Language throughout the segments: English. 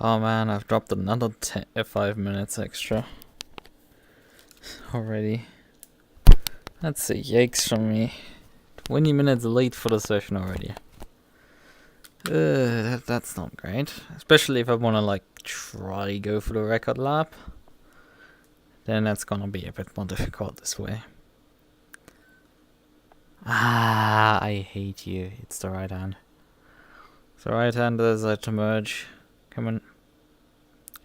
Oh man, I've dropped another 5 minutes extra already. That's a yikes from me. 20 minutes late for the session already. That's not great. Especially if I want to like try go for the record lap. Then that's gonna be a bit more difficult this way. Ah, I hate you. It's the right hand. It's the right hand that has to merge. Come on.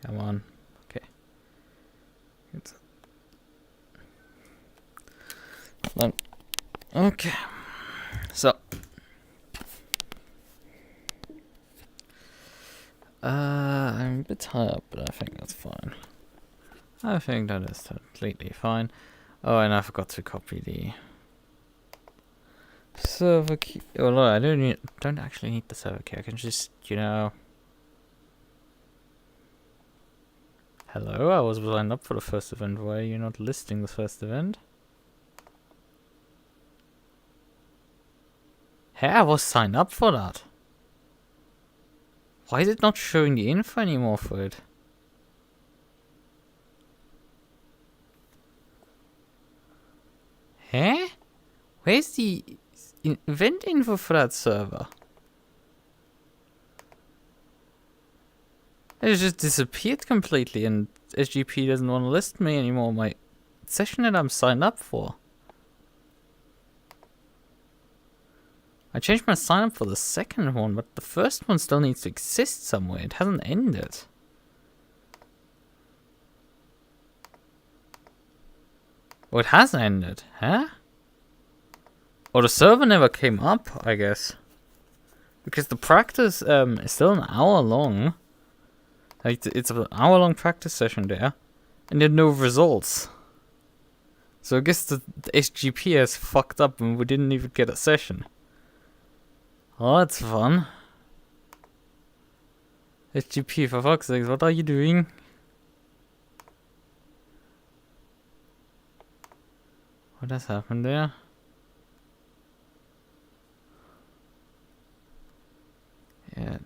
Come on. Okay. Okay. So. I'm a bit tired, but I think that's fine. I think that is completely fine. Oh, and I forgot to copy the server key. Oh no, I don't actually need the server key. I can just, Hello, I was signed up for the first event. Why are you not listing the first event? Hey, I was signed up for that. Why is it not showing the info anymore for it? Huh? Where's the event info for that server? It just disappeared completely, and SGP doesn't want to list me anymore. My session that I'm signed up for. I changed my sign up for the second one, but the first one still needs to exist somewhere. It hasn't ended. Oh, it has ended, huh? Or the server never came up, I guess. Because the practice is still an hour long. Like, it's an hour-long practice session there, and there are no results. So I guess the SGP has fucked up and we didn't even get a session. Oh, that's fun. SGP, for fuck's sake, what are you doing? What has happened there? Yeah.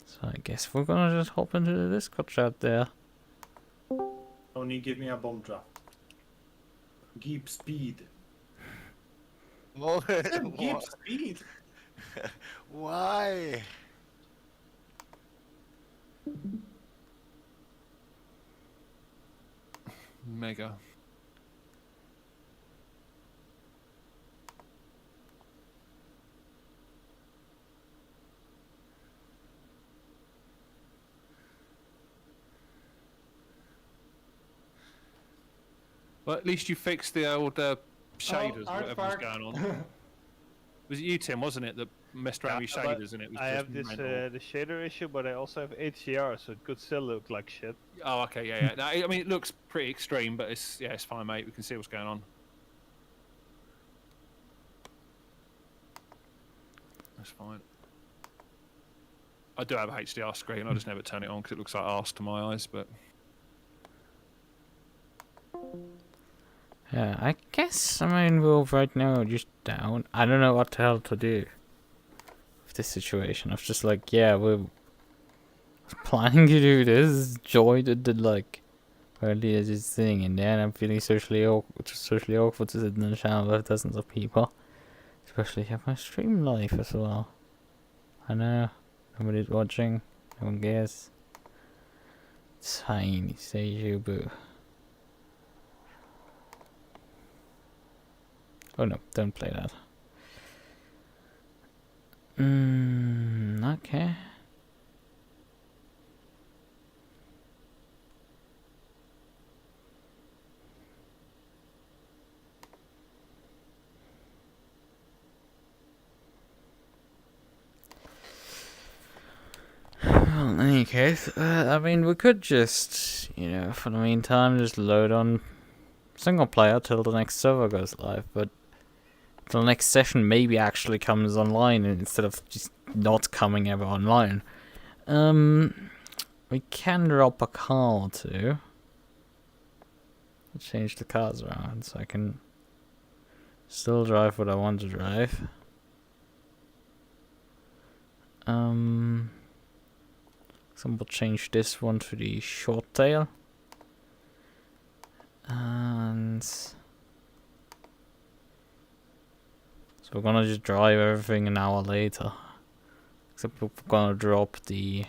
So I guess we're gonna just hop into the Discord chat there. Only give me a bomb drop. Keep speed. Keep speed. Why? Mega. Well, at least you fixed the old shaders, whatever was going on. Was it you, Tim, wasn't it, that messed around with shaders and it was I just have this mental? the shader issue, but I also have HDR, so it could still look like shit. Oh, okay, yeah. No, I mean, it looks pretty extreme, but it's fine, mate. We can see what's going on. That's fine. I do have a HDR screen. I just never turn it on because it looks like arse to my eyes, but... Yeah, I guess, we're right now just down. I don't know what the hell to do with this situation. I was just like, yeah, we're planning to do this. Joy did like earlier this thing, and then I'm feeling socially awkward to sit in the channel with dozens of people. Especially have my stream life as well. I know, nobody's watching, no one cares. Tiny Seiju Boo. Oh no, don't play that. Okay. Well, in any case, we could just, for the meantime, just load on single player till the next server goes live, but the next session maybe actually comes online instead of just not coming ever online. We can drop a car or two. change the cars around so I can still drive what I want to drive. So we'll change this one to the short tail. And so we're gonna just drive everything an hour later. Except we're gonna drop the...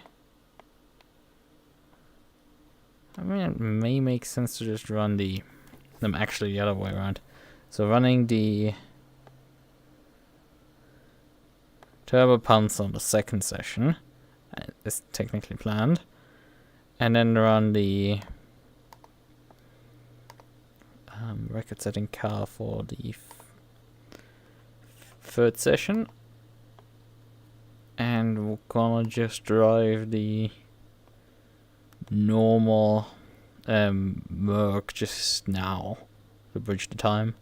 I mean, it may make sense to just run them actually the other way around. So running the turbo Panzer on the second session is technically planned, and then run the record-setting car for the third session, and we're gonna just drive the normal Merc just now to bridge the time.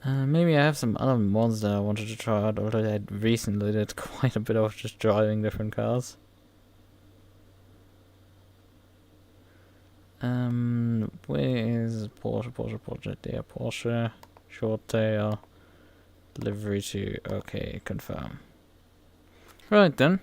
Maybe I have some other mods that I wanted to try out, although I recently did quite a bit of just driving different cars. Where is Porsche, there, Porsche, short tail, delivery to, okay, confirm. Right then.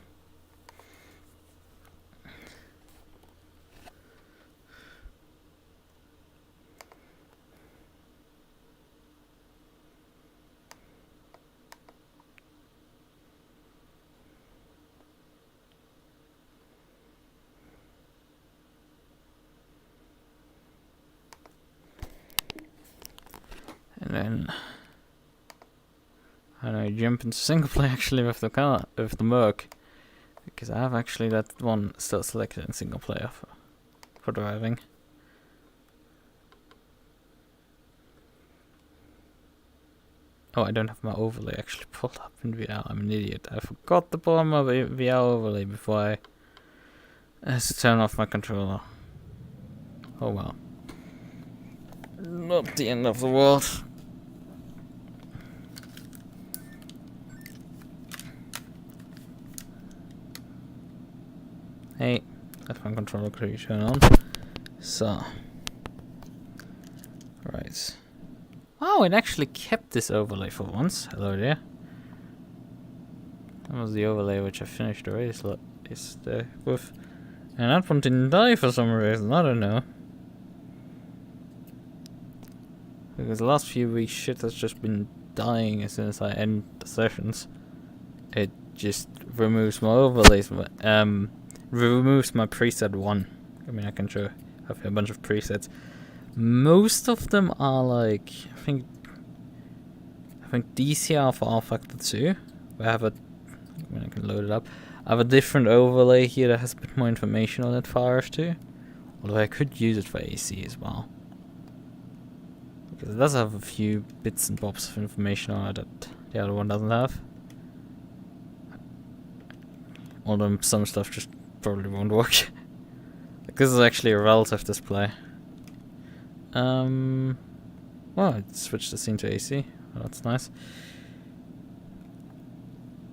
And then I jump into single play actually with the car, with the Merc, because I have actually that one still selected in single player for driving. Oh, I don't have my overlay actually pulled up in VR. I'm an idiot. I forgot to pull my VR overlay before I had to turn off my controller. Oh well. Not the end of the world. Hey, left hand controller could turn on. So, right. Wow, it actually kept this overlay for once. Hello there. That was the overlay which I finished the race with. And that one didn't die for some reason, I don't know. Because the last few weeks shit has just been dying as soon as I end the sessions. It just removes my overlays, removes my preset one. I mean, I can show have a bunch of presets. Most of them are like, I think DCR for R Factor 2. I have a, when I can load it up, I have a different overlay here that has a bit more information on it for RF2. Although I could use it for AC as well. Because it does have a few bits and bobs of information on it that the other one doesn't have. Although some stuff just probably won't work. Like this is actually a relative display. Well, it switched the scene to AC. Well, that's nice.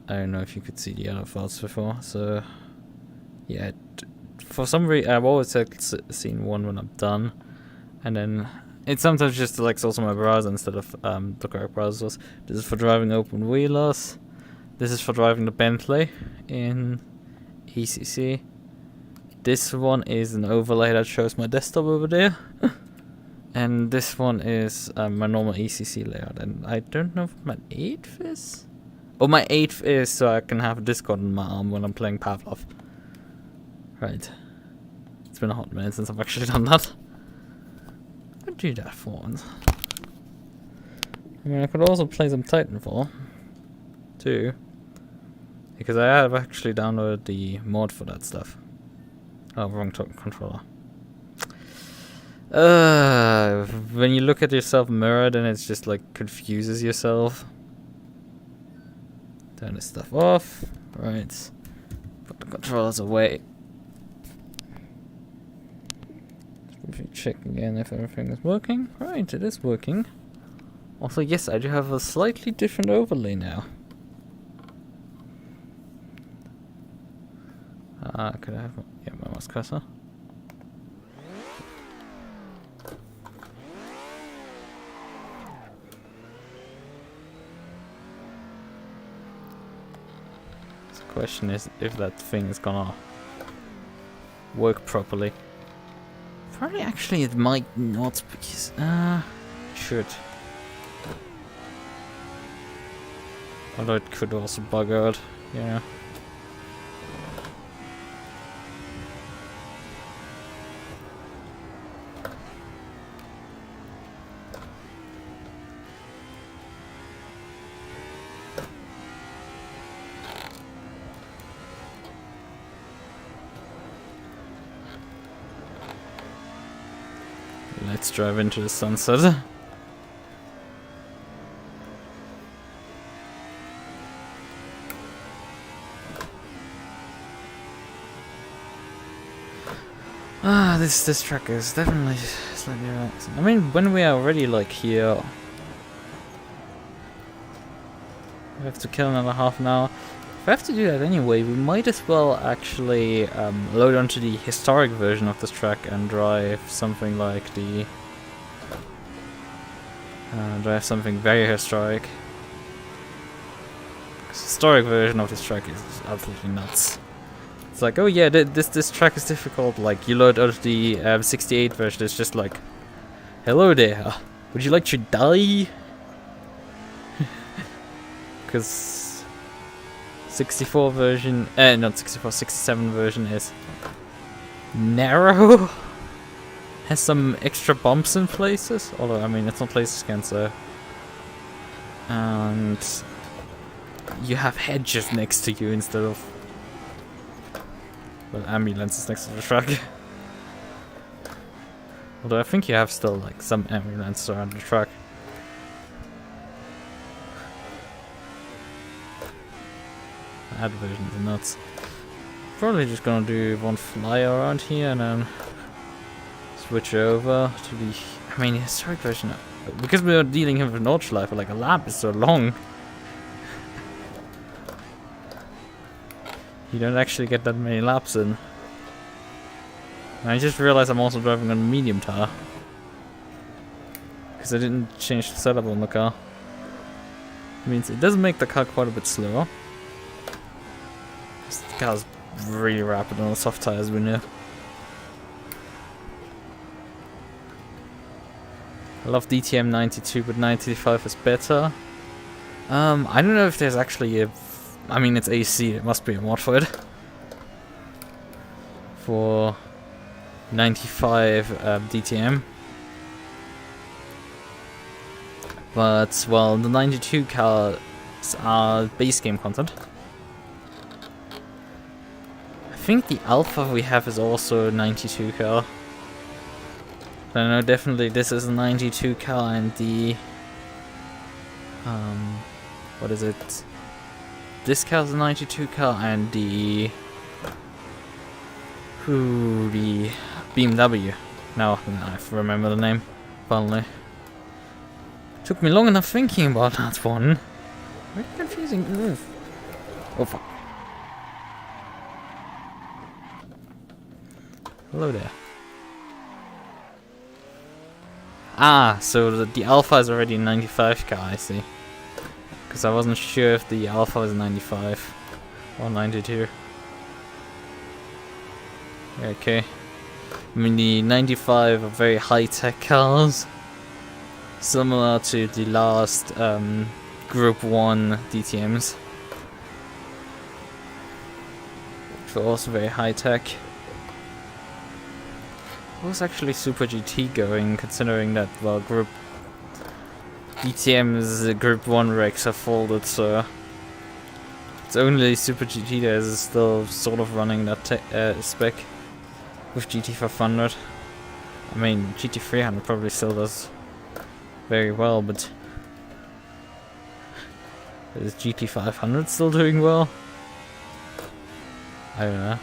I don't know if you could see the other files before, so yeah. For some reason, I've always had scene 1 when I'm done, and then it sometimes just selects also my browser instead of the correct browsers. This is for driving open wheelers. This is for driving the Bentley in ECC. This one is an overlay that shows my desktop over there. And this one is my normal ECC layout. And I don't know if my 8th is? Oh, my 8th is so I can have Discord on my arm when I'm playing Pavlov. Right. It's been a hot minute since I've actually done that. I'd do that for once. I mean, I could also play some Titanfall too, because I have actually downloaded the mod for that stuff. Oh, wrong controller. When you look at yourself mirrored and it's just like confuses yourself. Turn this stuff off. Right. Put the controllers away. Check again if everything is working. Right, it is working. Also, yes, I do have a slightly different overlay now. Could I have my mouse cursor? Question is if that thing is gonna work properly. Probably actually it might not, because it should. Although it could also bug out, yeah. Let's drive into the sunset. This track is definitely slightly relaxing. I mean, when we are already like here, we have to kill another half an hour. If we have to do that anyway, we might as well actually load onto the historic version of this track and drive something like the something very historic. This historic version of this track is absolutely nuts. It's like, oh yeah, this track is difficult. Like, you load out the 68 version, it's just like, hello there, would you like to die? Because 64 version, not 64, 67 version is narrow, has some extra bumps in places, although, I mean, it's not places again, so, and you have hedges next to you instead of, well, ambulances next to the truck. Although I think you have still like some ambulances around the truck. That version is nuts. Probably just gonna do one fly around here and then switch over to the, I mean, historic version. Because we are dealing with Nordschleife, like a lap is so long. You don't actually get that many laps in. And I just realized I'm also driving on a medium tire. Because I didn't change the setup on the car. It means it does make the car quite a bit slower. This car's really rapid on the soft tires, we know. I love DTM 92, but 95 is better. I don't know if there's actually a... I mean, it's AC, it must be a mod for it. For 95 DTM. But, well, the 92 cars are base game content. I think the Alpha we have is also a 92 car. But I know definitely this is a 92 car and the... what is it? This car's a 92 car and the BMW. Now I remember the name, finally. Took me long enough thinking about that one. Very confusing. Oof. Oh fuck. Hello there. Ah, so the Alpha is already a 95 car, I see. Because I wasn't sure if the Alpha was 95 or 92. Okay. I mean, the 95 are very high-tech cars. Similar to the last Group 1 DTMs. Which were also very high-tech. What was actually Super GT going, considering that, well, DTM's Group 1 wrecks have folded, so it's only Super GT that is still sort of running that spec with GT500. I mean, GT300 probably still does very well, but is GT500 still doing well? I don't know.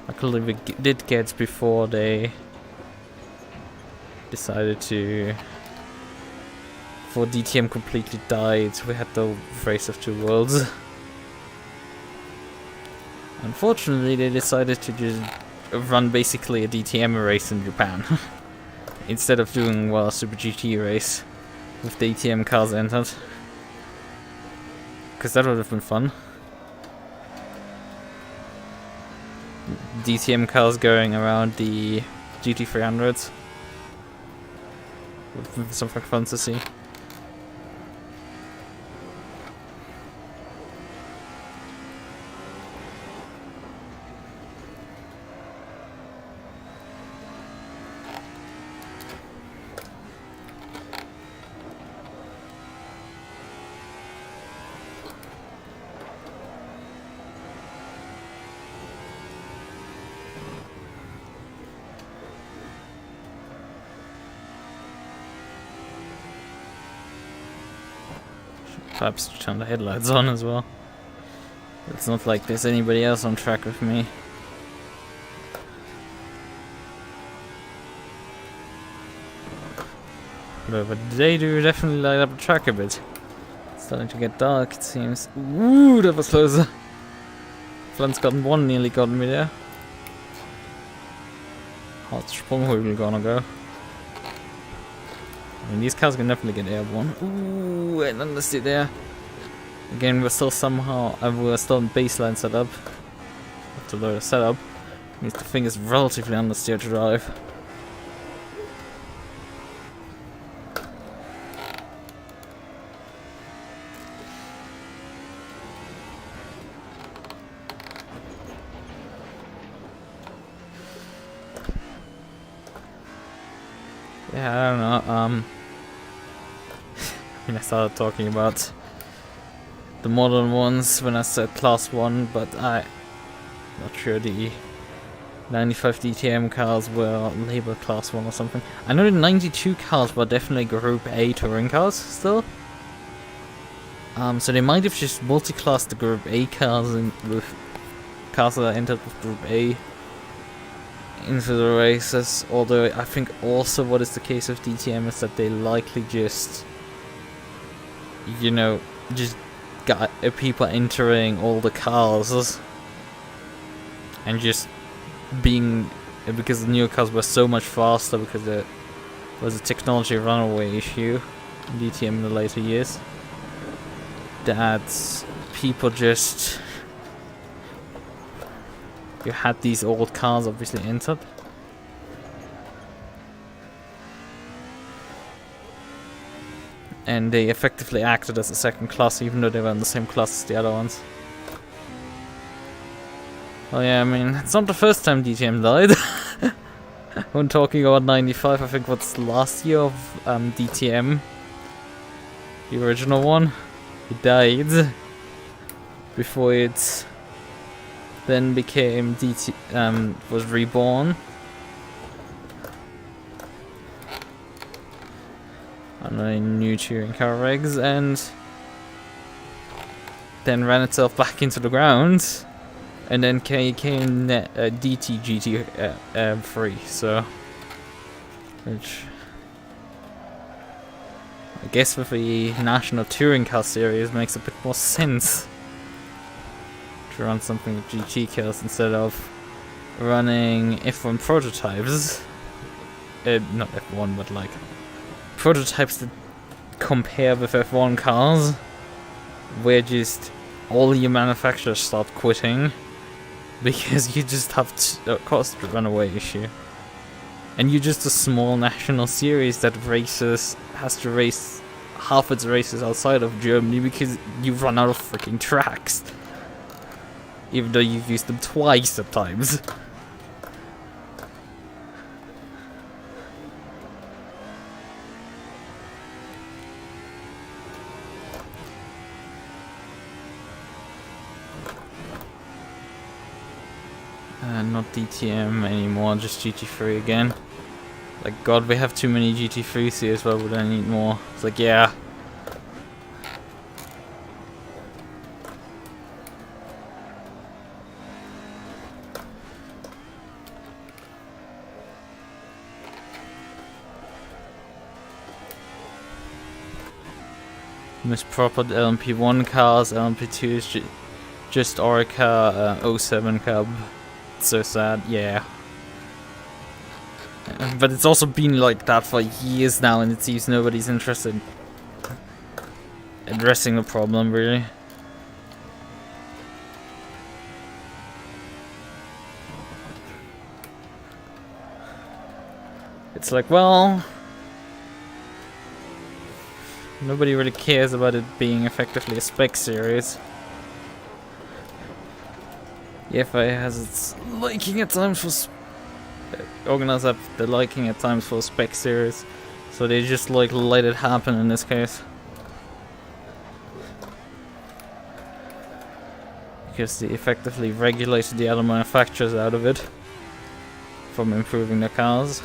Luckily we did get before they decided to... Before DTM completely died, we had the Race of Two Worlds. Unfortunately they decided to just run basically a DTM race in Japan. Instead of doing, well, a Super GT race. With the DTM cars entered. Because that would have been fun. DTM cars going around the GT300s. Would be something fun to see. Perhaps turn the headlights on as well. It's not like there's anybody else on track with me. But they do definitely light up the track a bit. It's starting to get dark, it seems. Ooh, that was closer. Flensgarten 1 nearly got me there. How's Sprunghügel gonna go? I mean, these cars can definitely get airborne. Ooh, and understeer there. Again, we're still somehow, we're still in baseline setup. Have to load a setup. Means the thing is relatively understeer to drive. Yeah, I don't know, I started talking about the modern ones when I said class 1, but I'm not sure the 95 DTM cars were labeled class 1 or something. I know the 92 cars were definitely group A touring cars still. So they might have just multi-classed the group A cars with cars that entered with group A into the races, although I think also what is the case with DTM is that they likely just, you know, just got people entering all the cars and just being, because the new cars were so much faster because there was a technology runaway issue in DTM in the later years, that people just, you had these old cars obviously entered. And they effectively acted as a second class even though they were in the same class as the other ones. Well, yeah, I mean, it's not the first time DTM died. When talking about 95, I think what's last year of DTM, the original one, it died before it then became was reborn. On a new touring car regs, and then ran itself back into the ground, and then came DT GT3, so which I guess with the National Touring Car Series makes a bit more sense to run something with GT cars instead of running F1 prototypes. Not F1, but like prototypes that compare with F1 cars, where just all your manufacturers start quitting because you just have a cost runaway issue, and you're just a small national series that has to race half its races outside of Germany because you've run out of freaking tracks, even though you've used them twice at times. Not DTM anymore, just GT3 again. Like, God, we have too many GT3s here as well, would I need more? It's like, yeah. Misproper LMP1 cars, LMP2 is just Orica 07 cab. So sad, yeah. But it's also been like that for years now, and it seems nobody's interested addressing the problem, really. It's like, well, nobody really cares about it being effectively a spec series. The FIA has its liking at times for organize up the liking at times for spec series, so they just like let it happen in this case. Because they effectively regulated the other manufacturers out of it from improving their cars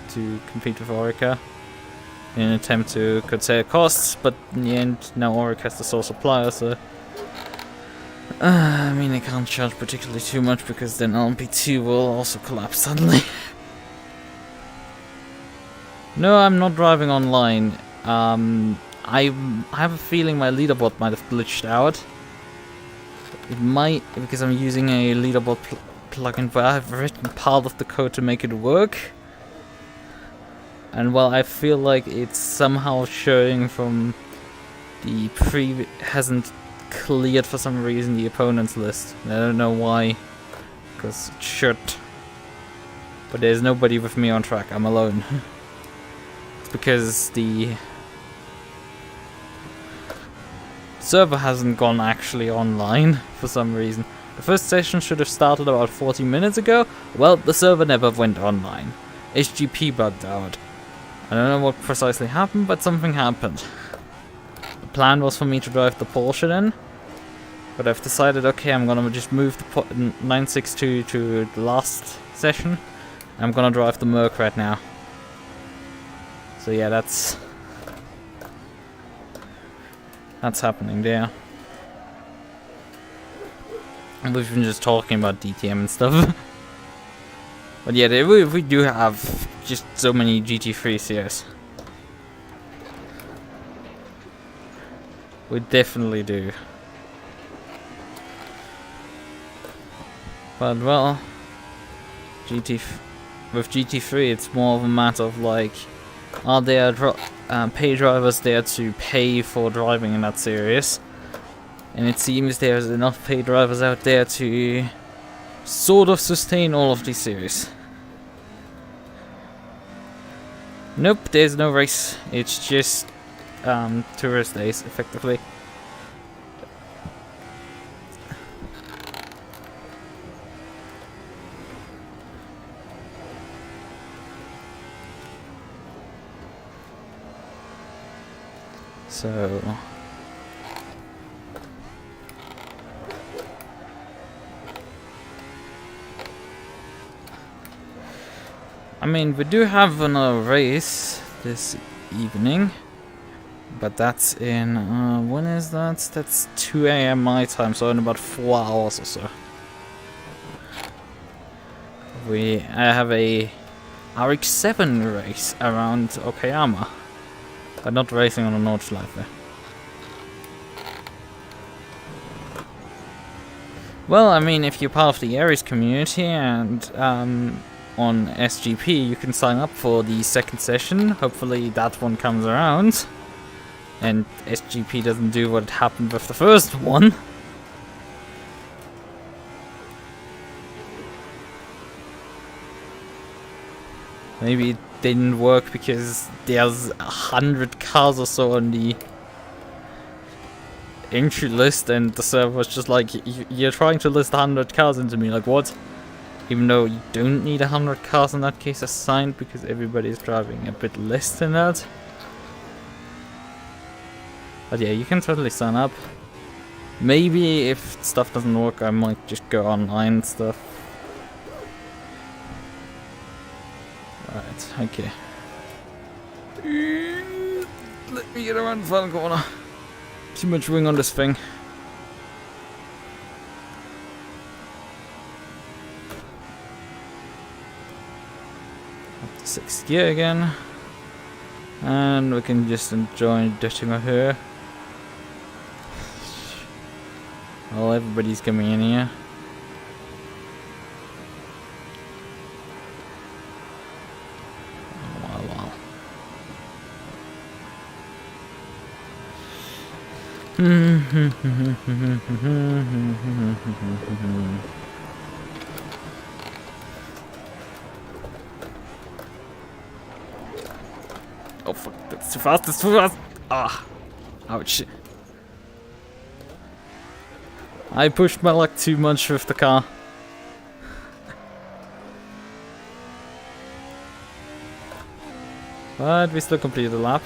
to compete with Orica in an attempt to curtail costs, but in the end now Orica is the sole supplier, so I mean they can't charge particularly too much because then LMP2 will also collapse suddenly. No, I'm not driving online. I have a feeling my leaderboard might have glitched out. It might, because I'm using a leaderboard plugin where I've written part of the code to make it work. And well, I feel like it's somehow showing from the hasn't cleared for some reason the opponent's list. I don't know why, because it should. But there's nobody with me on track, I'm alone. It's because the server hasn't gone actually online for some reason. The first session should have started about 40 minutes ago. Well, the server never went online. HGP bugged out. I don't know what precisely happened, but something happened. The plan was for me to drive the Porsche then, but I've decided, okay, I'm gonna just move the 962 to the last session. I'm gonna drive the Merc right now. So yeah, that's happening there. And we've been just talking about DTM and stuff. But yeah, we do have just so many GT3 series. We definitely do. But well, with GT3 it's more of a matter of like, are there pay drivers there to pay for driving in that series? And it seems there's enough pay drivers out there to sort of sustain all of these series. Nope, there's no race. It's just tourist days, effectively. So I mean, we do have another race this evening, but that's in, when is that? That's 2 AM my time, so in about 4 hours or so. I have a RX-7 race around Okayama, but not racing on a Nordschleife. Well, I mean, if you're part of the Aris community and on SGP, you can sign up for the second session. Hopefully that one comes around and SGP doesn't do what happened with the first one. Maybe it didn't work because there's 100 cars or so on the entry list and the server was just like, you're trying to list 100 cars into me, like what? Even though you don't need 100 cars in that case assigned because everybody's driving a bit less than that. But yeah, you can totally sign up. Maybe if stuff doesn't work, I might just go online and stuff. Right, okay. Let me get around the final corner. Too much wing on this thing. Up to 6th gear again. And we can just enjoy ditching her here. Well, everybody's coming in here. Oh fuck, that's too fast, that's too fast! Ah! Ouch. I pushed my luck too much with the car. But we still completed the lap.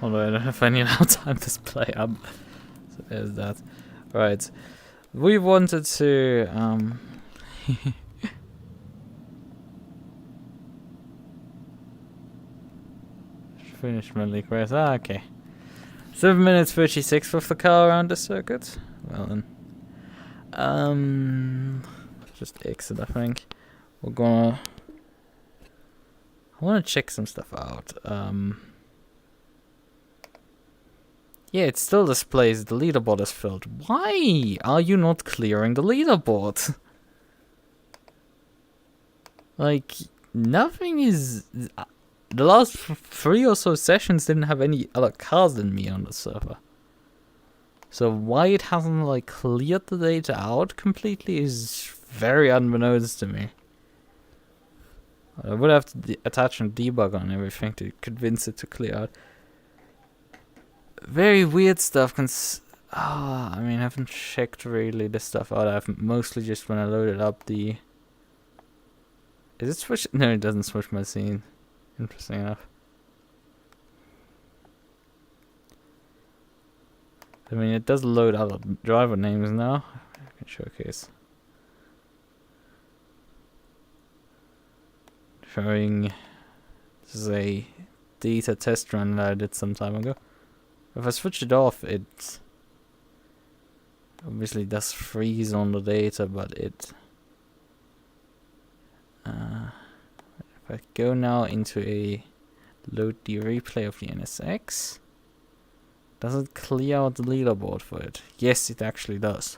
Although I don't have any now time display up. So there's that. Right. We wanted to finish my league race. Ah, okay. 7 minutes 36 with the car around the circuit. Well then. Just exit, I think. We're gonna. I wanna check some stuff out. Yeah, it still displays the leaderboard is filled. Why are you not clearing the leaderboard? Like, nothing is. The last 3 or so sessions didn't have any other cars than me on the server. So why it hasn't like cleared the data out completely is very unbeknownst to me. I would have to attach a debug on everything to convince it to clear out. Very weird stuff. I mean, I haven't checked really this stuff out. I've mostly just when I loaded up the. Is it switch? No, it doesn't switch my scene. Interesting enough. I mean, it does load other driver names now. I can showcase. Showing. This is a data test run that I did some time ago. If I switch it off, it obviously does freeze on the data, but it. If I go now into a load the replay of the NSX, does it clear out the leaderboard for it? Yes, it actually does.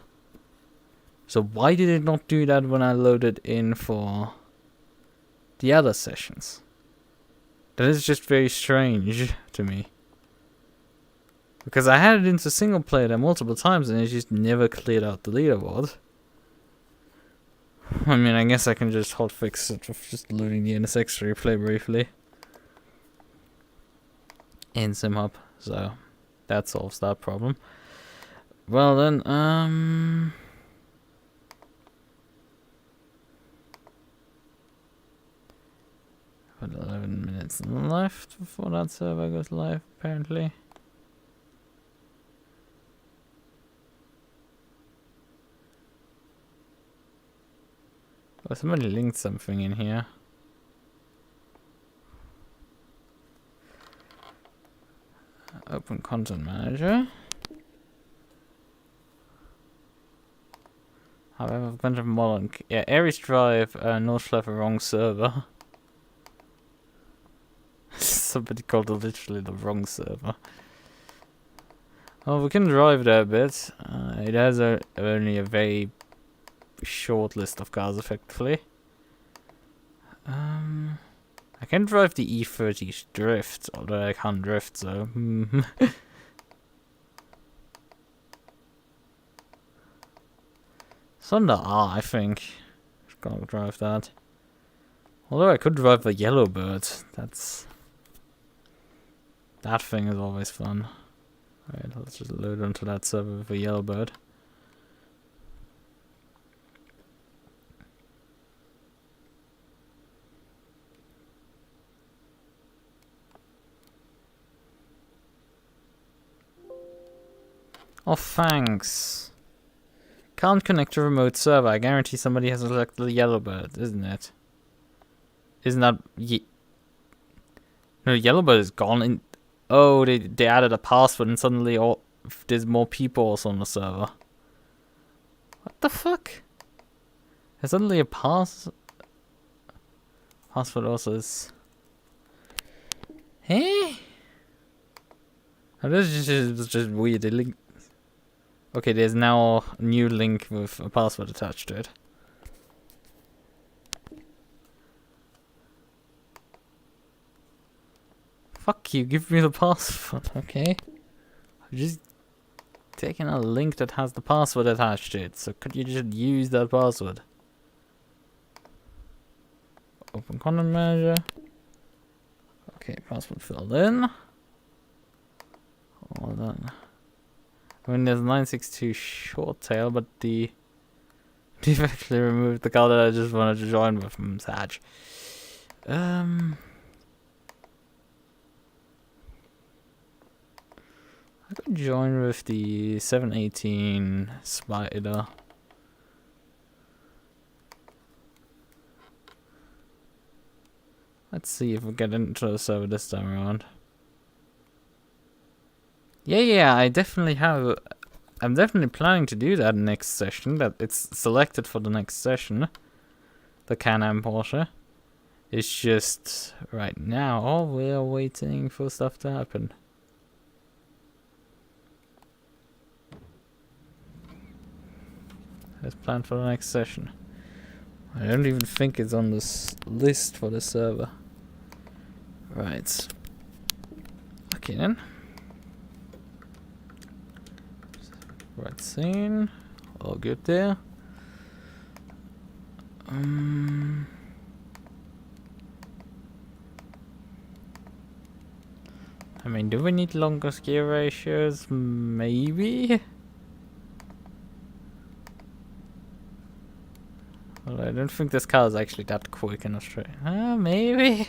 So why did it not do that when I loaded in for the other sessions? That is just very strange to me. Because I had it into single player there multiple times and it just never cleared out the leaderboard. I mean, I guess I can just hotfix it with just loading the NSX replay briefly in SimHub, so that solves that problem. Well then, about 11 minutes left before that server goes live, apparently. Oh, somebody linked something in here. Open Content Manager. I have a bunch of modern. Yeah, Aris Drive, Nordschleife, wrong server. Somebody called it literally the wrong server. Oh, we can drive there a bit. It has only a very short list of cars, effectively. I can drive the E30 Drift, although I can't drift, so. It's under R, I think. Just gonna drive that. Although I could drive the Yellowbird. That thing is always fun. Alright, let's just load onto that server with a Yellowbird. Oh, thanks. Can't connect to remote server. I guarantee somebody has selected the Yellowbird, isn't it? Isn't that... No, Yellowbird is gone. In oh, they added a password and suddenly there's more people also on the server. What the fuck? There's suddenly a password also is... Hey? Oh, this is just weird. They link. Okay, there's now a new link with a password attached to it. Fuck you, give me the password, okay? I'm just taking a link that has the password attached to it, so could you just use that password? Open content manager. Okay, password filled in. All done. I mean, there's 962 short tail, but they've actually removed the car that I just wanted to join with from Sag. I could join with the 718 Spyder. Let's see if we get into the server this time around. Yeah, I definitely have. I'm definitely planning to do that next session. That it's selected for the next session. The CanAm Porsche. It's just right now we're waiting for stuff to happen. It's planned for the next session. I don't even think it's on this list for the server. Right. Okay then. Right scene. All good there. I mean, do we need longer gear ratios? Maybe. Well, I don't think this car is actually that quick in Australia. Maybe.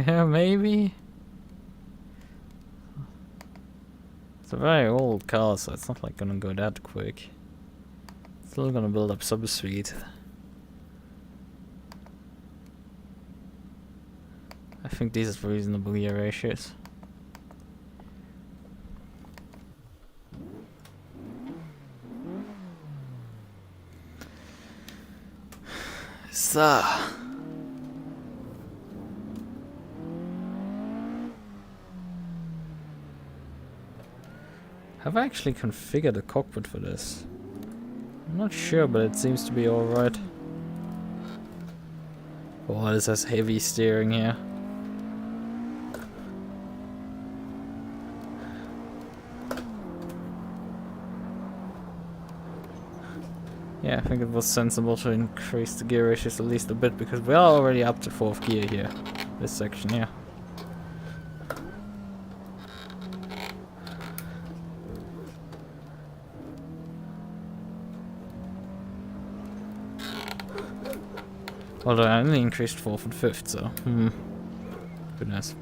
Yeah, maybe. It's a very old car, so it's not like gonna go that quick. Still gonna build up subspeed. I think these are reasonable gear ratios. So. Have I actually configured the cockpit for this? I'm not sure, but it seems to be alright. Oh, this has heavy steering here. Yeah, I think it was sensible to increase the gear ratios at least a bit, because we are already up to 4th gear here. This section here. Although I only increased 4th and 5th, so goodness.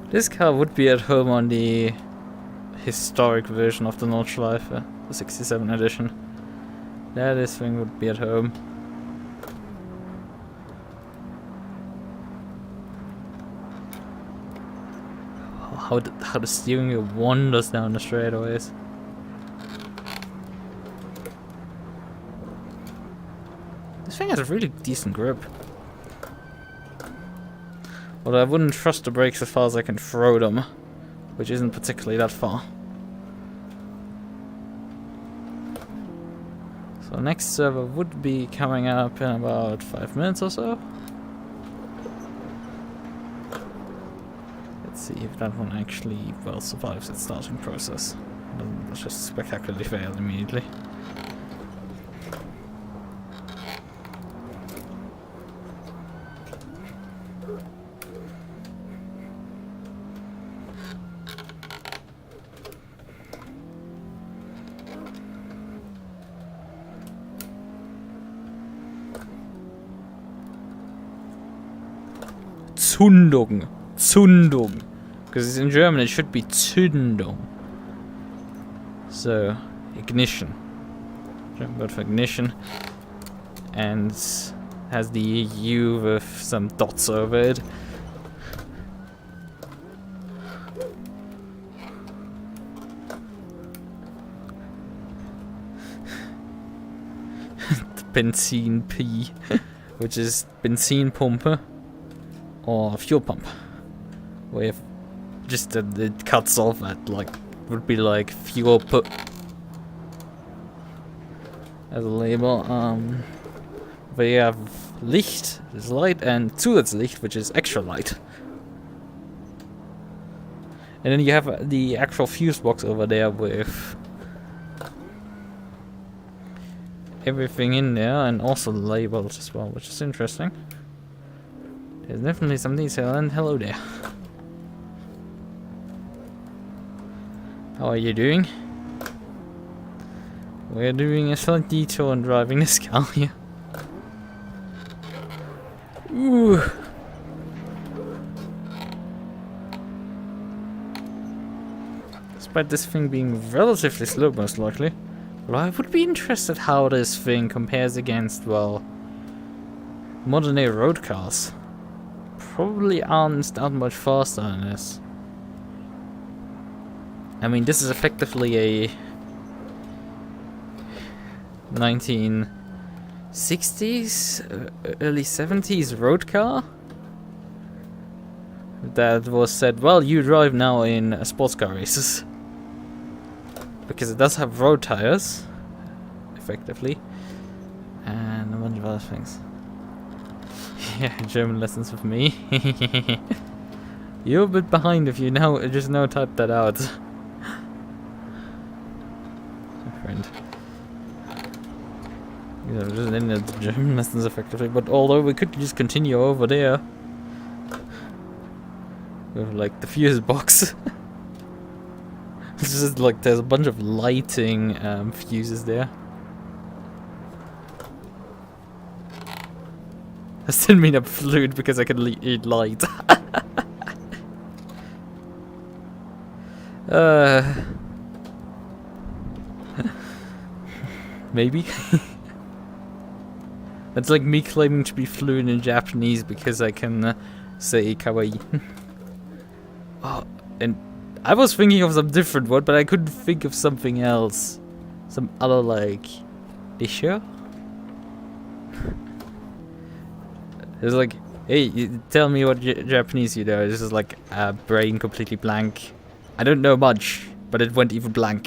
This car would be at home on the historic version of the Nordschleife, the 67 edition. Yeah, this thing would be at home. How the steering wheel wanders down the straightaways. This thing has a really decent grip. Although I wouldn't trust the brakes as far as I can throw them, which isn't particularly that far. So next server would be coming up in about 5 minutes or so. Let's see if that one actually, well, survives its starting process. Let's just spectacularly fail immediately. Zündung. Because in German it should be Zündung. So, ignition. German word for ignition. And has the U with some dots over it. benzene P, which is benzene pump or fuel pump. With just that it cuts off at like would be like fuel put as a label. We have Licht, is light, and Zusatzlicht, which is extra light. And then you have the actual fuse box over there with everything in there, and also the labels as well, which is interesting. There's definitely some detail, and hello there. How are you doing? We're doing a slight detour and driving this car here. Ooh. Despite this thing being relatively slow, most likely. Well, I would be interested how this thing compares against, well, modern day road cars. Probably aren't that much faster than this. I mean, this is effectively a 1960s, early 70s road car that was said, well, you drive now in sports car races. Because it does have road tires, effectively, and a bunch of other things. Yeah, German lessons with me. You're a bit behind if you just now type that out. My friend. Yeah, just in the German lessons effectively, but although we could just continue over there with like the fuse box. It's just like there's a bunch of lighting fuses there. I still mean I'm fluid because I can eat light. Maybe. That's like me claiming to be fluent in Japanese because I can say kawaii. Oh, and I was thinking of some different word, but I couldn't think of something else. Some other like issue. It's like, hey, tell me what Japanese you know. This is like a brain completely blank. I don't know much, but it went even blank.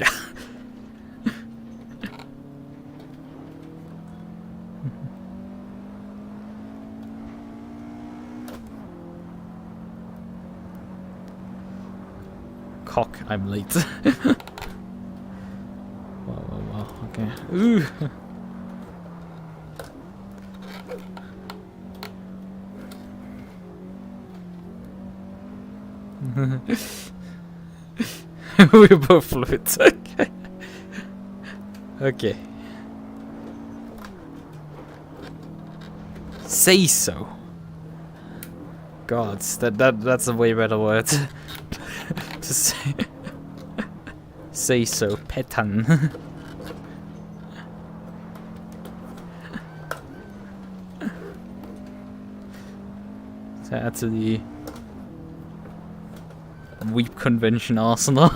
Cock, I'm late. Wow, okay. Ooh. We're both fluid. Okay. Okay. Say so. Gods, that's a way better word. To say. Say so, petan. To add to the Weep Convention arsenal.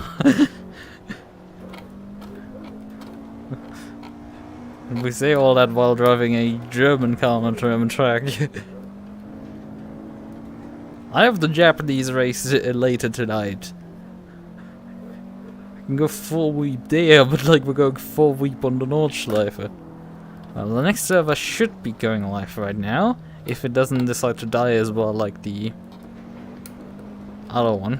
And we say all that while driving a German car on a German track. I have the Japanese race later tonight. I can go full weep there, but like we're going full weep on the Nordschleife. Well, the next server should be going live right now, if it doesn't decide to die as well like the other one.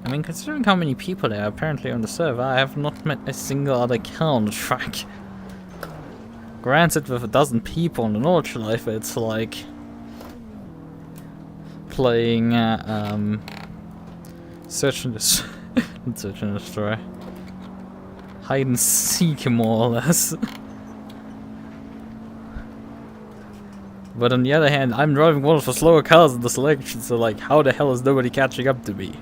I mean, considering how many people there are apparently on the server, I have not met a single other car on the track. Granted, with 12 people on the Nordschleife, it's like playing Search and Destroy. Not Search and Destroy. Hide and seek, more or less. But on the other hand, I'm driving one of the slower cars in the selection, so like, how the hell is nobody catching up to me?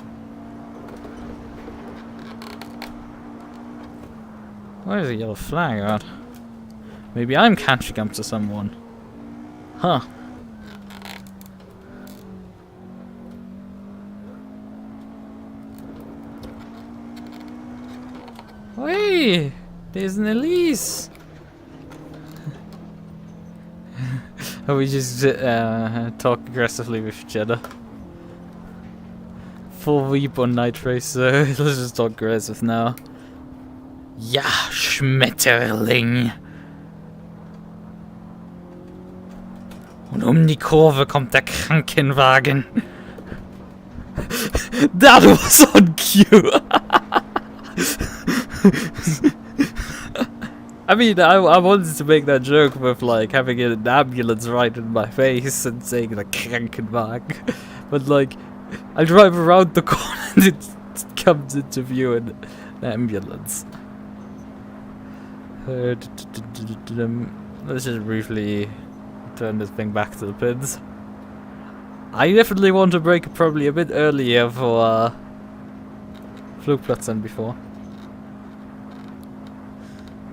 Where is the yellow flag at? Maybe I'm catching up to someone. Huh. Hey! There's an Elise! And we just talk aggressively with each other. Full weep on night race, so let's just talk aggressive now. Ja, Schmetterling! Und die Kurve kommt der Krankenwagen. That was on cue! I mean, I wanted to make that joke with, like, having an ambulance right in my face and saying the Krankenwagen. But, like, I drive around the corner and it comes into view in the ambulance. Let's just briefly turn this thing back to the pins. I definitely want to break it probably a bit earlier for Flugplatz than before.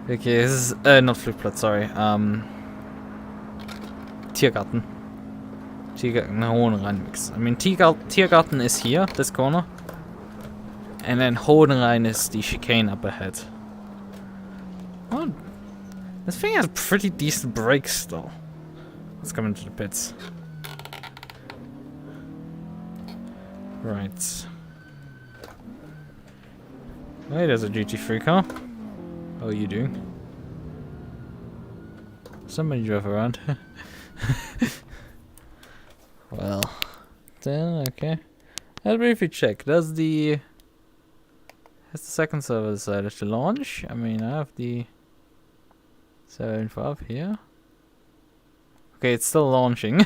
Okay, this is not Flugplatz, sorry. Tiergarten. Tiergarten, Hohenrhein mix. I mean, Tiergarten is here, this corner. And then Hohenrhein is the chicane up ahead. Oh, this thing has pretty decent brakes though. Let's come into the pits. Right. Hey, there's a GT3 car. How are you doing? Somebody drove around. Well, then, okay. Let's briefly check. Has the second server decided to launch? I mean, I have the 7.5 here. Okay, it's still launching.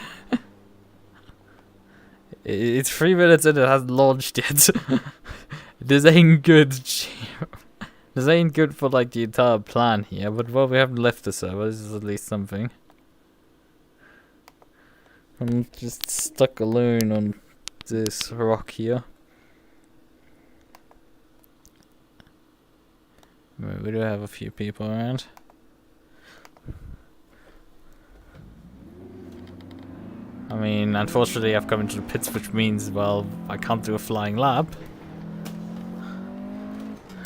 It's 3 minutes and it hasn't launched yet. This ain't good. This ain't good for like the entire plan here, but well, we haven't left the server. This is at least something. I'm just stuck alone on this rock here. We do have a few people around. I mean, unfortunately I've come into the pits, which means, well, I can't do a flying lap.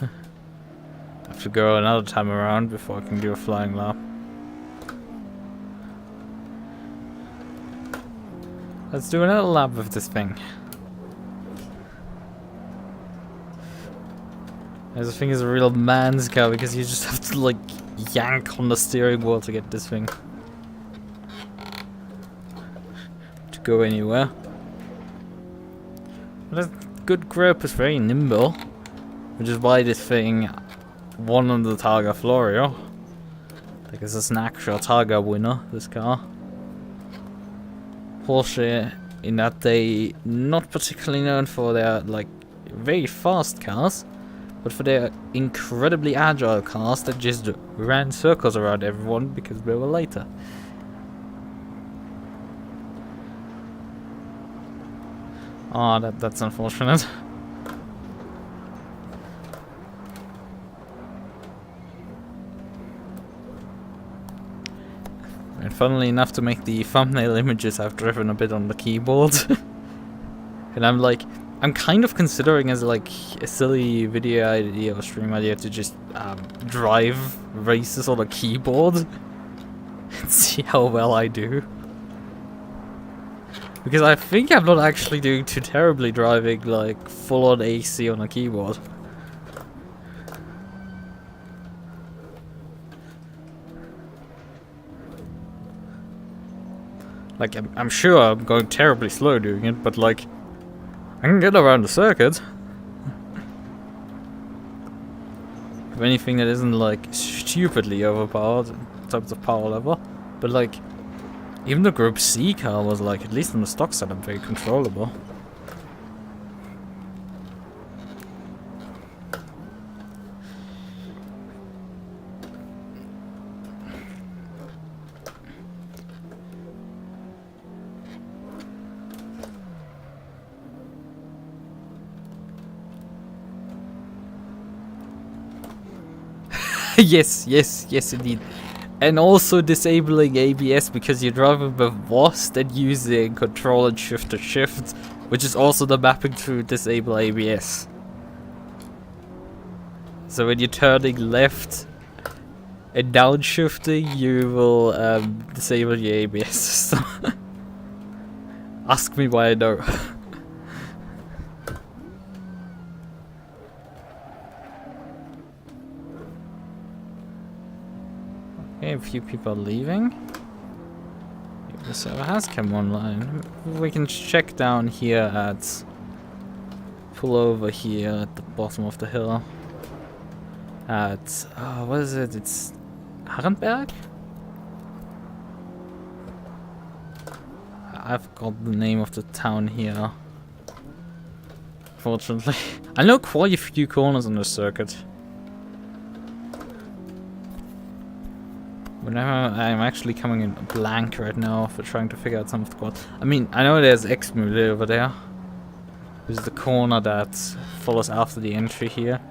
I have to go another time around before I can do a flying lap. Let's do another lap with this thing. This thing is a real man's car because you just have to like yank on the steering wheel to get this thing to go anywhere. But a good grip is very nimble, which is why this thing won on the Targa Florio. Like this is an actual Targa winner, this car. Porsche in that day not particularly known for their like very fast cars, but for their incredibly agile cars that just ran circles around everyone because they were later. Oh, that's unfortunate. And funnily enough, to make the thumbnail images, I've driven a bit on the keyboard. And I'm kind of considering as like a silly video idea or stream idea to just drive races on a keyboard and see how well I do. Because I think I'm not actually doing too terribly driving like full on AC on a keyboard. Like, I'm sure I'm going terribly slow doing it, but like, I can get around the circuit. If anything that isn't like stupidly overpowered in terms of power level. But like, even the Group C car was like, at least on the stock setup, very controllable. Yes, indeed. And also disabling ABS because you're driving with WASD and using control and shift to shift, which is also the mapping to disable ABS. So when you're turning left in downshifting, you will disable your ABS system. Ask me why I know. Okay, a few people are leaving. The server has come online. We can check down here at... Pull over here at the bottom of the hill. At... what is it? It's... Harrenberg? I forgot the name of the town here. Fortunately. I know quite a few corners on the circuit. Whenever I'm actually coming in blank right now for trying to figure out some of the quads. I mean, I know there's X-Mule over there. This is the corner that follows after the entry here.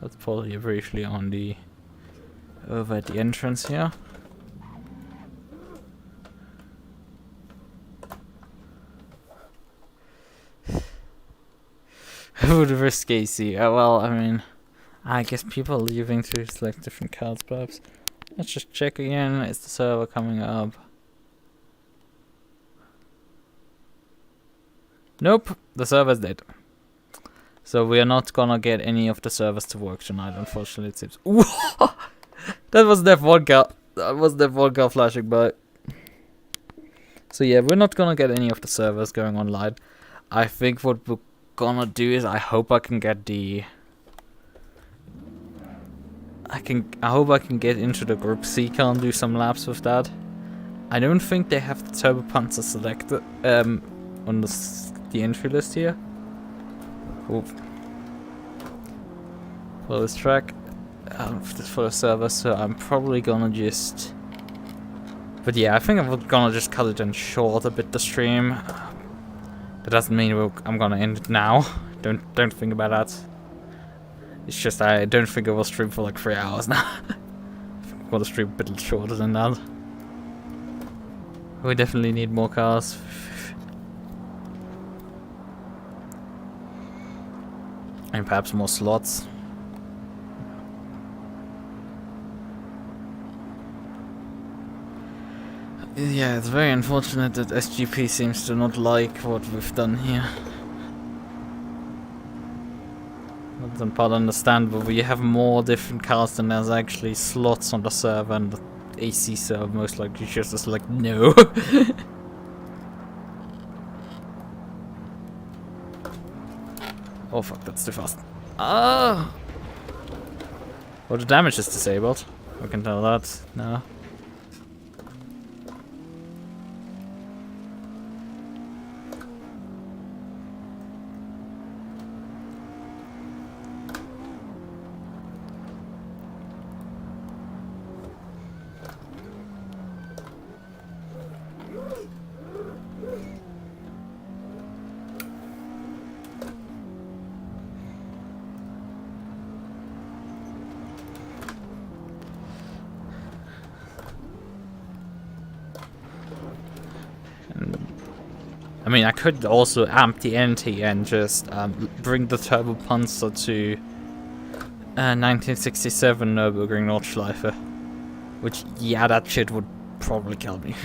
Let's pause here briefly on the... over at the entrance here. Who would risk AC? Well, I mean... I guess people are leaving to select different cards, perhaps. Let's just check again. Is the server coming up? Nope, the server's dead. So we are not gonna get any of the servers to work tonight, unfortunately, it seems. Ooh, that was that vodka. That was that vodka flashing by. So yeah, we're not gonna get any of the servers going online. I think what we're gonna do is I hope I can get the... I hope I can get into the Group C car and do some laps with that. I don't think they have the Turbo Panzer selected on the entry list here. Oof. For this track, for the server, so I'm probably gonna just... But yeah, I think I'm gonna just cut it in short a bit, the stream. That doesn't mean I'm gonna end it now. Don't think about that. It's just I don't think I will stream for like 3 hours now. I think I'm gonna stream a bit shorter than that. We definitely need more cars. And perhaps more slots. Yeah, it's very unfortunate that SGP seems to not like what we've done here. That's in part understandable, but you have more different cars than there's actually slots on the server, and the AC server most likely just like, no. Oh fuck, that's too fast. Ah! Oh, the damage is disabled. We can tell that. No. I mean, I could also amp the NT and just bring the Turbo Panzer to 1967 Nürburgring Nordschleife. Which, yeah, that shit would probably kill me.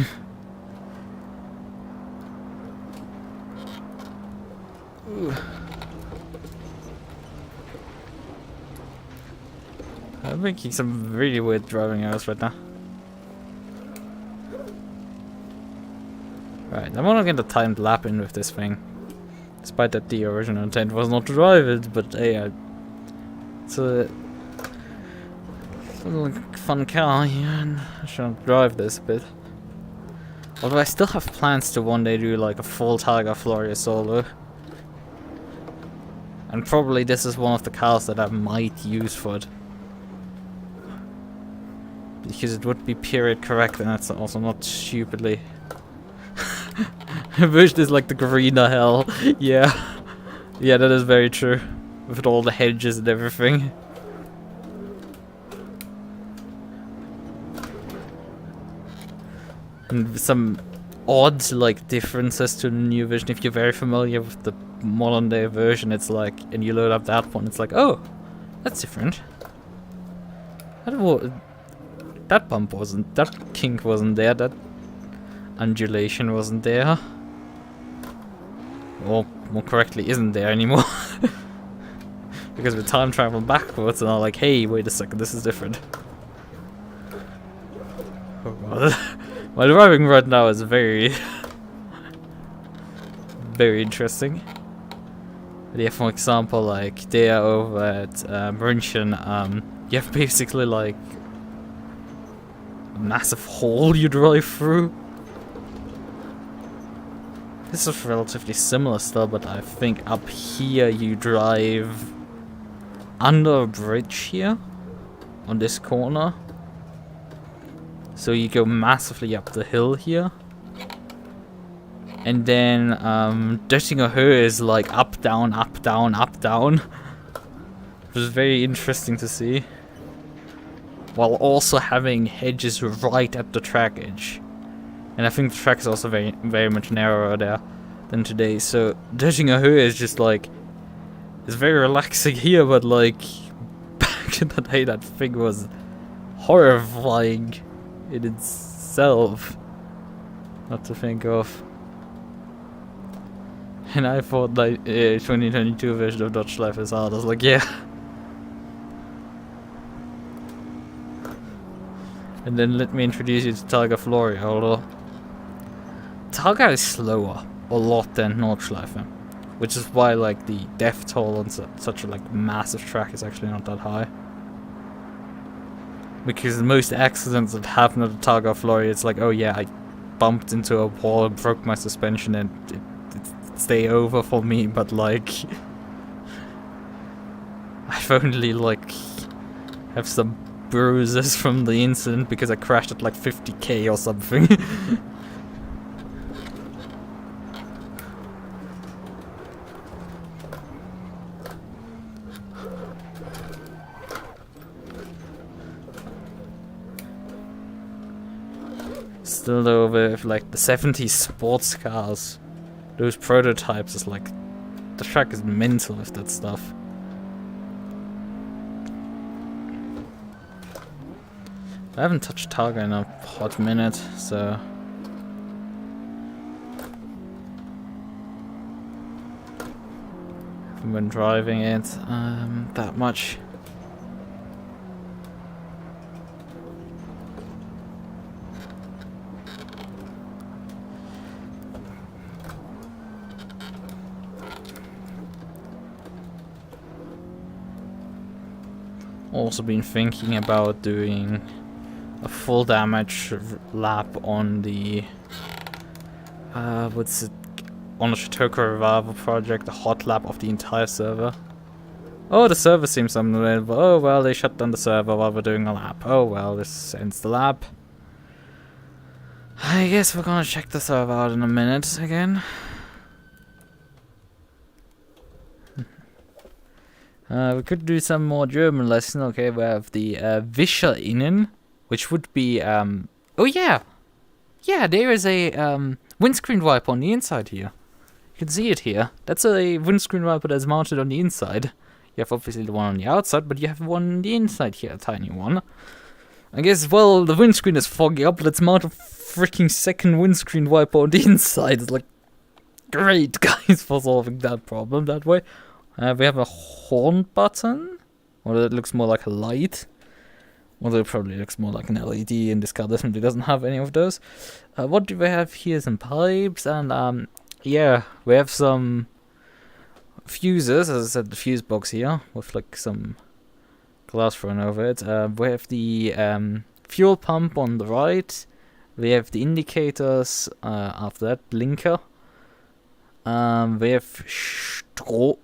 I'm making some really weird driving errors right now. Right, I want to get a timed lap in with this thing. Despite that the original intent was not to drive it, but hey, it's a little fun car here, and I should drive this a bit. Although I still have plans to one day do like a full Tiger Floria solo. And probably this is one of the cars that I might use for it. Because it would be period correct, and it's also not stupidly... I wish this like the greener hell. Yeah. Yeah, that is very true. With all the hedges and everything. And some odd like differences to the new version. If you're very familiar with the modern day version, it's like, and you load up that one, it's like, oh, that's different. That bump wasn't, that kink wasn't there, that undulation wasn't there. Or more correctly, isn't there anymore. Because we time travel backwards and I'm like, hey, wait a second, this is different. Oh god. My driving right now is very very interesting. But yeah, for example, like there over at München, you have basically like a massive hole you drive through. This is relatively similar still, but I think up here you drive under a bridge here on this corner. So you go massively up the hill here. And then Döttinger Höhe is like up, down, up, down, up, down. Which is very interesting to see. While also having hedges right at the track edge. And I think the track is also very, very much narrower there than today. So Döttinger Höhe is just like, it's very relaxing here, but like back in the day that thing was horrifying in itself. Not to think of. And I thought like 2022 version of Nordschleife is hard. I was like, yeah. And then let me introduce you to Targa Floria, although Targa is slower a lot than Nordschleife, which is why like the death toll on such a like massive track is actually not that high. Because most accidents that happen at the Targa Floria, it's like, oh yeah, I bumped into a wall and broke my suspension and it's day over for me, but like I've only like have some bruises from the incident because I crashed at like 50k or something. Still though, with like the 70s sports cars, those prototypes is like, the track is mental with that stuff. I haven't touched Targa in a hot minute, so haven't been driving it that much. Also been thinking about doing a full damage lap on the what's it, on the Chautauqua Revival project, a hot lap of the entire server. Oh, the server seems unavailable. Oh well, they shut down the server while we're doing a lap. Oh well, this ends the lap. I guess we're gonna check the server out in a minute again. We could do some more German lesson. Okay, we have the Wischerinnen, which would be oh yeah, there is a windscreen wiper on the inside here. You can see it here. That's a windscreen wiper that's mounted on the inside. You have obviously the one on the outside, but you have one on the inside here, a tiny one. I guess, well, the windscreen is fogging up. Let's mount a freaking second windscreen wiper on the inside. It's like, great, guys, for solving that problem that way. We have a horn button, or it looks more like a light. Although it probably looks more like an LED, and this car definitely doesn't have any of those. What do we have here? Some pipes, and yeah, we have some fuses, as I said, the fuse box here, with like some glass thrown over it. We have the fuel pump on the right. We have the indicators, after that, blinker. We have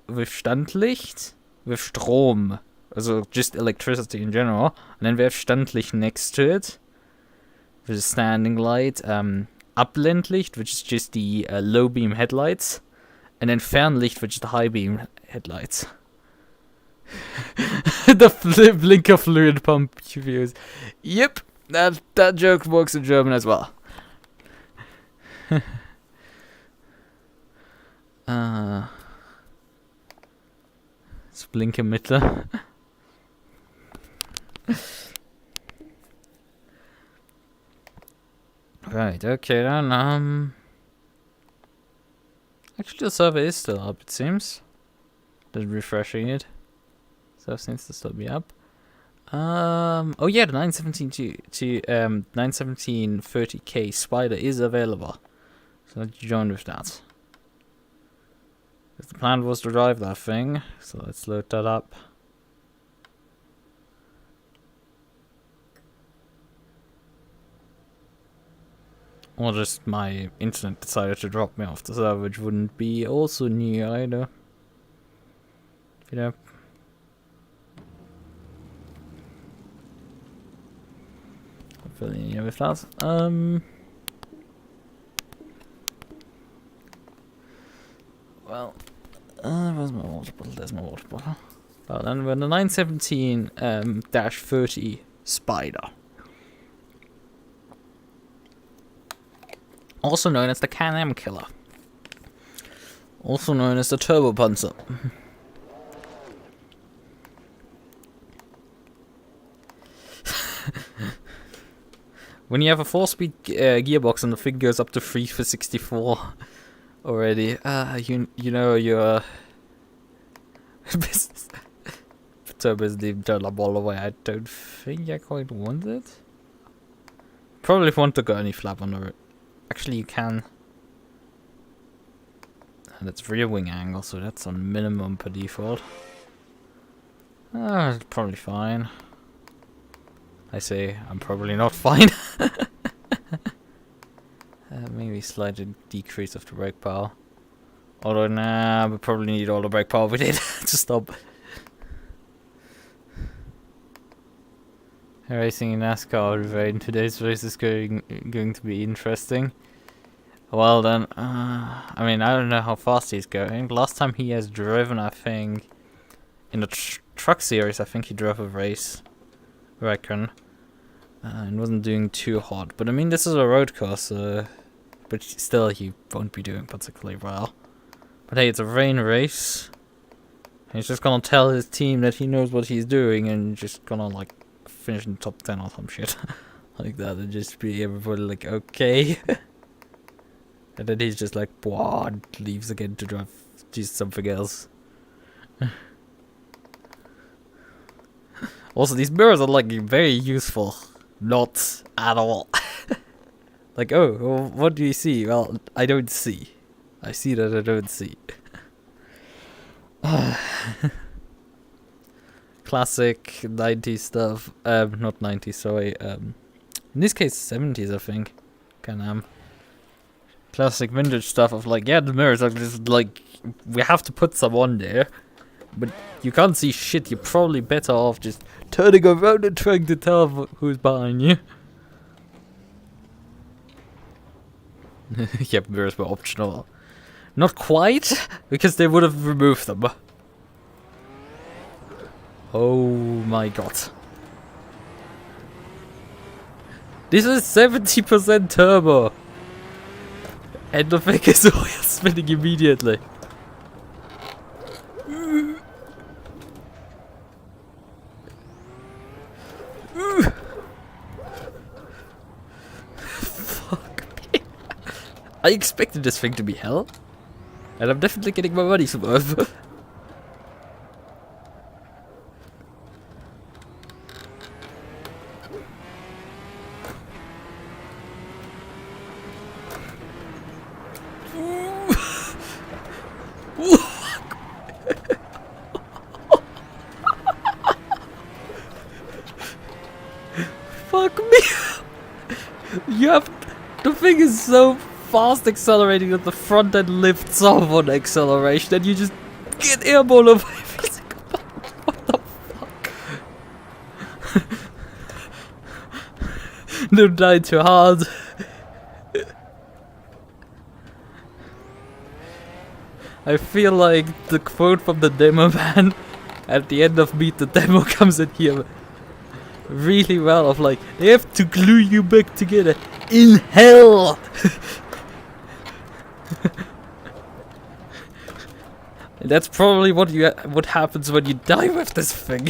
with Standlicht, with Strom, also just electricity in general, and then we have Standlicht next to it, with a standing light, Abblendlicht, which is just the low beam headlights, and then Fernlicht, which is the high beam headlights. The blinker fluid pump fuse. Yep, that joke works in German as well. It's Blinkermittler. Right, okay then, actually the server is still up, it seems. Just refreshing it. So it seems to still be up. Oh yeah, the 91730K Spyder is available. So let's join with that. The plan was to drive that thing, so let's load that up. Or just my internet decided to drop me off the server, which wouldn't be also new either. You know. Familiar with that. Well, where's my water bottle? There's my water bottle. Well, then we're the 917-30 Spyder. Also known as the CanAm killer. Also known as the Turbo Panzer. When you have a 4-speed gearbox and the thing goes up to 3 for 64 already, you know your business. Turbo is the turn all the way. I don't think I quite want it. Probably want to go any flap on the. Actually, you can. And it's rear wing angle, so that's on minimum per default. It's probably fine. I say I'm probably not fine. Maybe slight decrease of the brake power. Although, nah, we probably need all the brake power we did to stop. Racing in NASCAR in today's race is going to be interesting. Well then, I mean, I don't know how fast he's going. Last time he has driven, I think, in the truck series, I think he drove a race, I reckon. And wasn't doing too hot. But I mean, this is a road course, but still he won't be doing particularly well. But hey, it's a rain race. He's just gonna tell his team that he knows what he's doing and just gonna like finish in the top 10 or some shit. Like that, and just be everybody like, okay. And then he's just like, what? Leaves again to drive just something else. Also, these mirrors are like very useful. Not at all. Like, oh, well, what do you see? Well, I don't see. I see that I don't see. Classic 90s stuff. Not 90s, sorry. In this case, 70s, I think. CanAm. Classic vintage stuff of like, yeah, the mirrors are just like, we have to put some on there. But you can't see shit, you're probably better off just turning around and trying to tell who's behind you. Yep, mirrors were optional. Not quite, because they would have removed them. Oh my god. This is 70% turbo. And the thing is always spinning immediately. I expected this thing to be hell, and I'm definitely getting my money's worth. Fuck me! You have the thing is so fast accelerating that the front end lifts off on acceleration and you just get airborne over every single button. What the fuck? Don't die too hard. I feel like the quote from the demo man at the end of Meet the Demo comes in here really well of like, they have to glue you back together in hell. That's probably what happens when you die with this thing.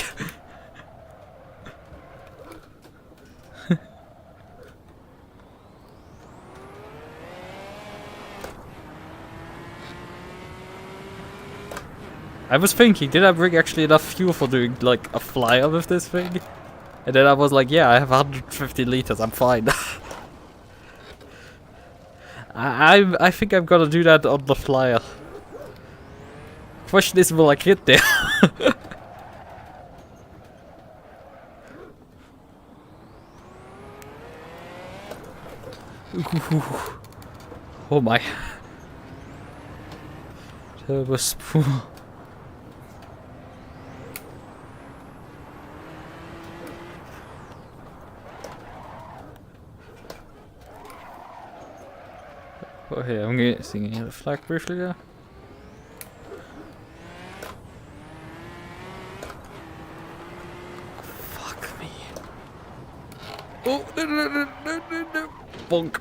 I was thinking, did I bring actually enough fuel for doing like a flyer with this thing? And then I was like, yeah, I have 150 liters, I'm fine. I think I'm gonna do that on the flyer. Question is, will I get there? Oh my. Turbo spool. Oh, here, I'm getting the flag briefly there. Fuck me. Oh, no. Bonk.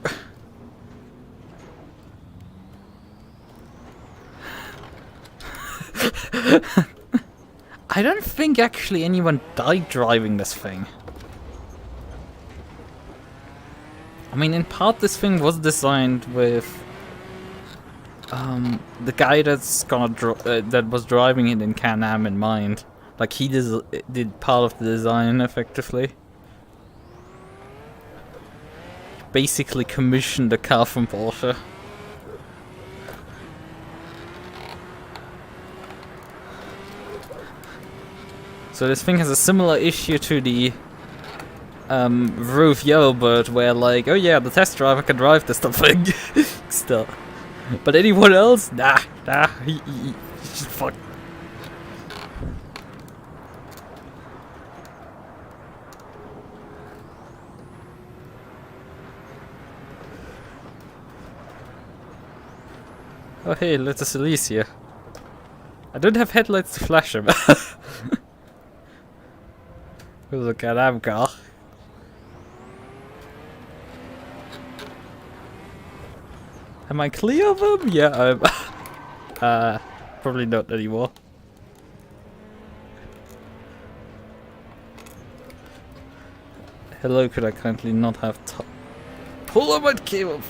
I don't think actually anyone died driving this thing. I mean, in part this thing was designed with the guy that's gonna that was driving it in CanAm in mind. Like he did part of the design effectively. Basically commissioned the car from Porsche. So this thing has a similar issue to the Roof Yellowbird, where like, oh yeah, the test driver can drive this thing still, but anyone else, nah, he just fuck. Oh hey, little Silesia. I don't have headlights to flash him. Look at that car. Am I clear of them? Yeah, I'm probably not anymore. Hello, could I kindly not have pull on my cable?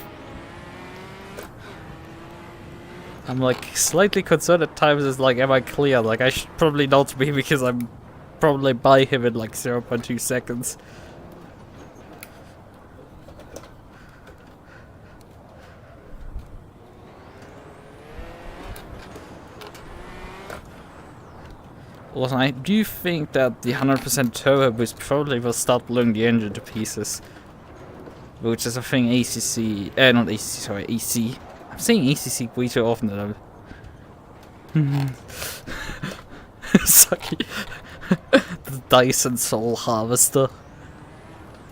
I'm like slightly concerned at times, is like, am I clear? Like I should probably not be, because I'm probably by him in like 0.2 seconds. Also, I do think that the 100% turbo boost probably will start blowing the engine to pieces. Which is a thing ACC, not ACC, sorry, AC. I'm saying ACC way too often that I'm... Sucky. The Dyson Soul Harvester.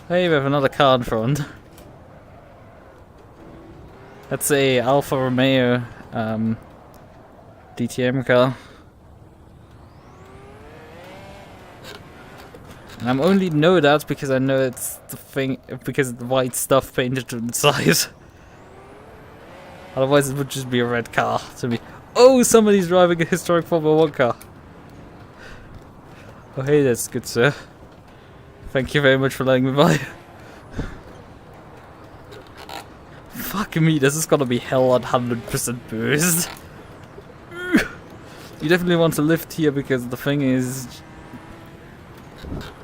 Hey, we have another car in front. That's a Alfa Romeo DTM car. And I'm only know that because I know it's the thing, because of the white stuff painted to the side. Otherwise it would just be a red car to me. Oh, somebody's driving a historic Formula 1 car. Oh hey, that's good, sir. Thank you very much for letting me by. Fuck me, this is gonna be hell on 100% boost. You definitely want to lift here because the thing is...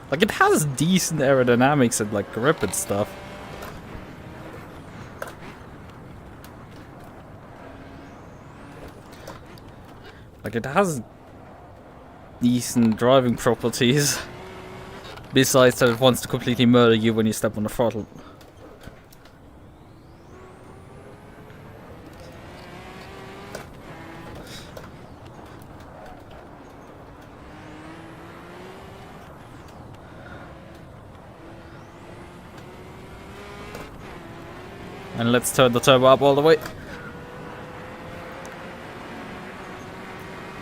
like, it has decent aerodynamics and like grip and stuff. Like, it has decent driving properties. Besides that it wants to completely murder you when you step on the throttle. And let's turn the turbo up all the way.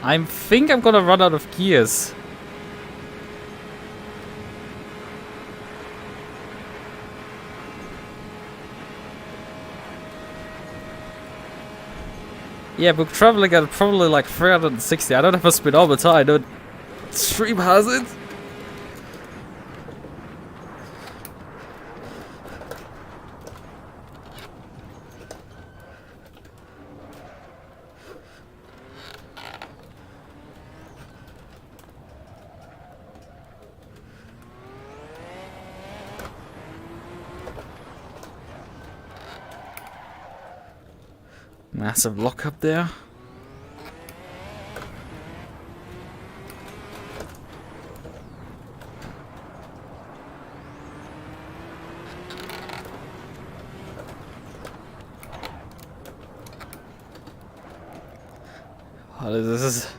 I think I'm gonna run out of gears. Yeah, but traveling at probably like 360. I don't have a speedometer, I don't... Stream has it. Massive lock up there. What is this?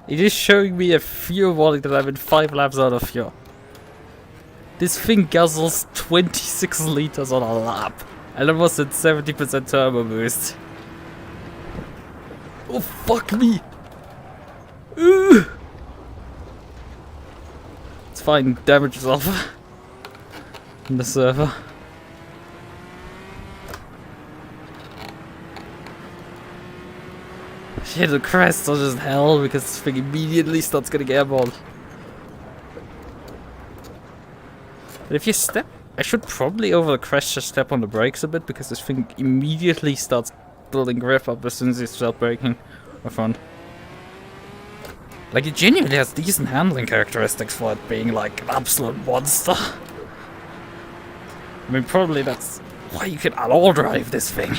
It is showing me a fuel warning that I'm in 5 laps out of fuel. This thing guzzles 26 liters on a lap. And it was at 70% turbo boost. Oh, fuck me! Ooh. It's fine, damage is off. On the server. Shit, the crests are just hell because this thing immediately starts getting airborne. But if you step, I should probably over the crest just step on the brakes a bit because this thing immediately starts building grip up as soon as you start braking or front. Like, it genuinely has decent handling characteristics for it being like an absolute monster. I mean, probably that's why you can all drive this thing.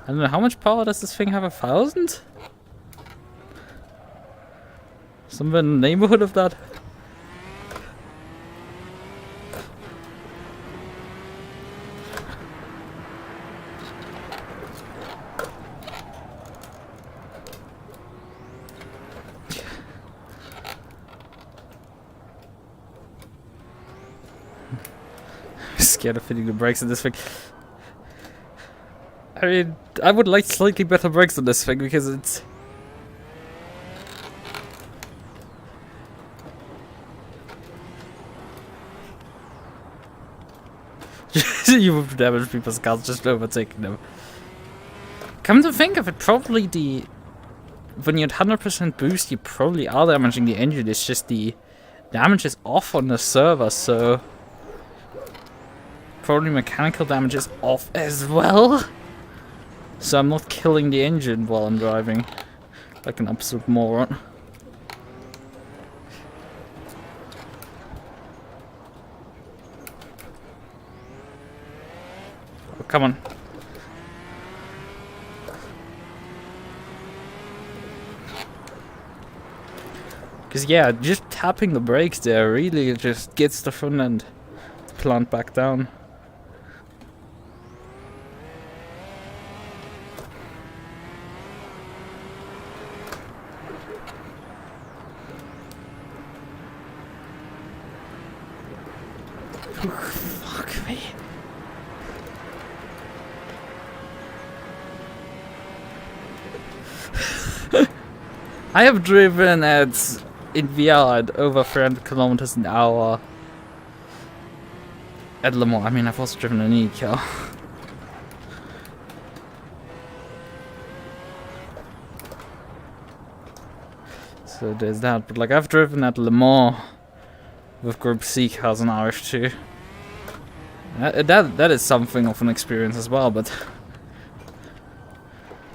I don't know, how much power does this thing have? 1,000? Somewhere in the neighborhood of that? I'm scared of hitting the brakes in this thing. I mean, I would like slightly better brakes on this thing because it's... You would damage people's cars just overtaking them. Come to think of it, probably the... When you're at 100% boost, you probably are damaging the engine, it's just the damage is off on the server, so... Probably mechanical damage is off as well. So I'm not killing the engine while I'm driving. Like an absolute moron. Oh, come on. Because yeah, just tapping the brakes there really just gets the front end to plant back down. Fuck me. I have driven at in VR at over 300 kilometers an hour at Le Mans. I mean, I've also driven an e-car. So there's that. But like, I've driven at Le Mans with Group C cars and Aris too. That is something of an experience as well, but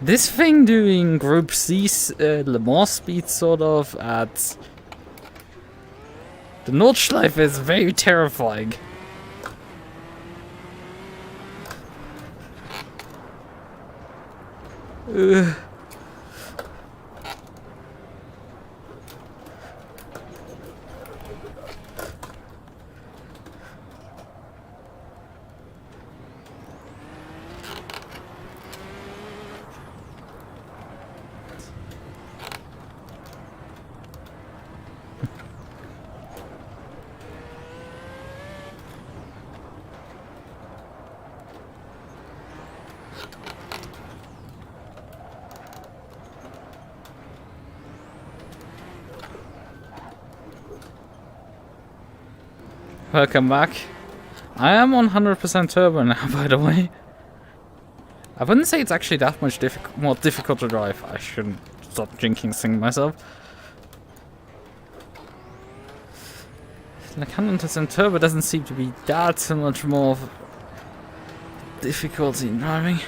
this thing doing Group C Le Mans speed sort of at the Nordschleife is very terrifying. Welcome back. I am on 100% turbo now, by the way. I wouldn't say it's actually that much more difficult to drive. I shouldn't stop jinxing myself. Like 100% turbo doesn't seem to be that much more difficulty in driving.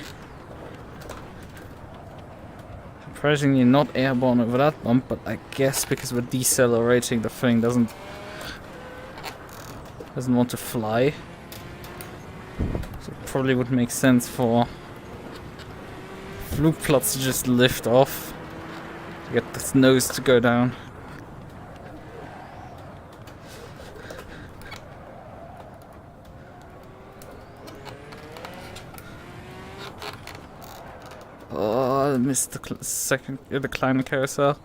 Surprisingly not airborne over that bump, but I guess because we're decelerating, the thing doesn't want to fly. So it probably would make sense for Flugplatz to just lift off to get this nose to go down. Oh, I missed the climb carousel.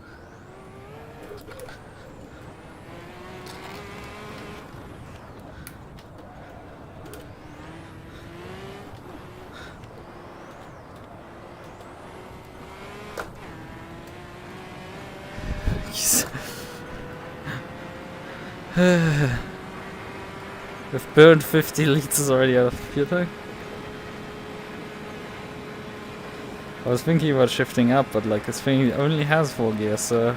We've burned 50 liters already out of fuel tank. I was thinking about shifting up, but like this thing only has 4 gears, so...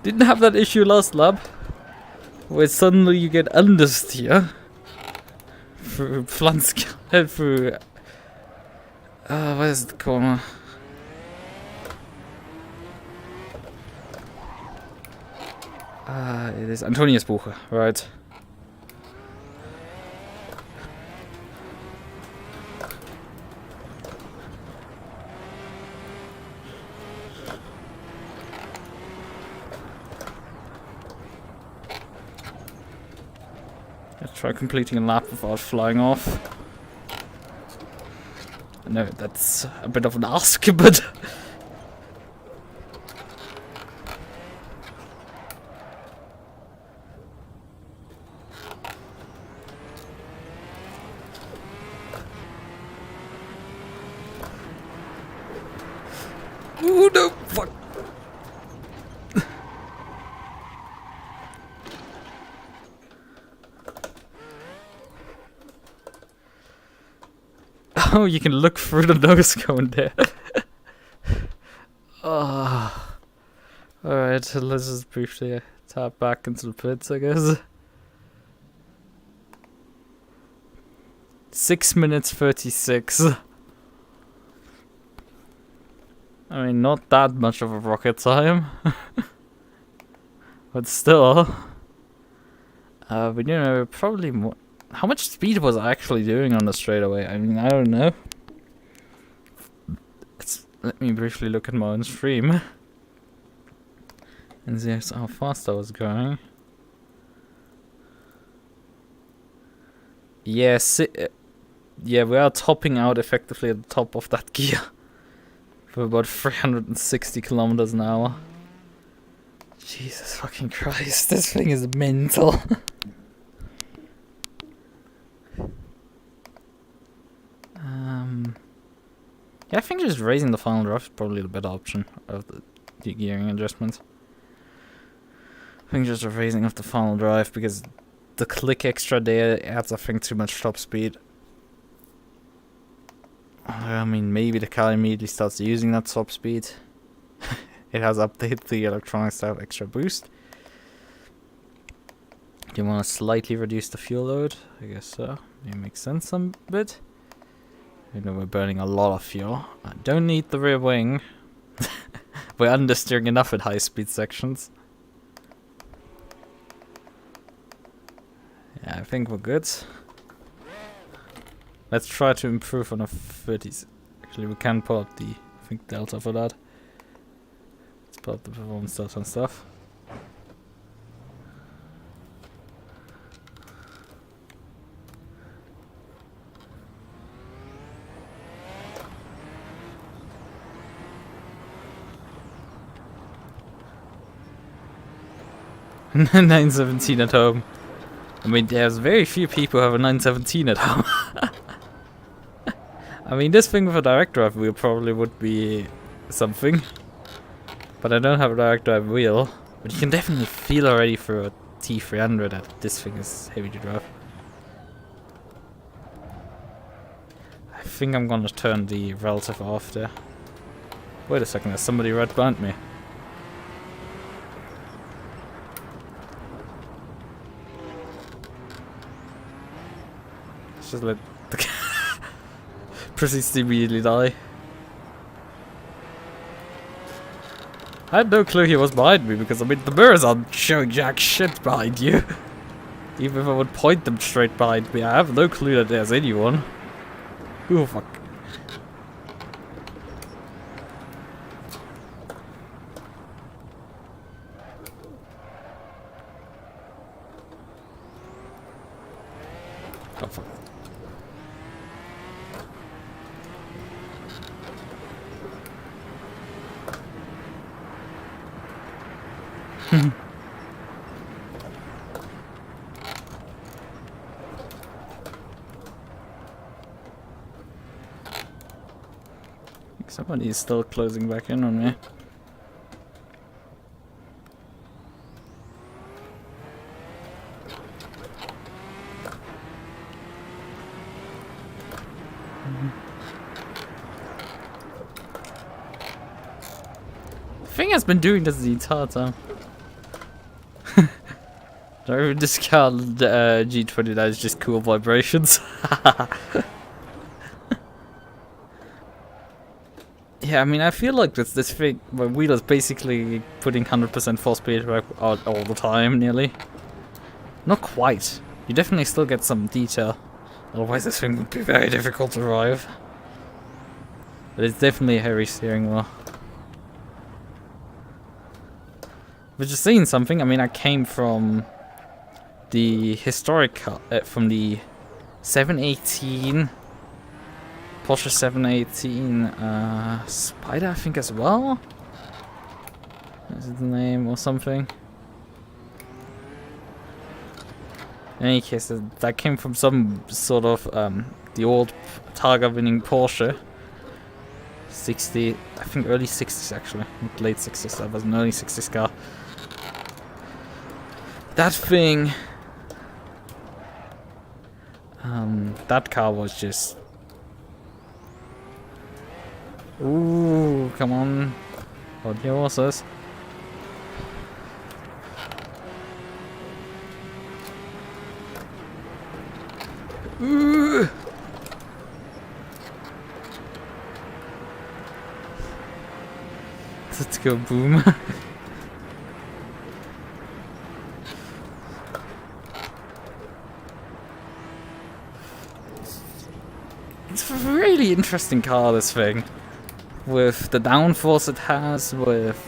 Didn't have that issue last lap, where suddenly you get understeer through through... where's the corner? It is Antoniusbuche, right. Let's try completing a lap without flying off. I know that's a bit of an ask, but... Oh no, fuck. Oh, you can look through the nose cone there. Oh. Alright, let's just briefly tap back into the pits, I guess. 6 minutes 36. I mean, not that much of a rocket time. But still. But you know, probably more. How much speed was I actually doing on the straightaway? I mean, I don't know. Let me briefly look at my own stream. And see how fast I was going. Yes. Yeah, we are topping out effectively at the top of that gear. For about 360 kilometers an hour. Jesus fucking Christ, this thing is mental. Yeah, I think just raising the final draft is probably the better option of the gearing adjustment. I think just a raising of the final drive, because the click extra there adds, I think, too much top speed. I mean, maybe the car immediately starts using that top speed. It has updated the electronics to have extra boost. Do you want to slightly reduce the fuel load? I guess so. It makes sense a bit. You know, we're burning a lot of fuel. I don't need the rear wing. We're understeering enough at high speed sections. Yeah, I think we're good. Let's try to improve on a 30s. Actually, we can pull up the, I think, delta for that. Let's pull up the performance delta and stuff. $9.17 at home. I mean, there's very few people who have a 917 at home. I mean, this thing with a direct drive wheel probably would be something. But I don't have a direct drive wheel. But you can definitely feel already for a T300 that this thing is heavy to drive. I think I'm gonna turn the relative off there. Wait a second, there's somebody right behind me. Just let the proceeds to immediately die. I had no clue he was behind me because I mean the mirrors aren't showing jack shit behind you. Even if I would point them straight behind me, I have no clue that there's anyone. Oh fuck. Oh fuck. Somebody is still closing back in on me. The thing has been doing this the entire time. Don't even discount G29 is just cool vibrations. Yeah, I mean, I feel like this thing, my wheel is basically putting 100% force speed out all the time, nearly. Not quite. You definitely still get some detail. Otherwise this thing would be very difficult to drive. But it's definitely a hairy steering wheel. But just saying something, I mean, I came from the historic car, from the 718... Porsche 718 Spyder, I think, as well. Is it the name or something? In any case, that came from some sort of the old Targa winning Porsche. 60, I think early 60s actually, not late 60s. That was an early 60s car. That thing, that car was just. Ooh, come on. Hold your horses. Ooh. Let's go, boom. It's a really interesting car, this thing. With the downforce it has, with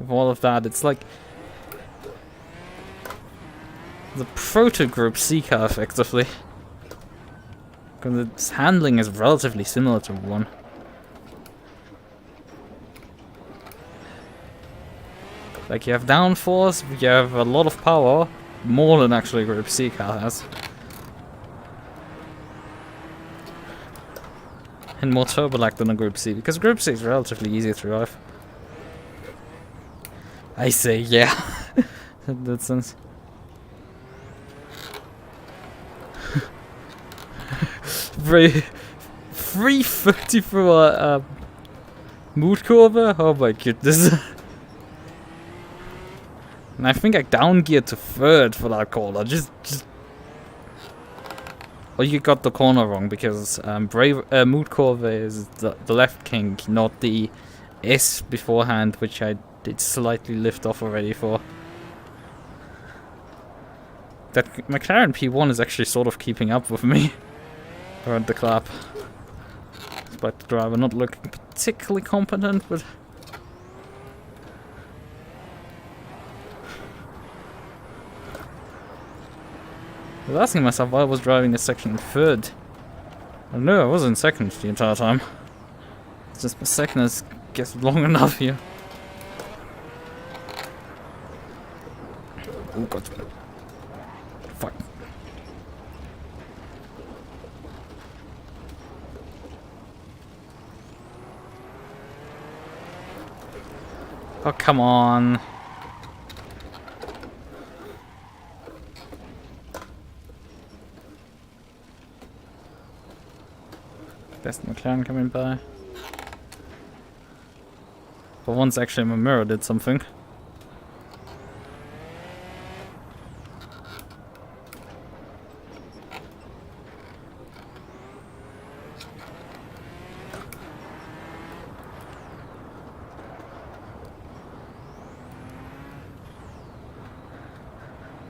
all of that, it's like the proto Group C car, effectively. Because its handling is relatively similar to one. Like, you have downforce, you have a lot of power, more than actually a Group C car has. And more turbo lag than a Group C, because Group C is relatively easy to drive. I say, yeah. In that sense. 330 through a mood curve? Oh my goodness. And I think I down geared to third for that corner. Just Oh, you got the corner wrong, because mood curve is the left kink, not the S beforehand, which I did slightly lift off already for. That McLaren P1 is actually sort of keeping up with me around the clap. Despite the driver not looking particularly competent, but... I was asking myself why I was driving this section in third. I know I was in second the entire time. It's just my second gets long enough here. Oh god. Fuck. Oh, come on. There's the McLaren coming by. For once, actually, my mirror did something.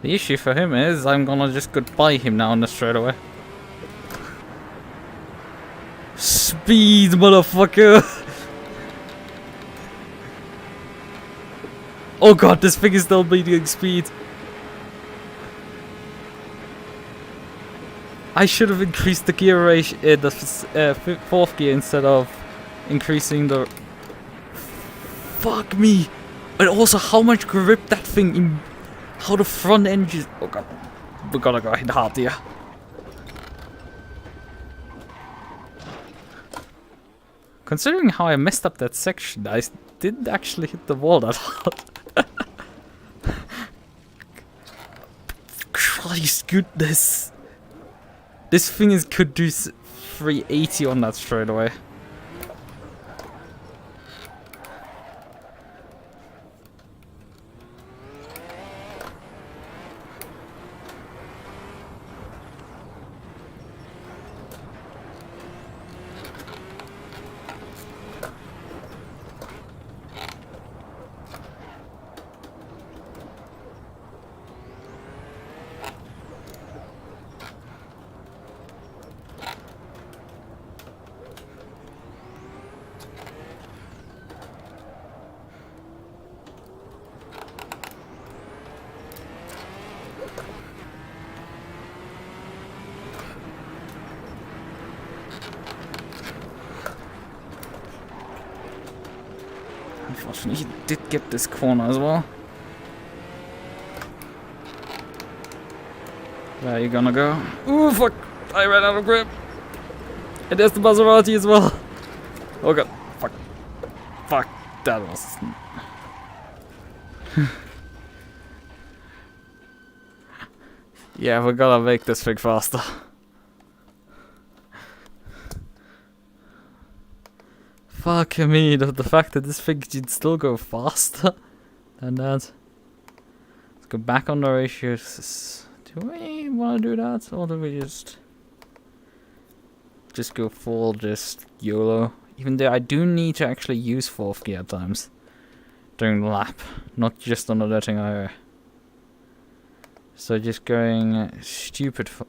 The issue for him is I'm gonna just goodbye him now on the straightaway. Speed, motherfucker! Oh god, this thing is still beating speed. I should have increased the gear ratio, the fourth gear instead of increasing the... Fuck me! And also how much grip that thing in... How the front end is... Oh god, we gotta go hit hard here. Considering how I messed up that section, I didn't actually hit the wall that hard. Christ goodness. This thing could do 380 on that straightaway. Unfortunately, he did get this corner as well. Where are you gonna go? Ooh, fuck! I ran out of grip! And there's the Maserati as well! Oh god, fuck. Fuck, that was... Yeah, we gotta make this thing faster. Fuck me, the fact that this thing can still go faster than that. Let's go back on the ratios. Do we want to do that, or do we just go full just YOLO? Even though I do need to actually use fourth gear at times during the lap, not just on the letting either. So just going stupid for...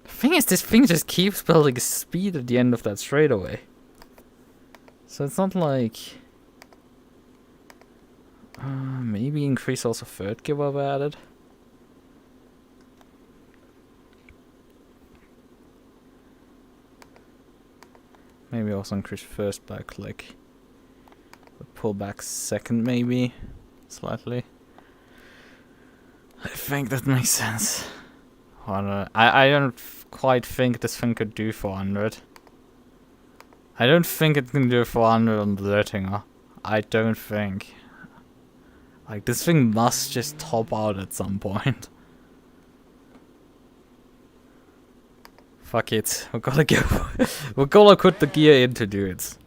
The thing is, this thing just keeps building speed at the end of that straightaway. So it's not like... maybe increase also third gear while we're at it. Maybe also increase first by a click. But pull back second maybe. Slightly. I think that makes sense. I don't quite think this thing could do 400. I don't think it can do 400 on the Lurtinger. I don't think. Like, this thing must just top out at some point. Fuck it. We're gonna go. We're gonna put the gear in to do it.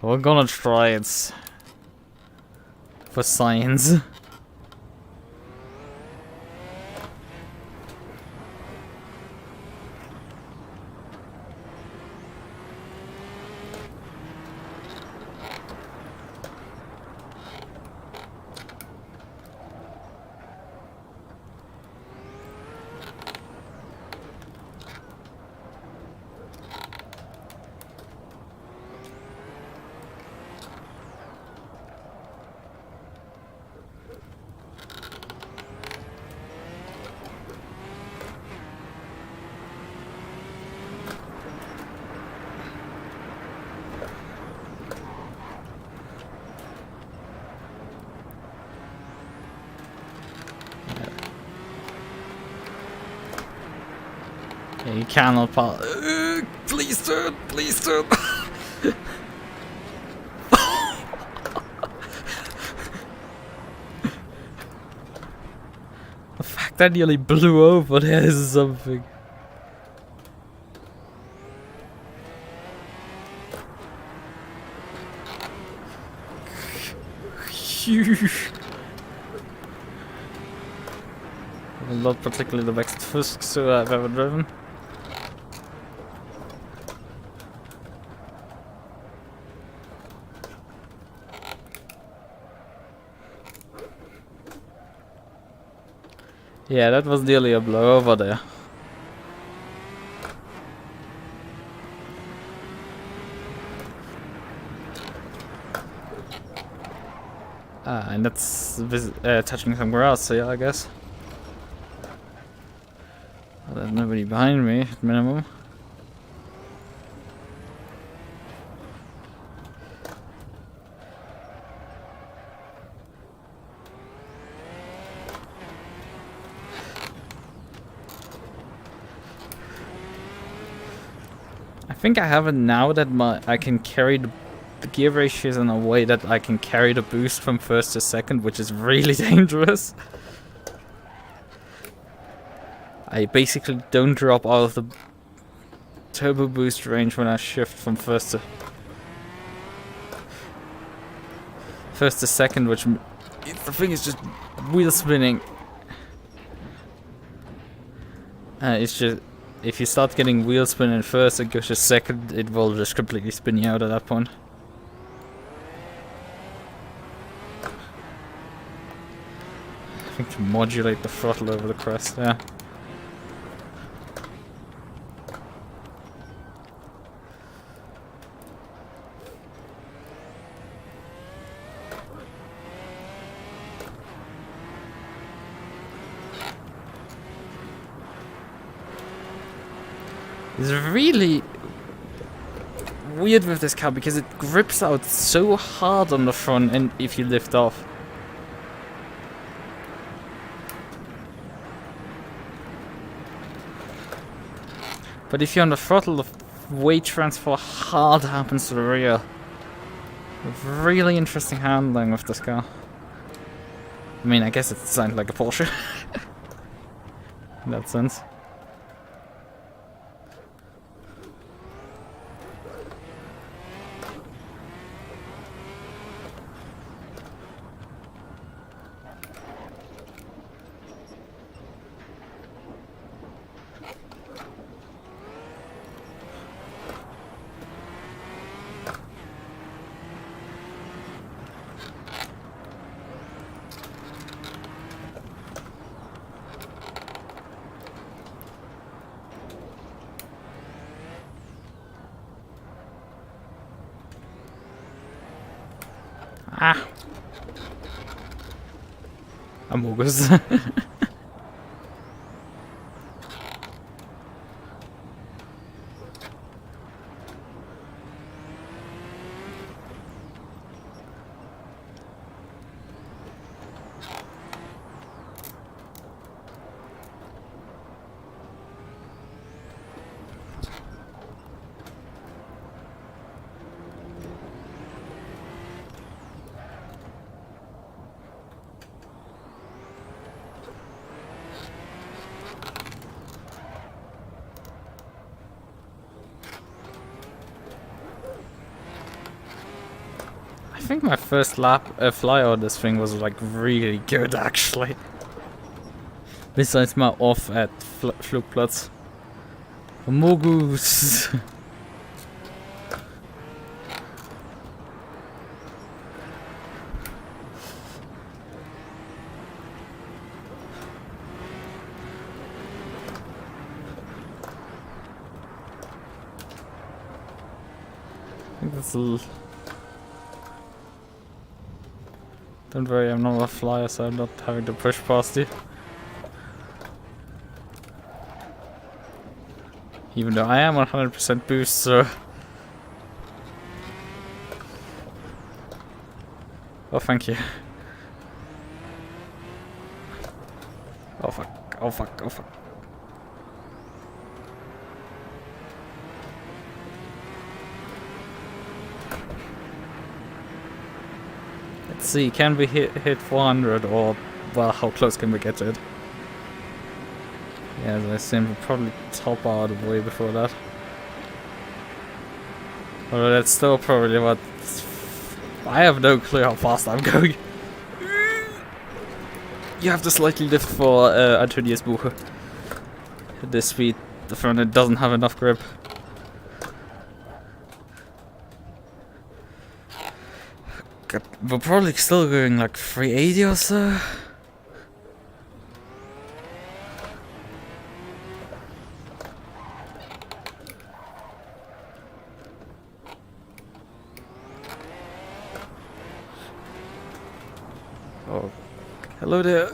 We're gonna try it. For science. Okay, you cannot pass. Please turn, please turn. The fact that nearly blew over there is something. Not particularly the best Fusks I've ever driven. Yeah, that was nearly a blow over there. And that's touching some grass, so yeah, I guess. Well, there's nobody behind me, at minimum. I think I have it now that I can carry the gear ratios in a way that I can carry the boost from first to second, which is really dangerous. I basically don't drop out of the turbo boost range when I shift from first to second, which the thing is just wheel spinning. It's just if you start getting wheel spin in first and go to second, it will just completely spin you out at that point. I think to modulate the throttle over the crest, yeah. It's really weird with this car because it grips out so hard on the front end if you lift off. But if you're on the throttle, the weight transfer hard happens to the rear. Really interesting handling with this car. I mean, I guess it's designed like a Porsche. In that sense. Ah! Amogus. I think my first fly on this thing was like really good actually. Besides my off at Flugplatz. Mogus. I think that's Don't worry, I'm not a flyer, so I'm not having to push past you. Even though I am 100% boost, so... Oh, thank you. Oh fuck, oh fuck, oh fuck. Let's see, can we hit 400, or, well, how close can we get to it? Yeah, as I assume we'll probably top out way before that. Although that's still probably what... I have no clue how fast I'm going. You have to slightly lift for Antonius Buche. At this speed, the front end doesn't have enough grip. God, we're probably still going like 380 or so. Oh, hello there.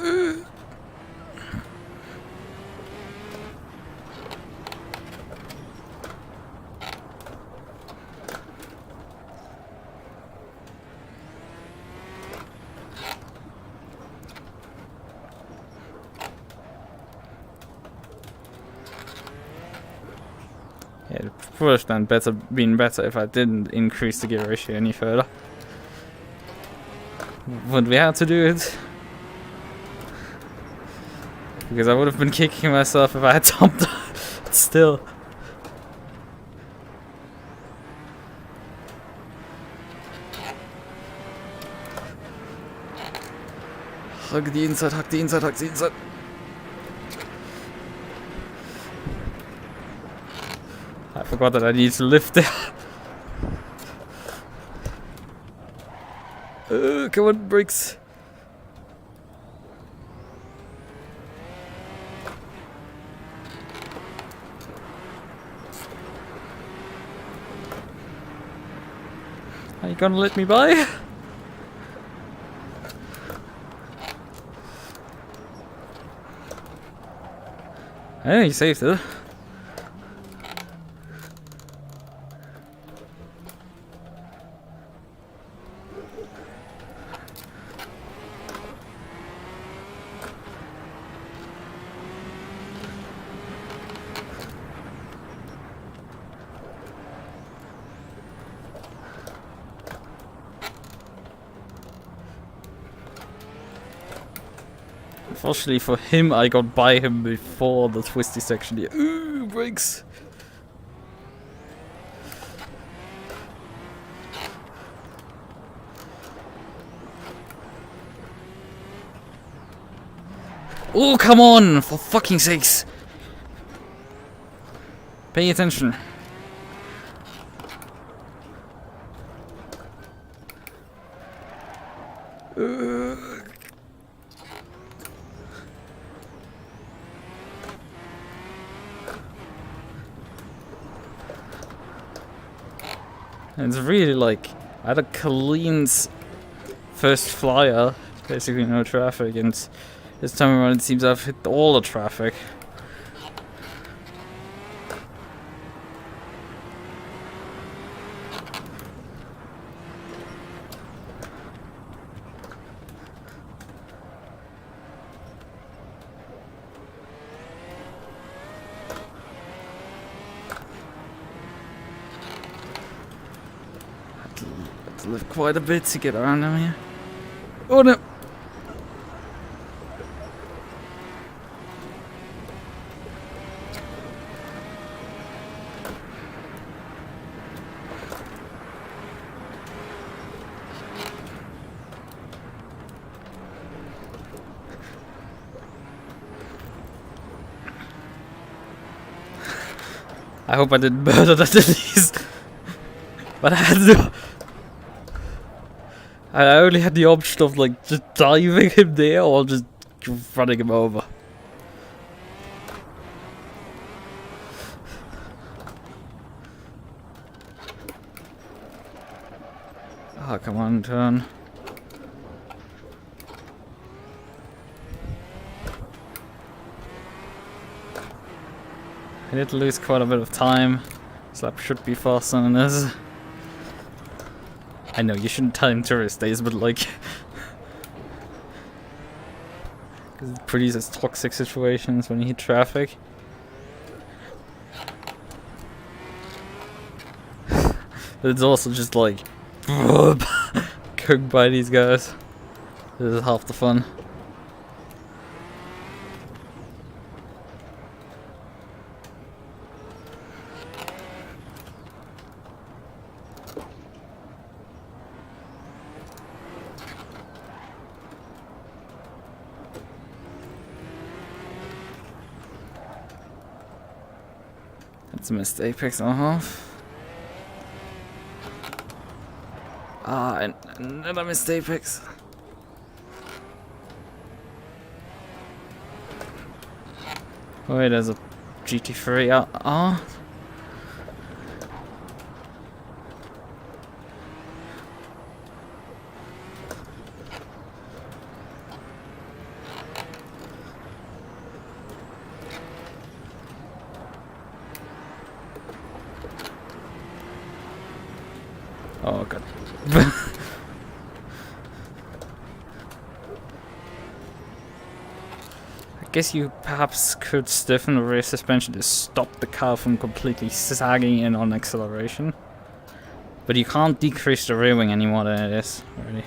Yeah, it would have been better if I didn't increase the gear ratio any further. But we had to do it. Because I would have been kicking myself if I had jumped still. Hug the inside, hug the inside, hug the inside. I forgot that I need to lift there. Come on, brakes. Are you gonna let me by? Oh, you saved it. Unfortunately for him, I got by him before the twisty section here. Ooh, brakes! Oh, come on! For fucking sakes! Pay attention. It's really like, I had a Colleen's first flyer, basically no traffic, and this time around it seems I've hit all the traffic. Live quite a bit to get around them here. Oh no! I hope I didn't murder that at least. But I had to. I only had the option of like just diving him there or just running him over. Oh, come on, turn. I did lose quite a bit of time. This lap should be faster than this. I know you shouldn't tell him tourist days, but like, because it produces toxic situations when you hit traffic. But it's also just like, cooked by these guys. This is half the fun. That's a missed apex and a half. Ah, and another missed apex. Oh wait, there's a GT3 out. Oh god. I guess you perhaps could stiffen the rear suspension to stop the car from completely sagging in on acceleration. But you can't decrease the rear wing any more than it is, really.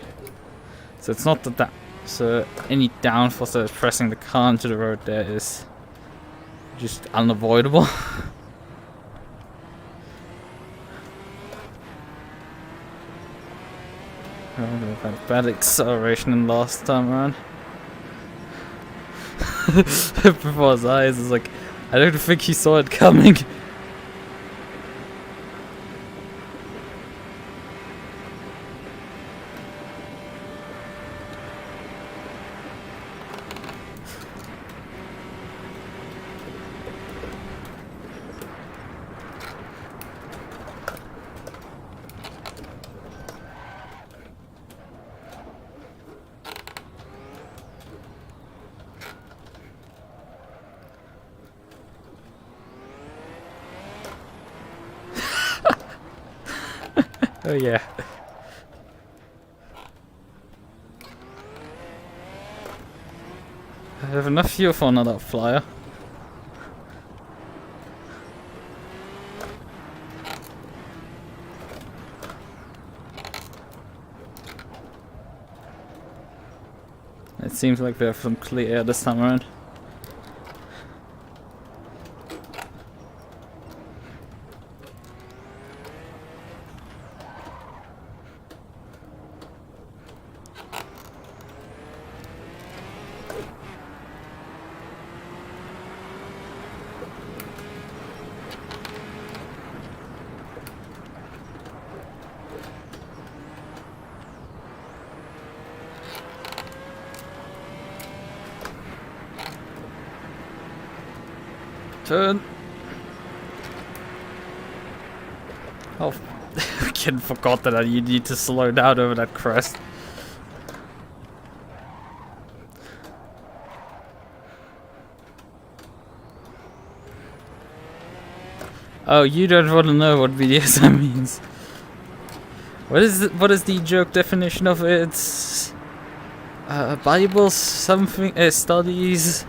So it's not that so any downforce that is pressing the car into the road there is just unavoidable. We've had bad acceleration in last time around. Before his eyes, it's like, I don't think he saw it coming. Oh yeah. I have enough fuel for another flyer. It seems like we have some clear air this time around. Turn. Oh, kid forgot that you need to slow down over that crest. Oh, you don't want to know what BDSM means. What is the joke definition of it? It's Bible something studies.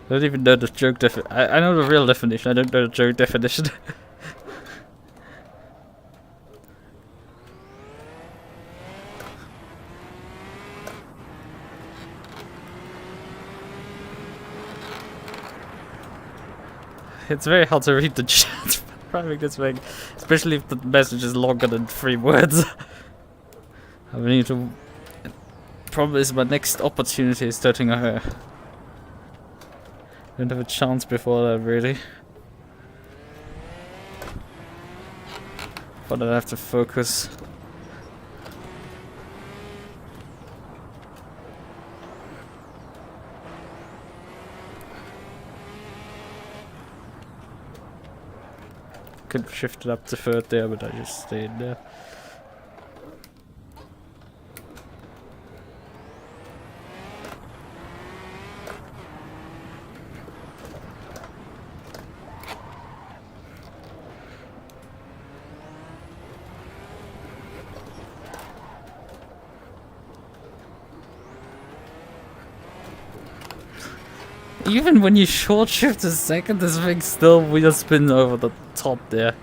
I don't even know the joke definition. I know the real definition, I don't know the joke definition. It's very hard to read the chat driving this thing, especially if the message is longer than 3 words. I need to. Problem is, my next opportunity is starting her. Don't have a chance before that, really. But I have to focus. Could shift it up to 3rd there, but I just stayed there. Even when you short shift a second, this thing still wheel spins over the top there.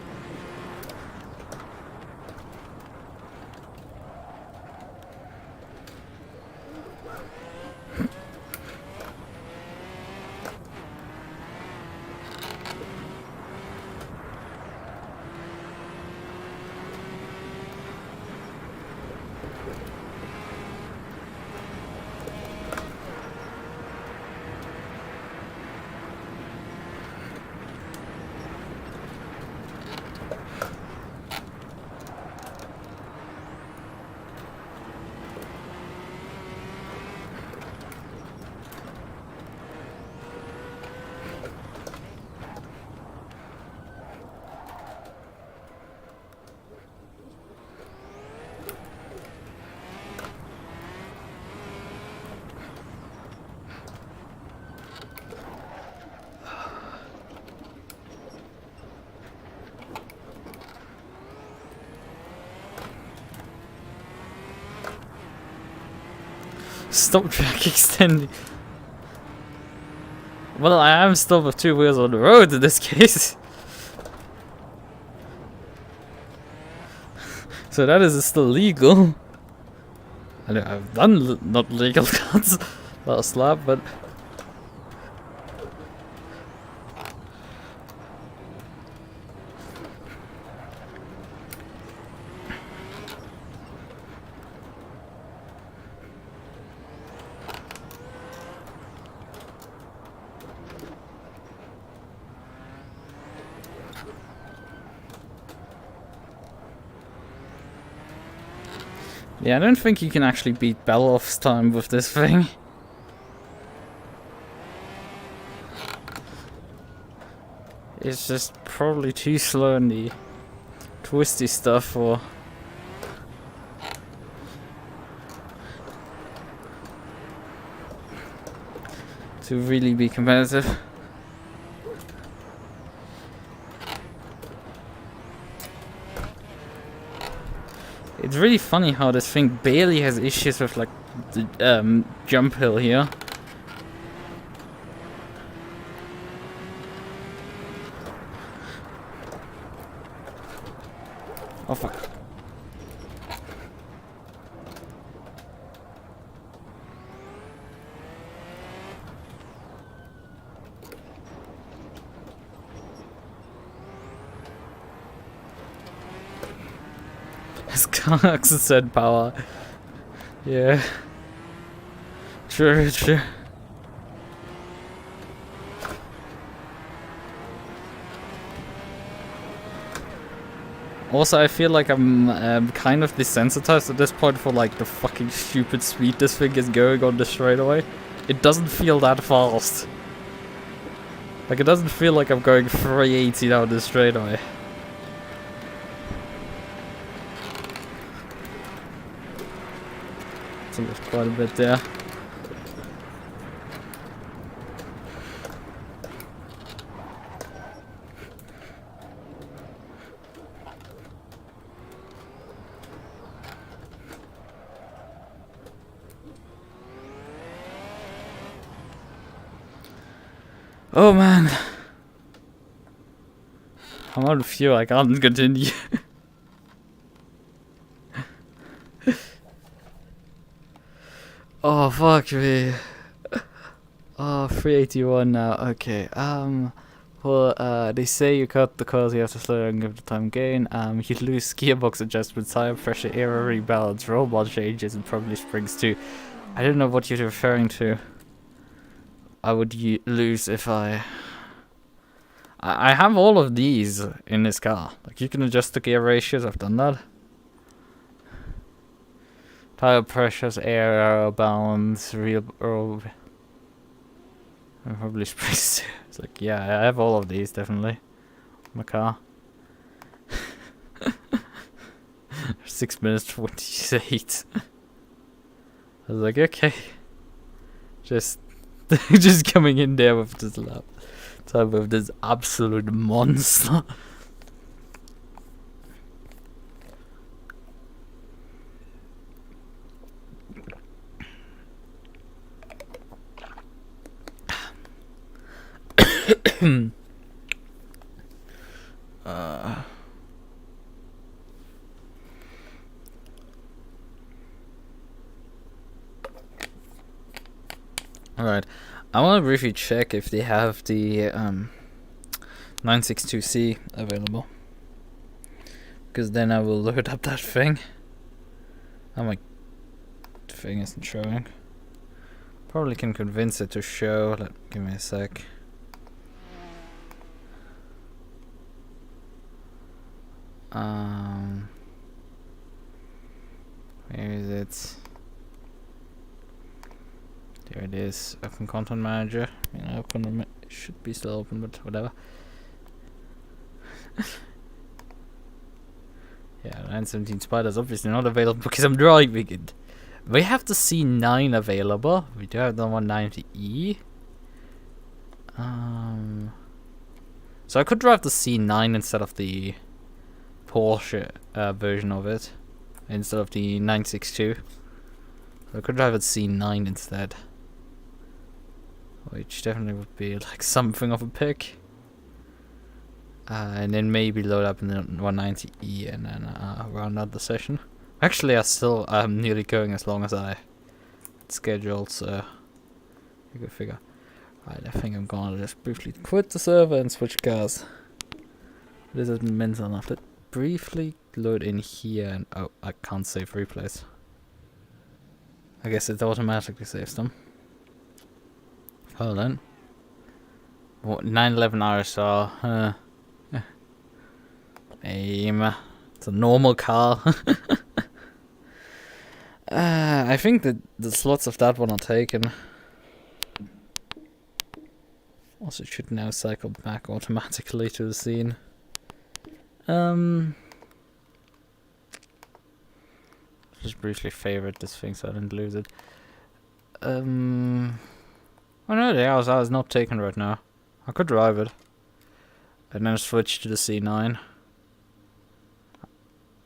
Stop track extending. Well, I am still with 2 wheels on the road in this case. So that is still legal. I've done not legal cuts last lap, but yeah, I don't think you can actually beat Beloff's time with this thing. It's just probably too slow in the twisty stuff for to really be competitive. It's really funny how this thing barely has issues with like the jump hill here. Oh fuck. His car said power. Yeah. True, true. Also, I feel like I'm kind of desensitized at this point for like the fucking stupid speed this thing is going on the straightaway. It doesn't feel that fast. Like, it doesn't feel like I'm going 380 down the straightaway. So there's quite a bit there. Oh man, I'm out of fuel, I can't continue. Oh fuck me. Oh, 381 now, okay. Well, they say you cut the cars, you have to slow down, give the time gain. You lose gearbox adjustments, tire pressure, air rebalance, roll bar changes, and probably springs too. I don't know what you're referring to. I would lose if I have all of these in this car. Like, you can adjust the gear ratios, I've done that. Tire pressures, air balance, real probably springs. It's like, yeah, I have all of these definitely in my car. 6 minutes 28. I was like, okay, just coming in there with this lap time with this absolute monster. Alright, I want to briefly check if they have the 962C available. Because then I will load up that thing. Oh my thing isn't showing. Probably can convince it to show. Give me a sec. Where is it? There it is. Open Content Manager. It should be still open, but whatever. Yeah, 917 Spyder is obviously not available because I'm driving it. We have the C9 available. We do have the 190E. So I could drive the C9 instead of the Porsche version of it, instead of the 962. So I could drive a C9 instead, which definitely would be like something of a pick. And then maybe load up in the 190E and then round out the session. Actually, I'm nearly going as long as I scheduled, so you could figure. Right, I think I'm gonna just briefly quit the server and switch cars. This is mental enough. Let's briefly load in here and oh, I can't save replays. I guess it automatically saves them. Hold on. What, 911 RSR, aim. It's a normal car. I think that the slots of that one are taken. Also, it should now cycle back automatically to the scene. Just briefly favorite this thing so I didn't lose it. Oh no, the RSR is not taken right now. I could drive it. And then switch to the C9.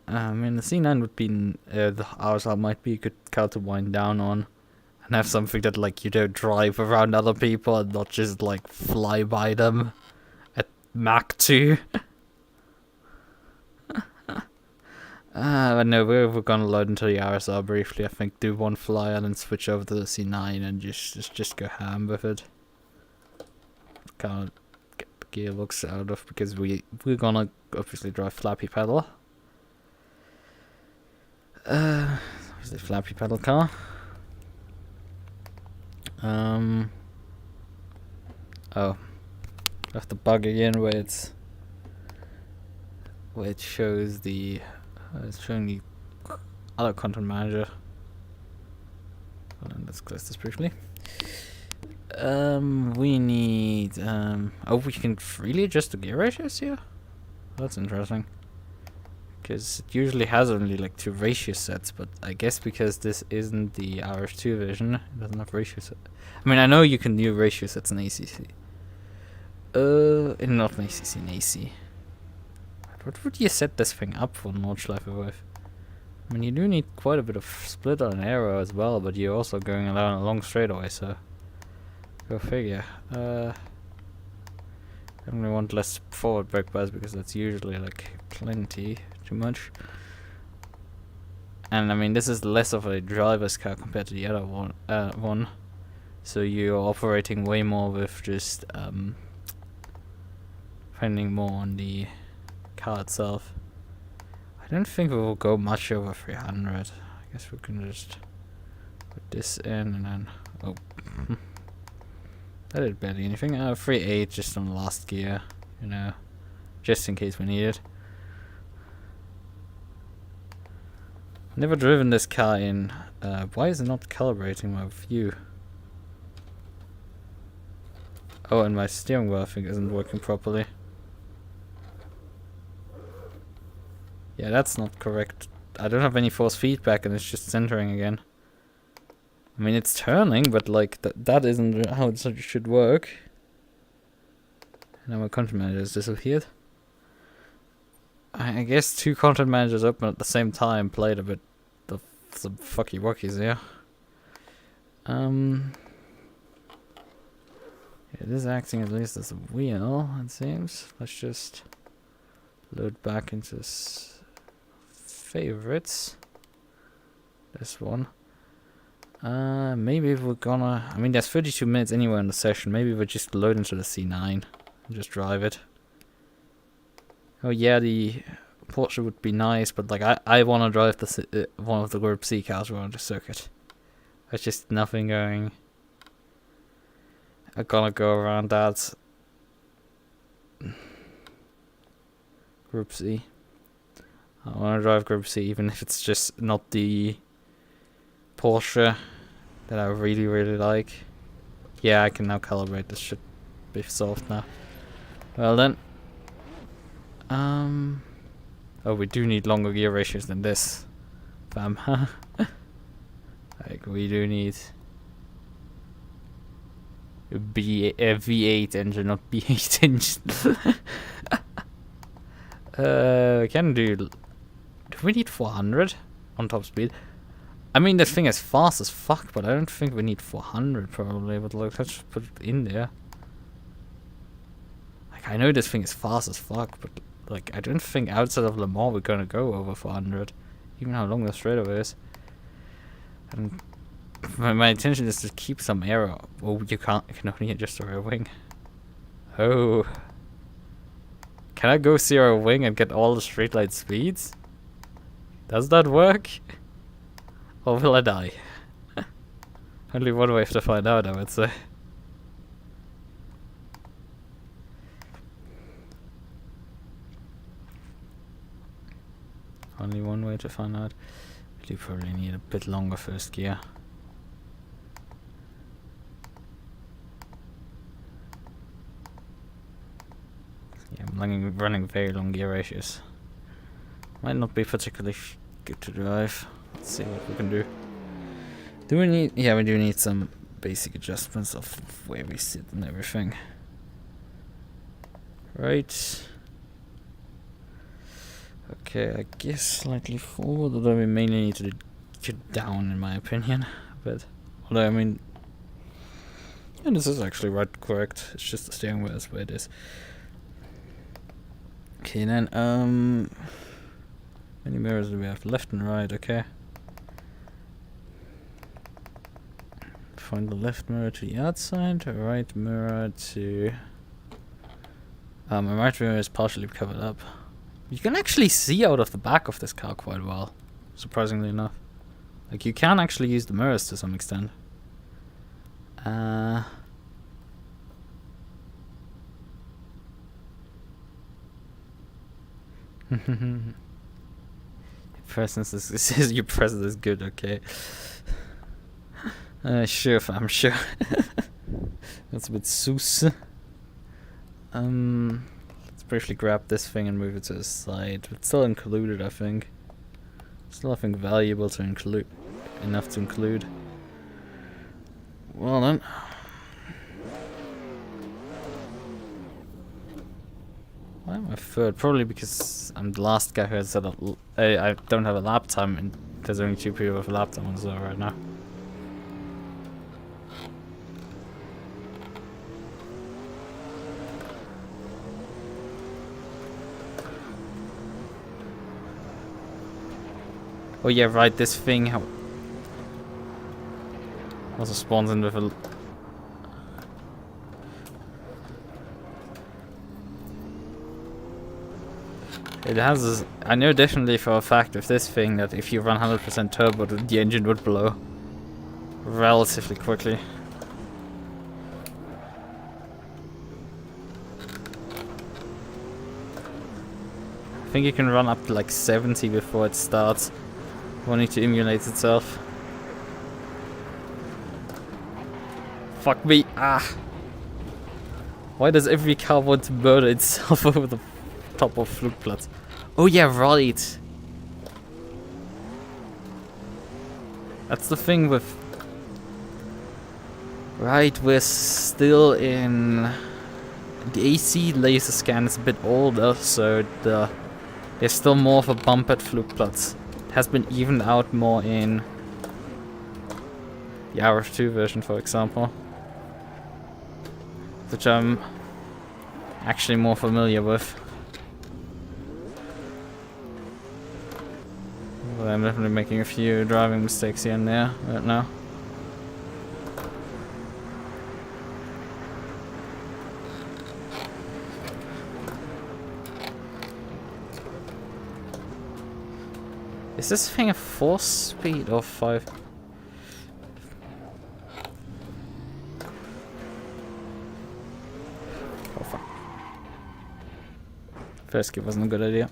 I mean, the C9 would be, the RSR might be a good car to wind down on. And have something that, like, you don't drive around other people and not just, like, fly by them at Mach 2. But no, we're gonna load into the RSR briefly. I think do one fly and then switch over to the C9 and just go ham with it. Can't get the gearbox out of because we're gonna obviously drive flappy pedal. Where's the flappy pedal car? Oh, left the bug again where it shows the it's showing the other content manager. Hold on, let's close this briefly. We need oh, we can freely adjust the gear ratios here. That's interesting. Because it usually has only like 2 ratio sets, but I guess because this isn't the RS2 version, it doesn't have ratio sets. I mean, I know you can do ratio sets in ACC. Not in ACC, in AC. What would you set this thing up for Nordschleife with? I mean, you do need quite a bit of split on an aero as well, but you're also going along a long straightaway, so go figure. Definitely want less forward brake bars because that's usually like plenty too much. And I mean, this is less of a driver's car compared to the other one. So you're operating way more with just depending more on the car itself. I don't think we will go much over 300. I guess we can just put this in and then oh. That did barely anything. 3.8 just on the last gear, you know, just in case we need it. Never driven this car in. Why is it not calibrating my view? Oh, and my steering wheel I think isn't working properly. Yeah, that's not correct. I don't have any force feedback and it's just centering again. I mean, it's turning, but like that isn't how it should work. Now my content manager has disappeared. I guess 2 content managers open at the same time played a bit of some fucky wuckies here. It is acting at least as a wheel, it seems. Let's just load back into favorites. This one. Maybe we're gonna... I mean, there's 32 minutes anyway in the session. Maybe we'll just load into the C9 and just drive it. Oh yeah, the Porsche would be nice, but like I want to drive the one of the Group C cars around the circuit. There's just nothing going. I'm gonna go around that. Group C. I want to drive Group C, even if it's just not the Porsche that I really, really like. Yeah, I can now calibrate. This should be solved now. Well then. Oh, we do need longer gear ratios than this. Fam. Like, we do need a V8 engine, not B8 engine. We can do we need 400 on top speed? I mean, this thing is fast as fuck, but I don't think we need 400 probably, but like, let's just put it in there. Like, I know this thing is fast as fuck, but like, I don't think outside of Le Mans we're gonna go over 400, even how long the straightaway is. And my intention is to keep some air. Oh, you can only adjust the rear wing. Oh. Can I go zero wing and get all the straight line speeds? Does that work? Or will I die? Only one way to find out, I would say. Only one way to find out. You probably need a bit longer first gear. Yeah, I'm running very long gear ratios. Might not be particularly good to drive. Let's see what we can do. Do we need... Yeah, we do need some basic adjustments of where we sit and everything. Right. Okay, I guess slightly forward, although we mainly need to get down in my opinion. But, although I mean... And this is actually correct. It's just the steering wheel is where it is. Okay, then, many mirrors do we have? Left and right, okay. Find the left mirror to the outside, right mirror to... my right mirror is partially covered up. You can actually see out of the back of this car quite well, surprisingly enough. Like, you can actually use the mirrors to some extent. Your presence is good, okay. Sure, I'm sure. That's a bit sus. Let's briefly grab this thing and move it to the side. It's still included, I think. Still nothing valuable to include. Enough to include. Well then. Why am I third? Probably because I'm the last guy who has said I don't have a lap time, and there's only 2 people with a lap time on the server right now. Oh yeah, right, this thing also spawns in with a... It has this, I know definitely for a fact with this thing that if you run 100% turbo, the engine would blow relatively quickly. I think you can run up to like 70 before it starts wanting to emulate itself. Fuck me, ah! Why does every car want to murder itself over the top of Flugplatz? Oh yeah, right! That's the thing with... Right, we're still in... The AC laser scan is a bit older, so there's still more of a bump at Flugplatz. It has been evened out more in the RF2 version, for example. Which I'm actually more familiar with. But I'm definitely making a few driving mistakes here and there right now. Is this thing a 4-speed or 5? Oh fuck. First gear wasn't a good idea.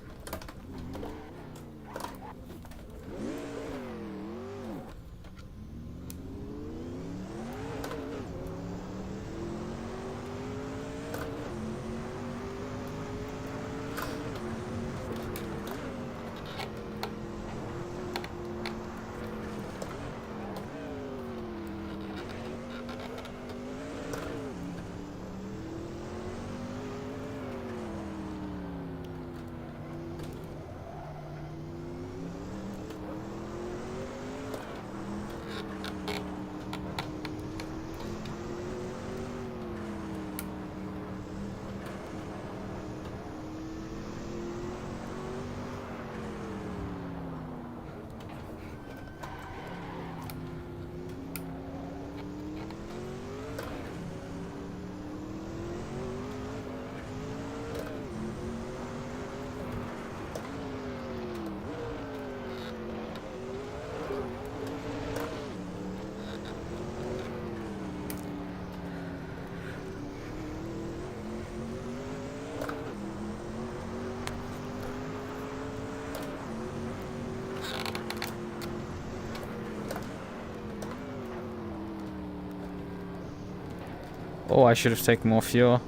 Oh, I should have taken more fuel.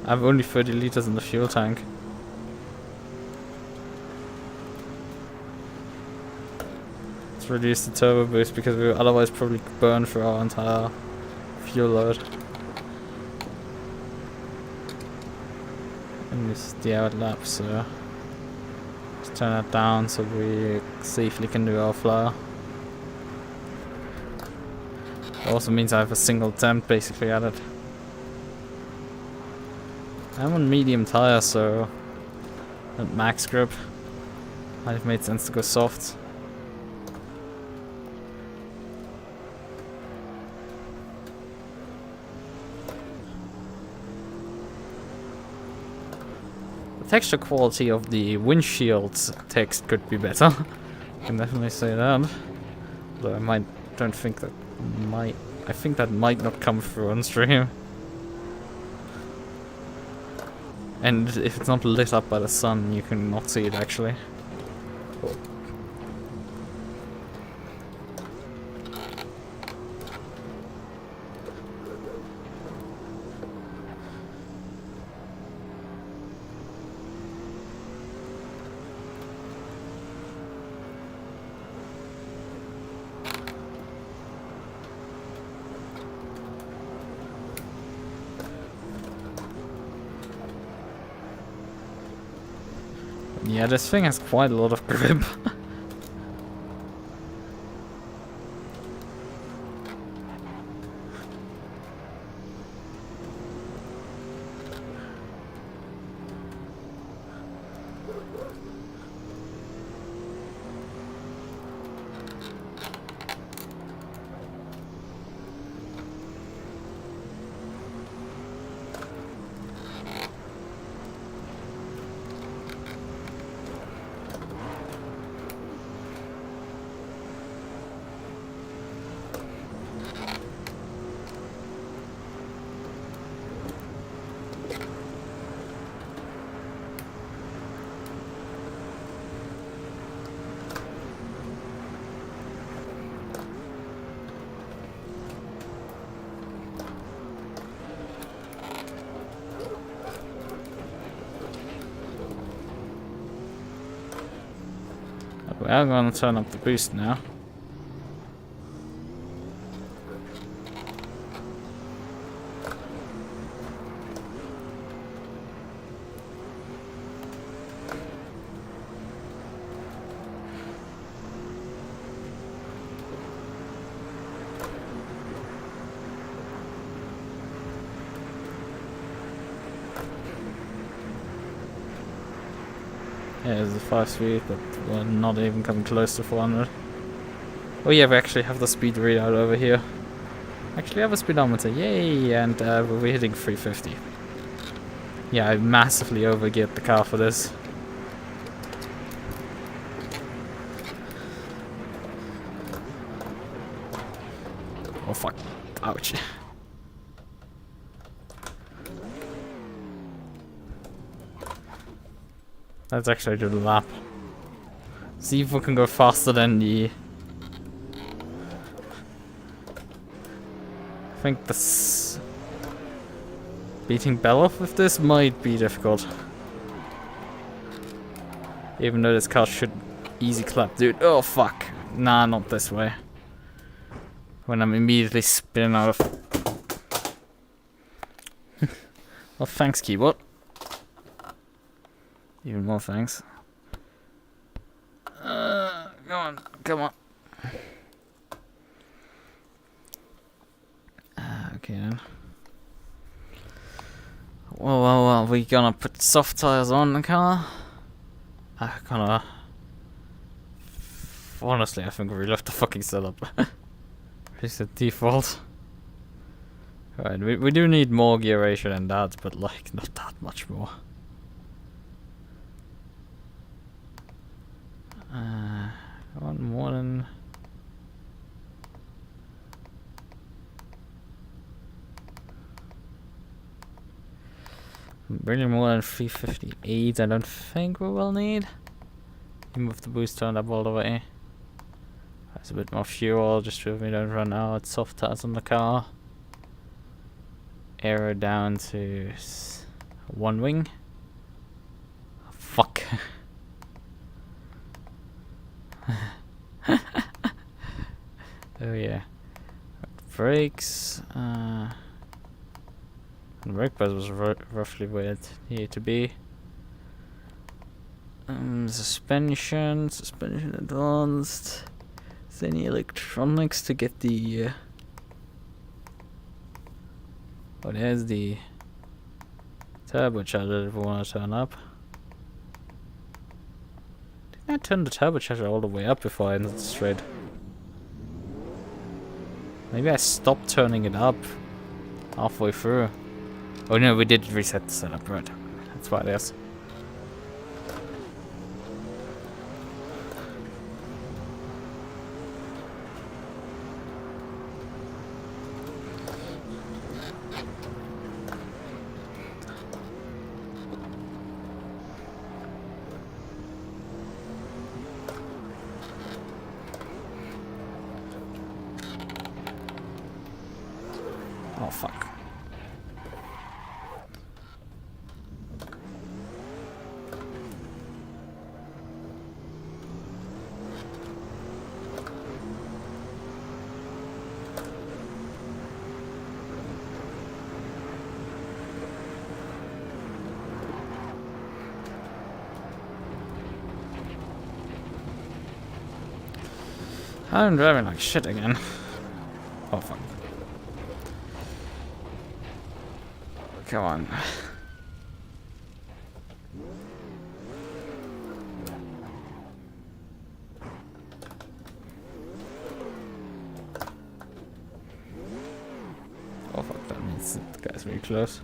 I have only 30 liters in the fuel tank. Let's reduce the turbo boost because we would otherwise probably burn through our entire fuel load. And this is the out lap, so let's turn that down so we safely can do our flyer. It also means I have a single attempt basically at it. I'm on medium tire, so at max grip might have made sense to go soft. The texture quality of the windshield text could be better. I can definitely say that. Though don't think that I think that might not come through on stream. And if it's not lit up by the sun, you can not see it actually. Yeah, this thing has quite a lot of grip. I'm gonna turn up the boost now. Yeah, there's a 5-speed, but we're not even coming close to 400. Oh yeah, we actually have the speed readout over here. Actually have a speedometer, yay! And we're hitting 350. Yeah, I massively overgeared the car for this. fuck. Ouch. Let's actually do the lap. See if we can go faster than the... I think this... Beating Beloff with this might be difficult. Even though this car should easy clap, dude. Oh fuck. Nah, not this way. When I'm immediately spinning out of... Well, thanks, keyboard. Even more thanks. Come on, come on. Okay then. Well, we gonna put soft tires on the car. Honestly, I think we left the fucking setup. It's the default. Right, we do need more gear ratio than that, but like not that much more. I want more than... Really more than 358 I don't think we will need. You move the boost turned up all the way. There's a bit more fuel just so we don't run out. Soft tires on the car. Aero down to one wing. Oh, fuck. Oh yeah. Brakes. The brake pads was roughly where it needed to be. Suspension advanced. Is there any electronics to get the... Oh, there's the turbocharger if we want to turn up. Didn't I turn the turbocharger all the way up before I ended straight? Maybe I stopped turning it up halfway through. Oh no, we did reset the setup, right? That's why it is. Oh fuck. I'm driving like shit again. Oh fuck. Come on. Oh fuck, that means the guy's really close.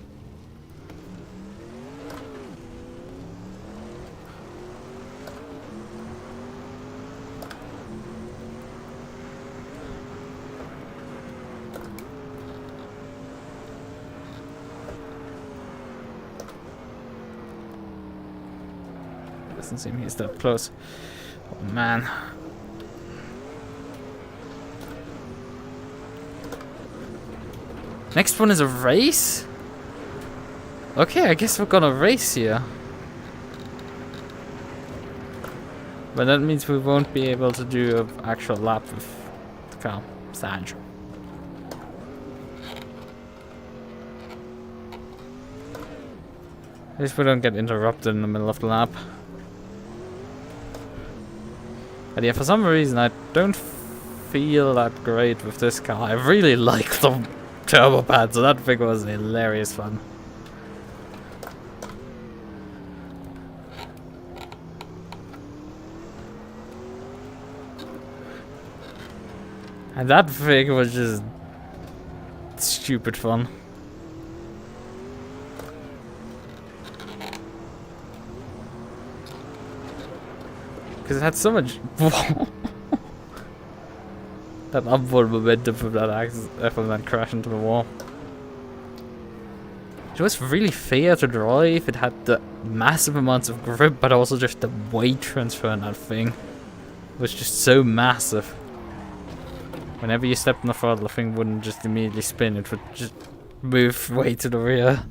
Doesn't seem he's that close. Oh man. Next one is a race? Okay, I guess we're gonna race here. But that means we won't be able to do an actual lap with the car. Sad. At least we don't get interrupted in the middle of the lap. But yeah, for some reason I don't feel that great with this car. I really like the turbo pad, so that thing was hilarious fun. And that thing was just stupid fun. Because it had so much... that upward momentum from that axis, from that crash into the wall. It was really fair to drive. It had the massive amounts of grip, but also just the weight transfer in that thing was just so massive. Whenever you stepped on the throttle, the thing wouldn't just immediately spin. It would just move way to the rear.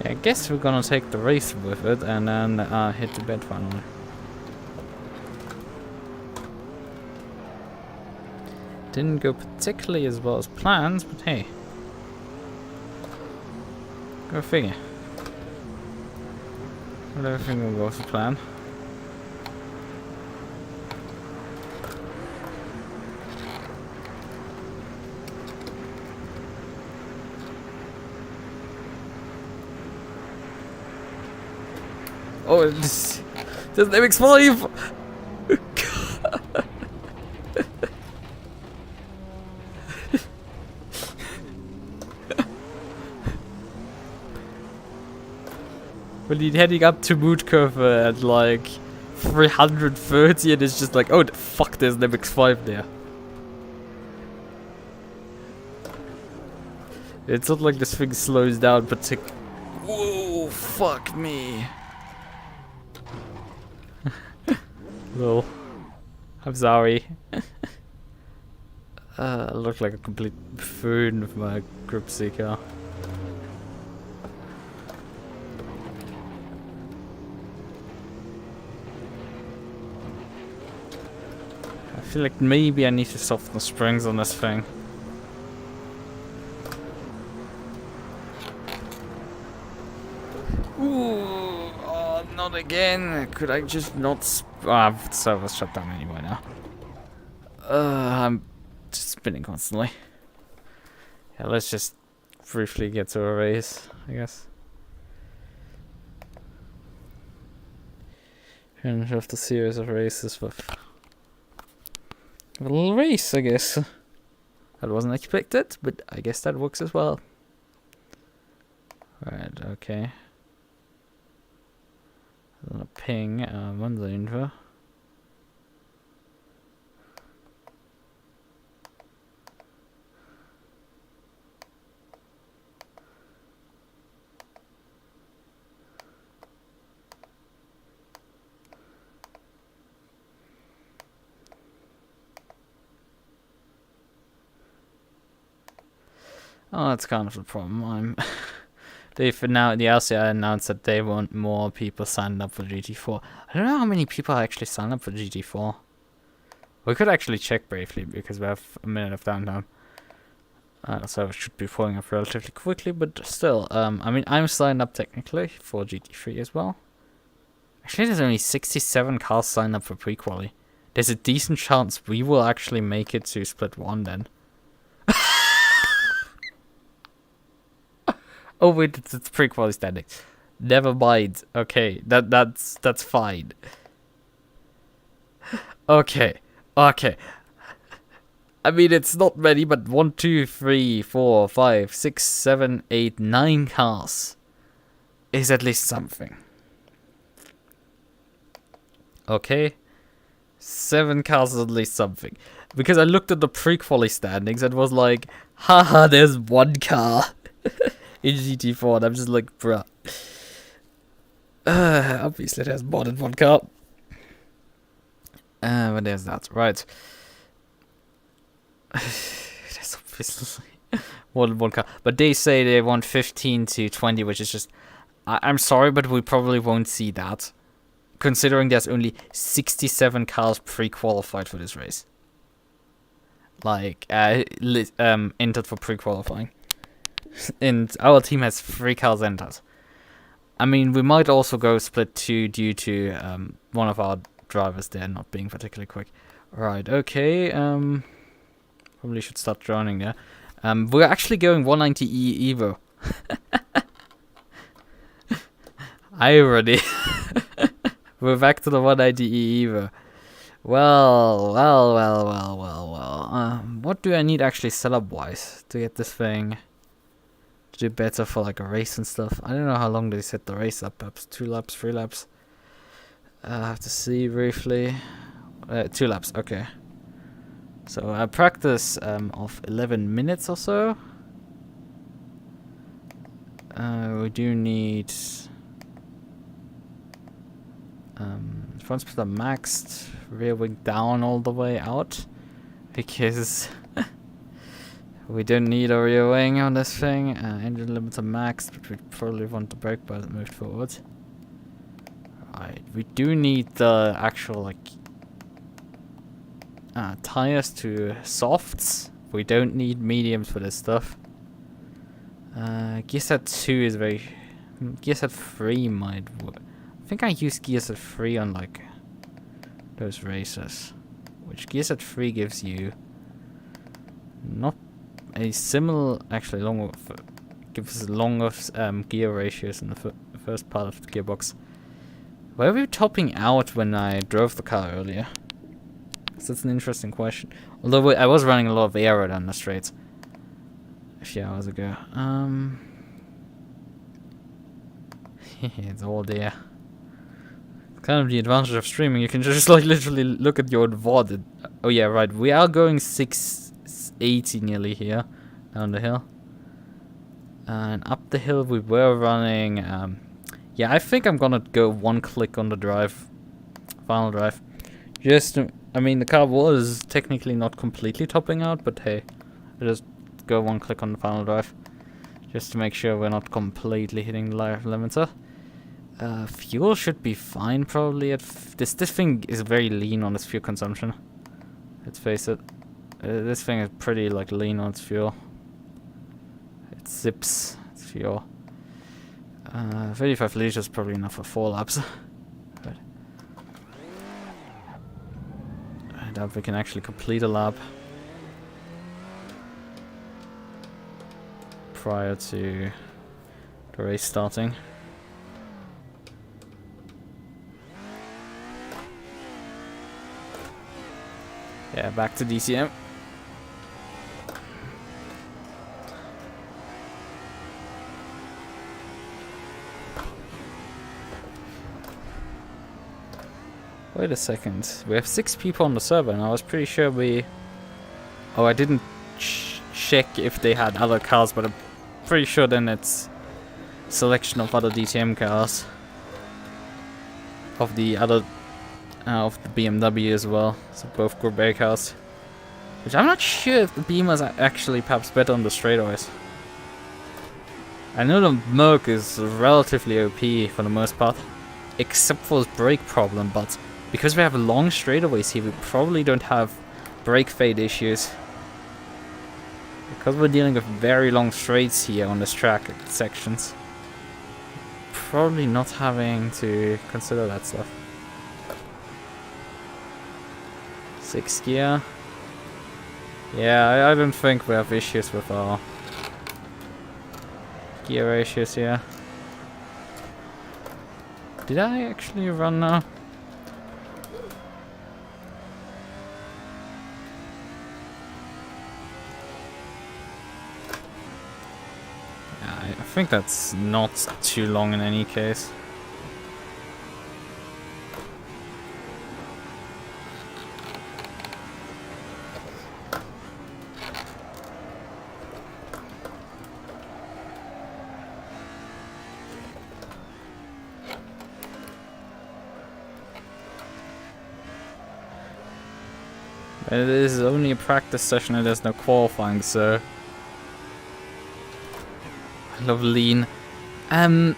I guess we're gonna take the race with it and then hit the bed finally. Didn't go particularly as well as planned, but hey. Go figure. Not everything will go to plan. Oh, there's an MX-5! When you're heading up to mood curve at like 330 and it's just like, oh fuck, there's an MX-5 there. It's not like this thing slows down particularly. Whoa, fuck me. Lol. I'm sorry. I look like a complete buffoon with my Group C car. I feel like maybe I need to soften the springs on this thing. Ooh, oh, not again. Could I just not... the server's shut down anyway now. I'm just spinning constantly. Yeah, let's just briefly get to a race, I guess. Finish off the series of races with a little race, I guess. That wasn't expected, but I guess that works as well. Right, okay. A ping, Monza info. Oh, that's kind of the problem. They've now, the LCI announced that they want more people signed up for GT4. I don't know how many people actually signed up for GT4. We could actually check briefly because we have a minute of downtime. So it should be pulling up relatively quickly, but still, I mean, I'm signed up technically for GT3 as well. Actually, there's only 67 cars signed up for pre-quali. There's a decent chance we will actually make it to Split 1 then. Oh wait, it's pre-quali standings. Never mind. Okay, that's fine. Okay. I mean, it's not many, but 1, 2, 3, 4, 5, 6, 7, 8, 9 cars is at least something. Okay, 7 cars is at least something. Because I looked at the pre-quali standings and was like, haha, there's 1 car. In GT4, and I'm just like, bruh. Obviously, there's more than 1 car. But there's that, right. There's obviously more than 1 car. But they say they want 15 to 20, which is just... I'm sorry, but we probably won't see that. Considering there's only 67 cars pre-qualified for this race. Like, entered for pre-qualifying. And our team has 3 cars entered. I mean, we might also go split 2 due to one of our drivers there not being particularly quick. Right, okay. Probably should start joining there. We're actually going 190E Evo. Irony. We're back to the 190E Evo. Well. What do I need actually setup-wise to get this thing to do better for like a race and stuff? I don't know how long they set the race up. Perhaps 2 laps, 3 laps. I have to see briefly. 2 laps, okay. So a practice of 11 minutes or so. We do need front splitter maxed, rear wing down all the way out, because we don't need a rear wing on this thing. Engine limiter maxed, but we probably want the brake bar moved forward. Right, we do need the actual like tires to softs. We don't need mediums for this stuff. Gear set 2 is very... Gear set 3 might work. I think I used gear set 3 on like those races. Which gear set 3 gives you not a similar... Actually, longer... Gives longer gear ratios in the first part of the gearbox. Where were we topping out when I drove the car earlier? So that's an interesting question. Although I was running a lot of aero down the straights a few hours ago. It's all there. Kind of the advantage of streaming. You can just like literally look at your VOD. Oh yeah, right. We are going 680 nearly here down the hill, and up the hill we were running. Yeah, I think I'm gonna go 1 click on the drive, final drive. Just to, I mean, the car was technically not completely topping out, but hey, I just go 1 click on the final drive, just to make sure we're not completely hitting the life limiter. Fuel should be fine probably. At this thing is very lean on its fuel consumption. Let's face it. This thing is pretty like lean on its fuel. It zips its fuel. 35 liters is probably enough for 4 laps. But I doubt we can actually complete a lap prior to the race starting. Yeah, back to DTM. Wait a second. We have 6 people on the server, and I was pretty sure we... Oh, I didn't check if they had other cars, but I'm pretty sure then it's selection of other DTM cars. Of the other... of the BMW as well. So both Gourmet cars. Which I'm not sure if the Beamers are actually perhaps better on the straightaways. I know the Merc is relatively OP for the most part. Except for its brake problem, but... because we have long straightaways here, we probably don't have brake fade issues. Because we're dealing with very long straights here on this track sections. Probably not having to consider that stuff. 6th gear. Yeah, I don't think we have issues with our gear ratios here. Did I actually run now? I think that's not too long in any case. This is only a practice session and there's no qualifying, so... I love lean. I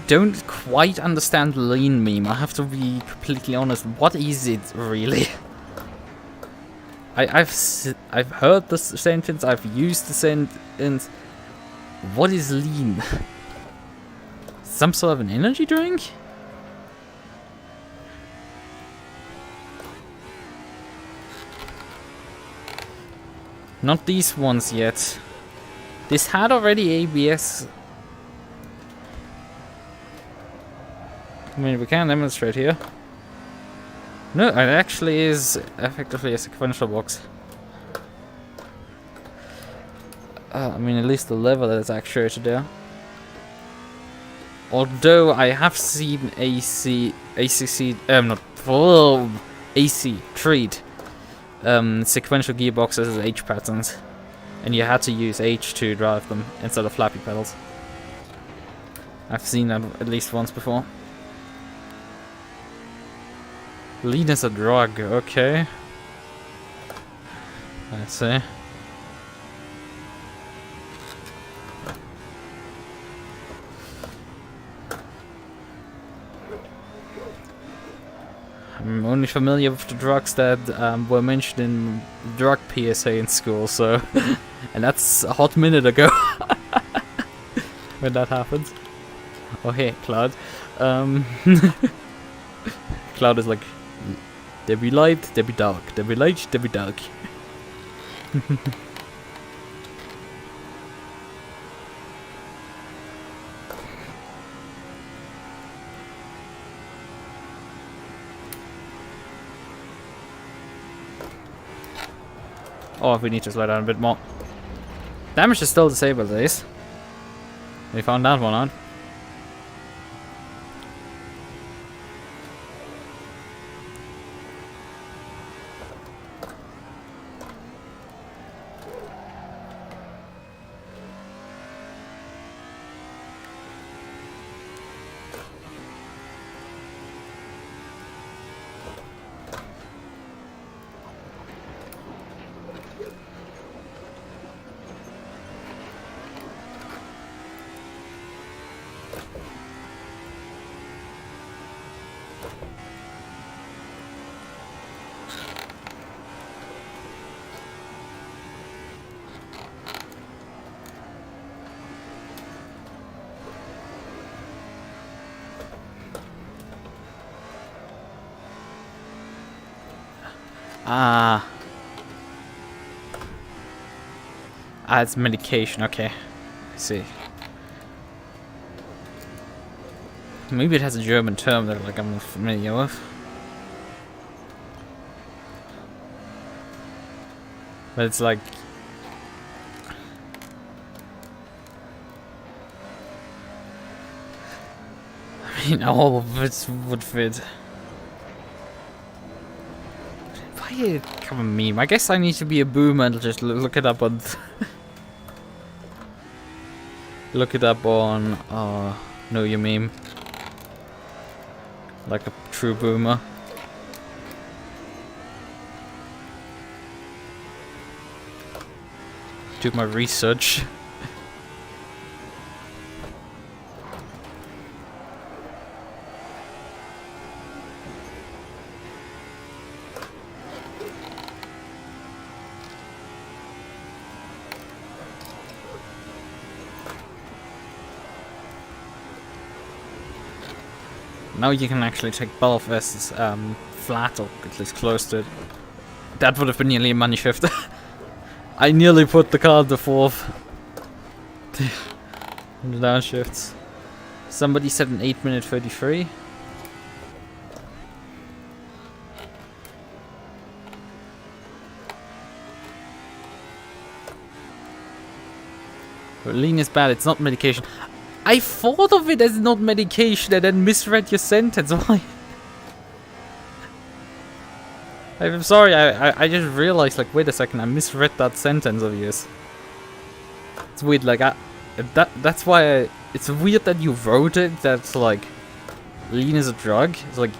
don't quite understand the lean meme, I have to be completely honest. What is it, really? I've heard the sentence, I've used the sentence. What is lean? Some sort of an energy drink? Not these ones yet. This had already ABS. I mean, we can demonstrate here. No, it actually is effectively a sequential box. I mean, at least the level is actuated there. Although I have seen AC treat sequential gearboxes as H patterns, and you had to use H to drive them instead of flappy pedals. I've seen that at least once before. Lean is a drug, okay. Let's see. I'm only familiar with the drugs that were mentioned in drug PSA in school, so... and that's a hot minute ago. When that happened. Oh hey, Cloud. Cloud is like... there be light, there be dark. There be light, there be dark. Oh, we need to slow down a bit more. Damage is still disabled, Ace. We found that one out. It's medication, okay. I see. Maybe it has a German term that like I'm not familiar with. But it's like... I mean, all of it would fit. Why come a meme? I guess I need to be a boomer and just look it up on... look it up on... know your meme. Like a true boomer. Do my research. Now you can actually take both as flat, or at least close to it. That would have been nearly a money shift. I nearly put the car to fourth. The downshifts. Somebody said an 8 minute 33. But lean is bad, it's not medication. I thought of it as not medication and then misread your sentence. Why? I'm sorry, I just realized, like, wait a second, I misread that sentence of yours. It's weird, like, that's why it's weird that you wrote it, that's like, lean is a drug. It's like,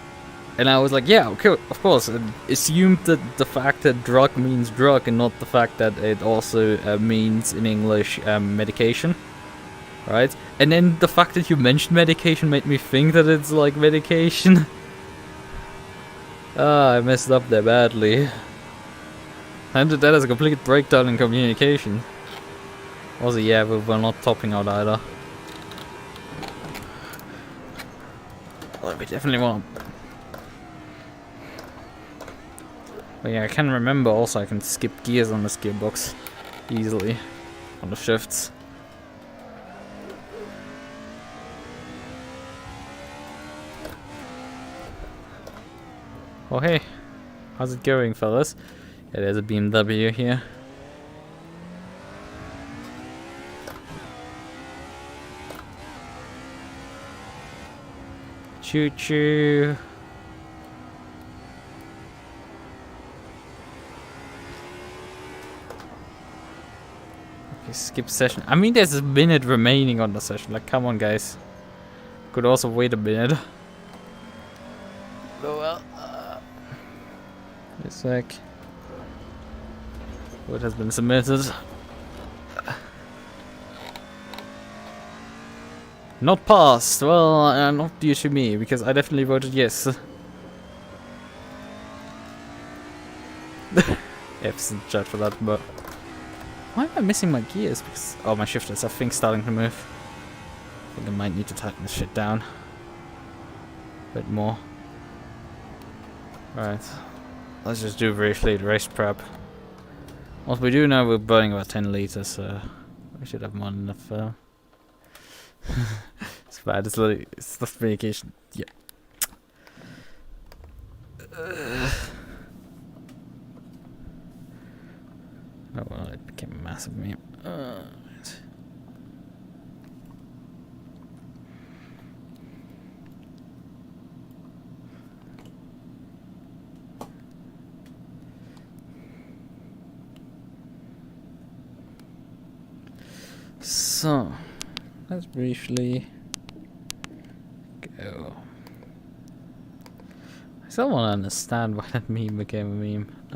and I was like, yeah, okay, of course, and assumed that the fact that drug means drug and not the fact that it also means, in English, medication. Right? And then the fact that you mentioned medication made me think that it's like medication. I messed up there badly. And that is a complete breakdown in communication. Also, yeah, we're not topping out either. Well, we definitely won't. But yeah, I can remember also I can skip gears on this gearbox easily on the shifts. Oh hey, how's it going, fellas? Yeah, there's a BMW here. Choo choo. Okay, skip session. I mean, there's a minute remaining on the session. Like, come on, guys. Could also wait a minute. Oh well. A sec. What has been submitted? Not passed. Well, not due to me, because I definitely voted yes. F's in chat for that, but why am I missing my gears? Because my shifters, I think, starting to move. I think I might need to tighten this shit down a bit more. Right, let's just do briefly the race prep. What we do know, we're burning about 10 liters, so we should have more than enough. It's bad. It's literally not communication. Yeah. Oh well, it became a massive meme. So, let's briefly go. I still want to understand why that meme became a meme. I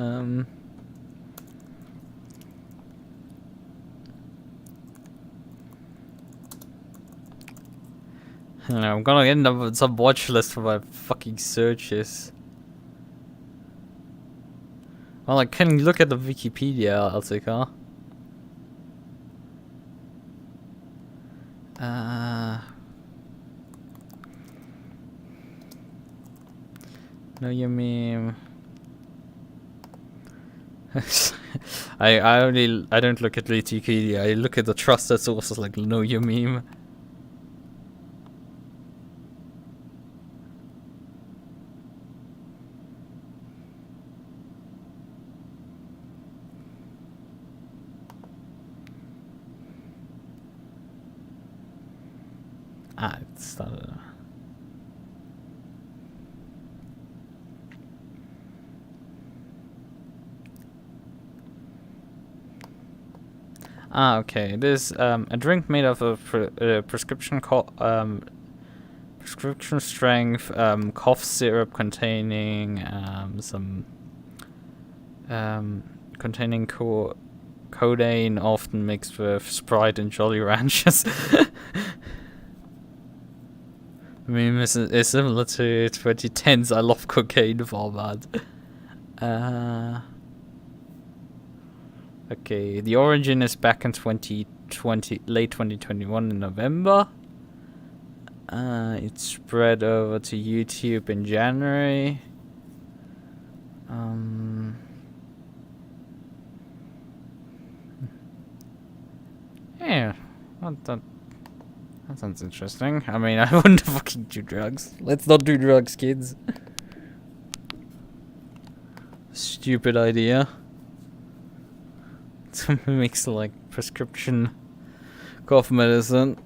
don't know, I'm gonna end up with some watch list for my fucking searches. Well, I can look at the Wikipedia, I'll take her. No, you meme. I don't look at Wikipedia. I look at the trusted sources like Know Your Meme. It started. Okay. There's a drink made of a prescription strength cough syrup containing containing codeine, often mixed with Sprite and Jolly Ranchers. I mean, it's similar to 2010's I Love Cocaine format. Okay, the origin is back in 2020, late 2021 in November. It spread over to YouTube in January. Yeah, that sounds interesting. I mean, I wouldn't fucking do drugs. Let's not do drugs, kids. Stupid idea. To mix like prescription cough medicine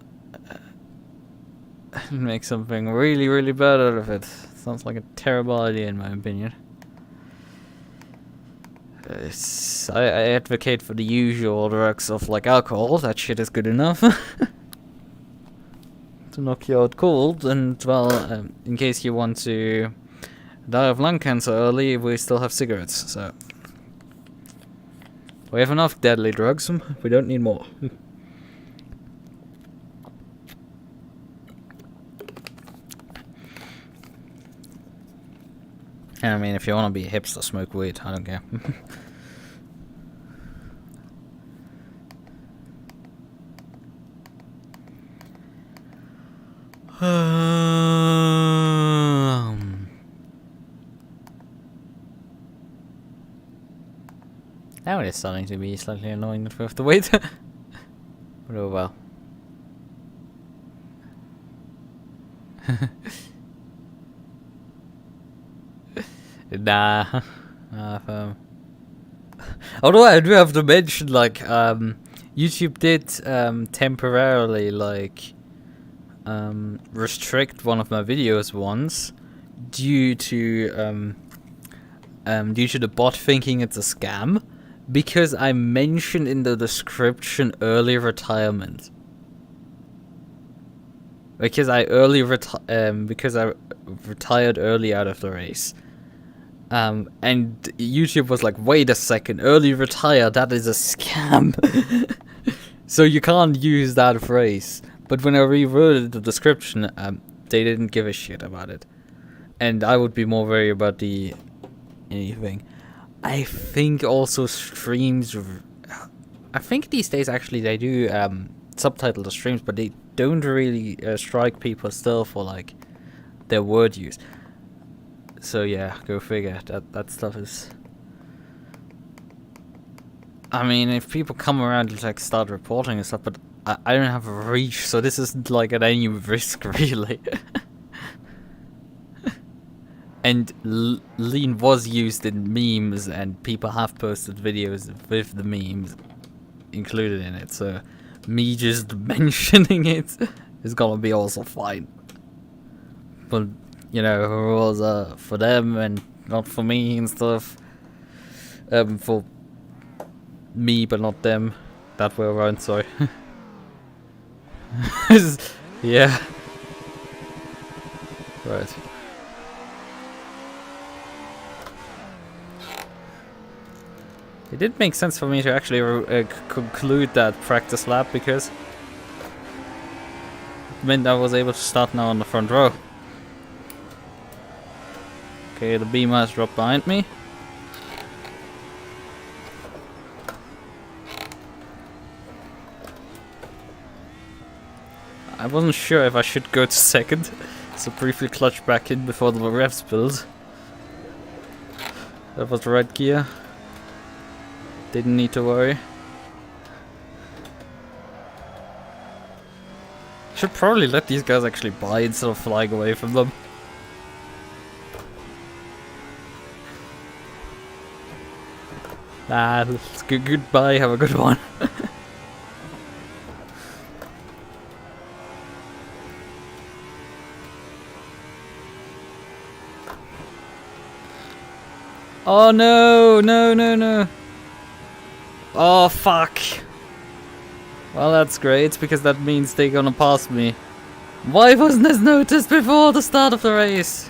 and make something really, really bad out of it. Sounds like a terrible idea in my opinion. I advocate for the usual drugs of like alcohol. That shit is good enough. To knock you out cold, and well, in case you want to die of lung cancer early, we still have cigarettes, so we have enough deadly drugs, we don't need more. I mean, if you want to be a hipster, smoke weed, I don't care. Now it is starting to be slightly annoying that we have to wait. But oh well. Nah. Although I do have to mention, like, YouTube did temporarily, like, restrict one of my videos once due to the bot thinking it's a scam because I mentioned in the description early retirement. Because I retired early out of the race. And YouTube was like, wait a second, early retire, that is a scam. So you can't use that phrase. But when I reworded the description, they didn't give a shit about it. And I would be more worried about the anything. I think also streams, I think these days actually they do subtitle the streams, but they don't really strike people still for like their word use. So yeah, go figure. That stuff is. I mean, if people come around to like start reporting and stuff, but I don't have a reach, so this isn't like at any risk really. And lean was used in memes, and people have posted videos with the memes included in it. So me just mentioning it is gonna be also fine. But you know, rules are for them and not for me and stuff. For me, but not them. That way around, sorry. Yeah. Right. It did make sense for me to actually conclude that practice lap because it meant I was able to start now on the front row. Okay, the beamer has dropped behind me. I wasn't sure if I should go to second, so briefly clutched back in before the rev spilled. That was the right gear. Didn't need to worry. Should probably let these guys actually buy instead of flying away from them. Nah, let's go. Goodbye, have a good one. Oh no, no, no, no. Oh fuck. Well, that's great because that means they're gonna pass me. Why wasn't this noticed before the start of the race?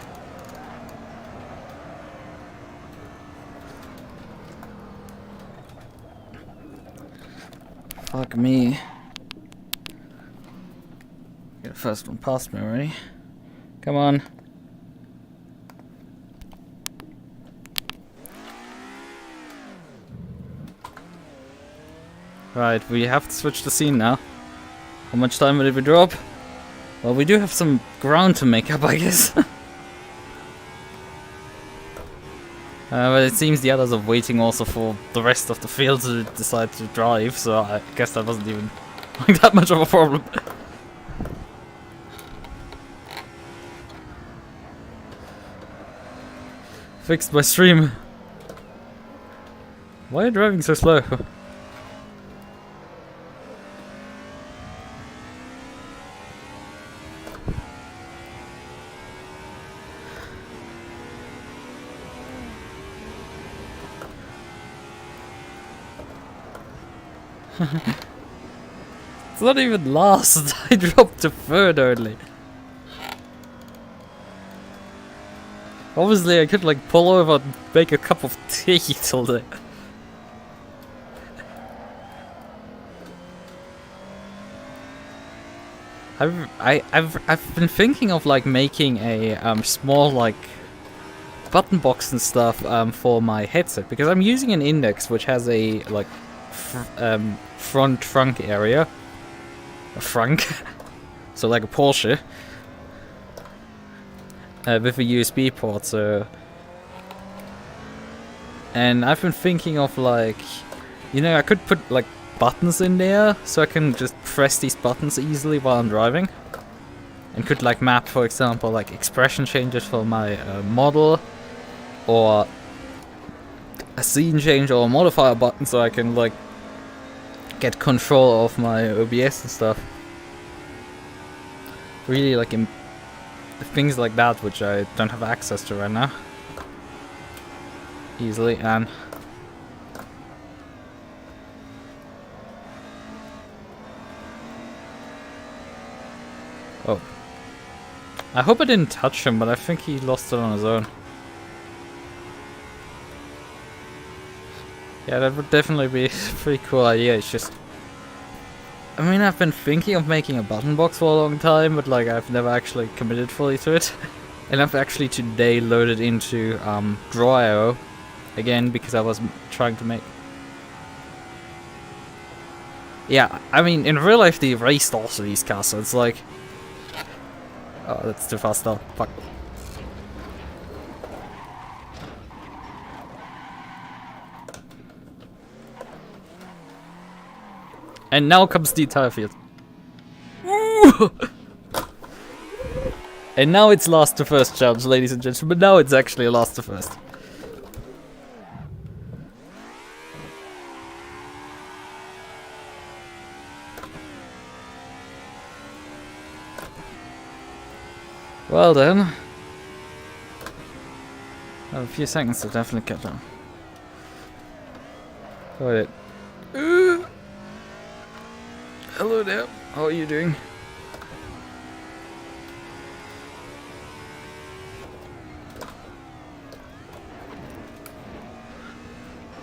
Fuck me. Get the first one past me already. Come on. Right, we have to switch the scene now. How much time did we drop? Well, we do have some ground to make up, I guess. But it seems the others are waiting also for the rest of the field to decide to drive, so I guess that wasn't even like that much of a problem. Fixed my stream. Why are you driving so slow? It's not even last. I dropped to third only. Obviously, I could like pull over and make a cup of tea till then. I've been thinking of like making a small like button box and stuff for my headset because I'm using an Index which has a like front trunk area, a frunk, so like a Porsche with a USB port. So, and I've been thinking of like, you know, I could put like buttons in there so I can just press these buttons easily while I'm driving, and could like map, for example, like expression changes for my model or a scene change or a modifier button so I can like get control of my OBS and stuff. Really like things like that which I don't have access to right now easily. And oh, I hope I didn't touch him, but I think he lost it on his own. Yeah, that would definitely be a pretty cool idea. It's just, I mean, I've been thinking of making a button box for a long time, but like I've never actually committed fully to it. And I've actually today loaded into Draw.io again because I was trying to make. Yeah, I mean, in real life they erased also these cars, so it's like, oh, that's too fast though. Fuck. And now comes the entire field. And now it's last to first challenge, ladies and gentlemen. Now it's actually a last to first. Well then. A few seconds to definitely catch on. Wait. Hello there, how are you doing?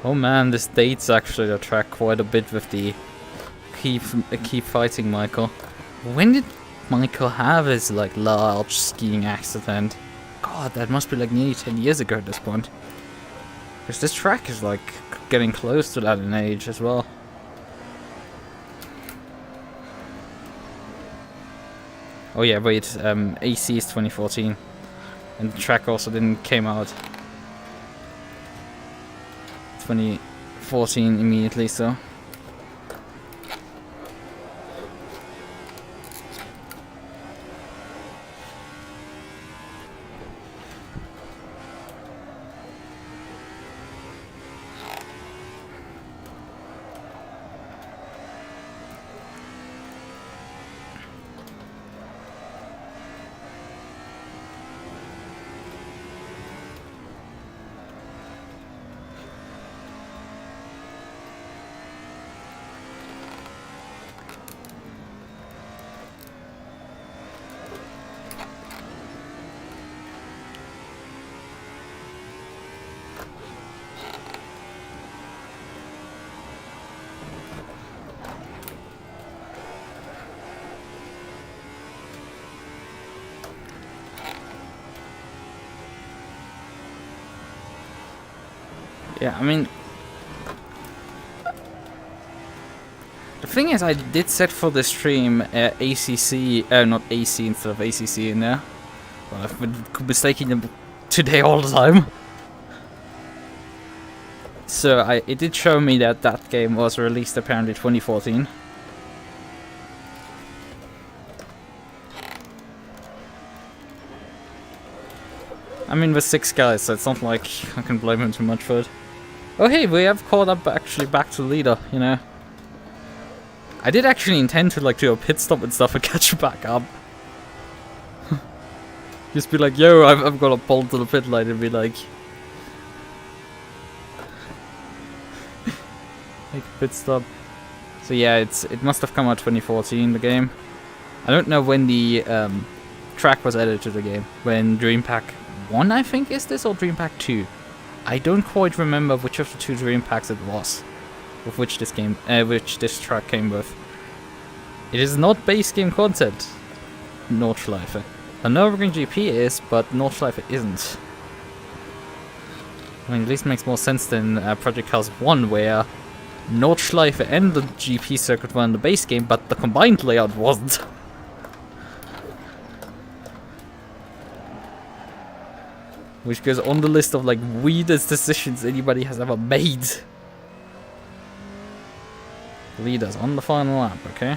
Oh man, this dates actually the track quite a bit with the keep fighting Michael. When did Michael have his like large skiing accident? God, that must be like nearly 10 years ago at this point. Because this track is like getting close to that in age as well. Oh yeah, wait, AC is 2014. And the track also didn't came out 2014 immediately, so. Yeah, I mean, the thing is, I did set for the stream ACC, not AC instead of ACC in there. Well, I've been mistaking them today all the time. So it did show me that that game was released apparently 2014. I mean, with 6 guys, so it's not like I can blame him too much for it. Oh hey, we have caught up actually back to leader, you know. I did actually intend to like do a pit stop and stuff and catch back up. Just be like, yo, I've got to pull to the pit line and be like... make a pit stop. So yeah, it must have come out 2014, the game. I don't know when the track was added to the game. When Dream Pack 1, I think, is this, or Dream Pack 2? I don't quite remember which of the 2 Dream Packs it was, with which this game, which this track came with. It is not base game content. Nordschleife. A Nürburgring GP is, but Nordschleife isn't. I mean, at least makes more sense than Project Cars 1, where Nordschleife and the GP circuit were in the base game, but the combined layout wasn't. Which goes on the list of like weirdest decisions anybody has ever made. Leaders on the final lap, okay?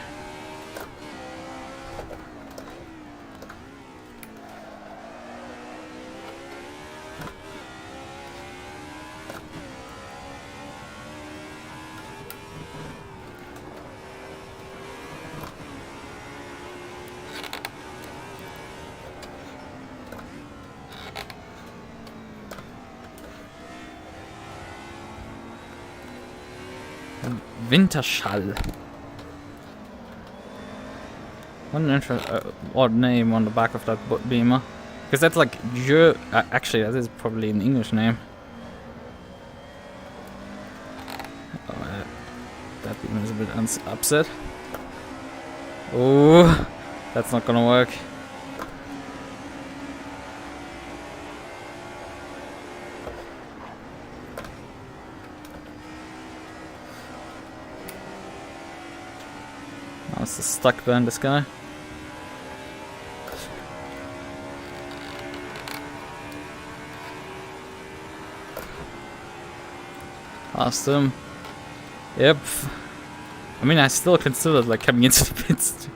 Winterschall. What an odd name on the back of that beamer. Because that's like actually, that is probably an English name. Oh, that beamer is a bit upset. Oh, that's not gonna work. Oh, it's stuck behind this guy. Past him. Yep. I mean, I still considered like coming into the pits.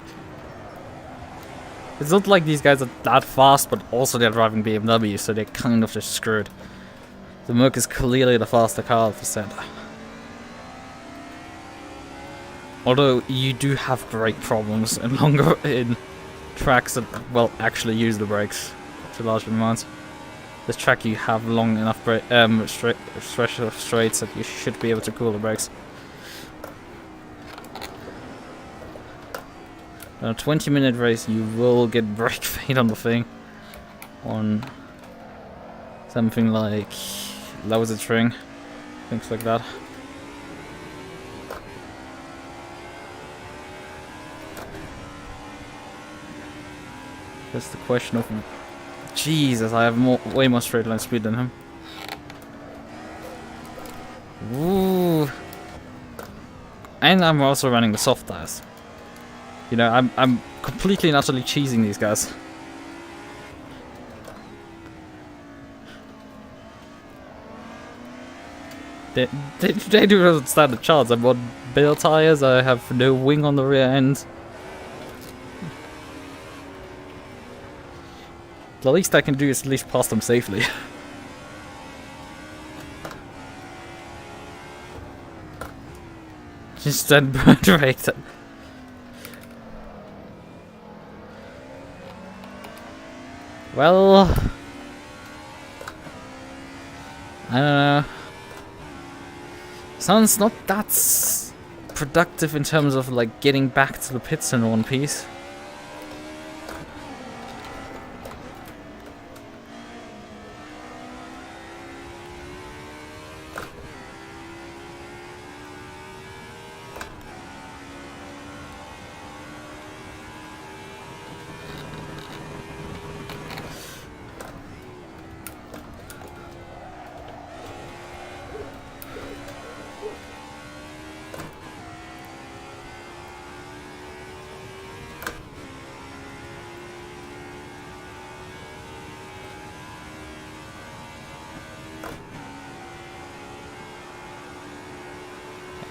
It's not like these guys are that fast, but also they're driving BMW, so they're kind of just screwed. The Merc is clearly the faster car for set. Although you do have brake problems and longer in tracks that well actually use the brakes to large amounts. This track you have long enough straights that you should be able to cool the brakes. In a 20-minute race you will get brake fade on the thing. On something like Lausitzring, things like that. That's the question of... Jesus, I have way more straight line speed than him. Ooh. And I'm also running the soft tires. You know, I'm completely and utterly cheesing these guys. They do not stand a chance. I'm on bale tires, I have no wing on the rear end. The least I can do is at least pass them safely. Just then burn rate. Well, I don't know. Sounds not that productive in terms of like getting back to the pits in one piece.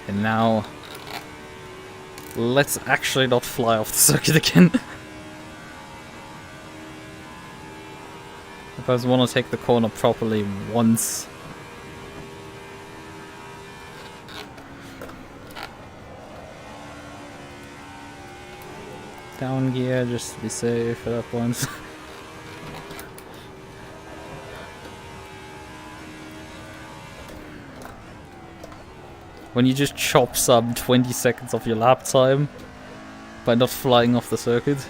And now, let's actually not fly off the circuit again. If I just want to take the corner properly once. Down gear just to be safe at that point. When you just chop some 20 seconds of your lap time by not flying off the circuit.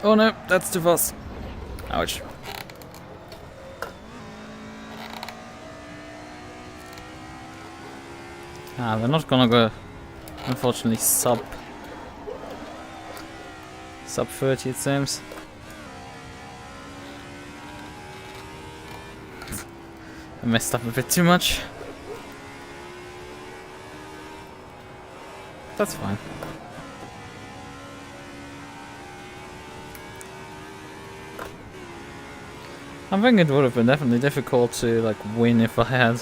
Oh no, that's too fast. Ouch. We're not gonna go, unfortunately, sub 30 it seems. I messed up a bit too much. That's fine. I think it would have been definitely difficult to like win if I had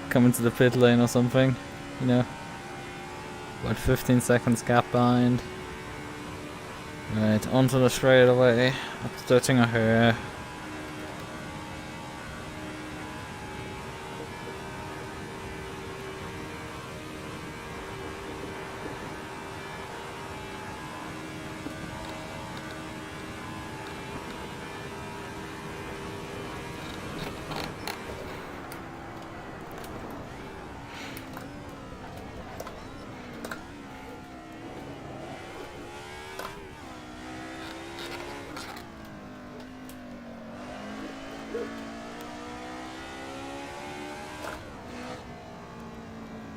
come into the pit lane or something, you know. What, 15 seconds gap behind. Right, onto the straightaway, up to Döttinger here.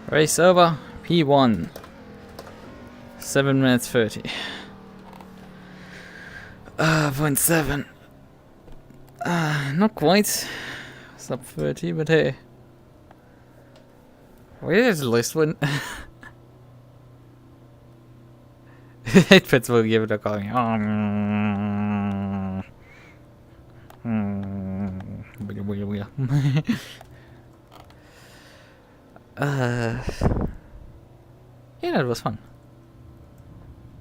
Race over, P1. 7 minutes 30. 0.7. Not quite sub 30, but hey. Where is the list one? 8 pits will give it a calling. Yeah, that was fun.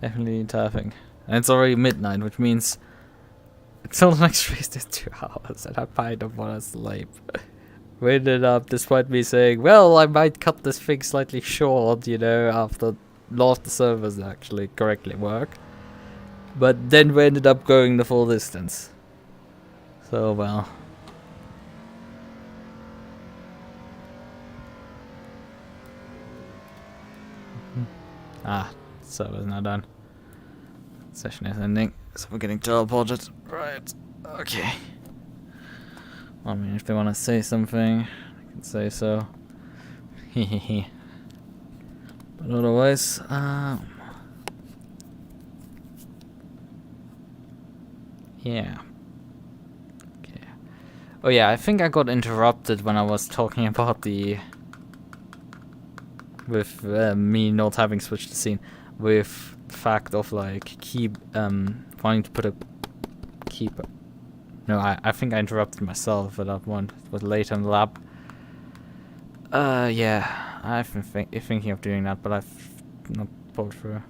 Definitely tough-ing. And it's already midnight, which means until the next race there's 2 hours, and I kind of want to sleep. We ended up, despite me saying, well, I might cut this thing slightly short, you know, after a lot of the servers actually correctly work. But then we ended up going the full distance. So, well. Server's now done. Session is ending, so we're getting teleported. Right, okay. I mean, if they want to say something, I can say so. Hehehe. But otherwise, yeah. Okay. Oh yeah, I think I got interrupted when I was talking about the... with me not having switched the scene, with the fact of like wanting to put a keeper. No, I think I interrupted myself at that one. It was late on the lap. Yeah, I've been thinking of doing that, but I've not pulled through.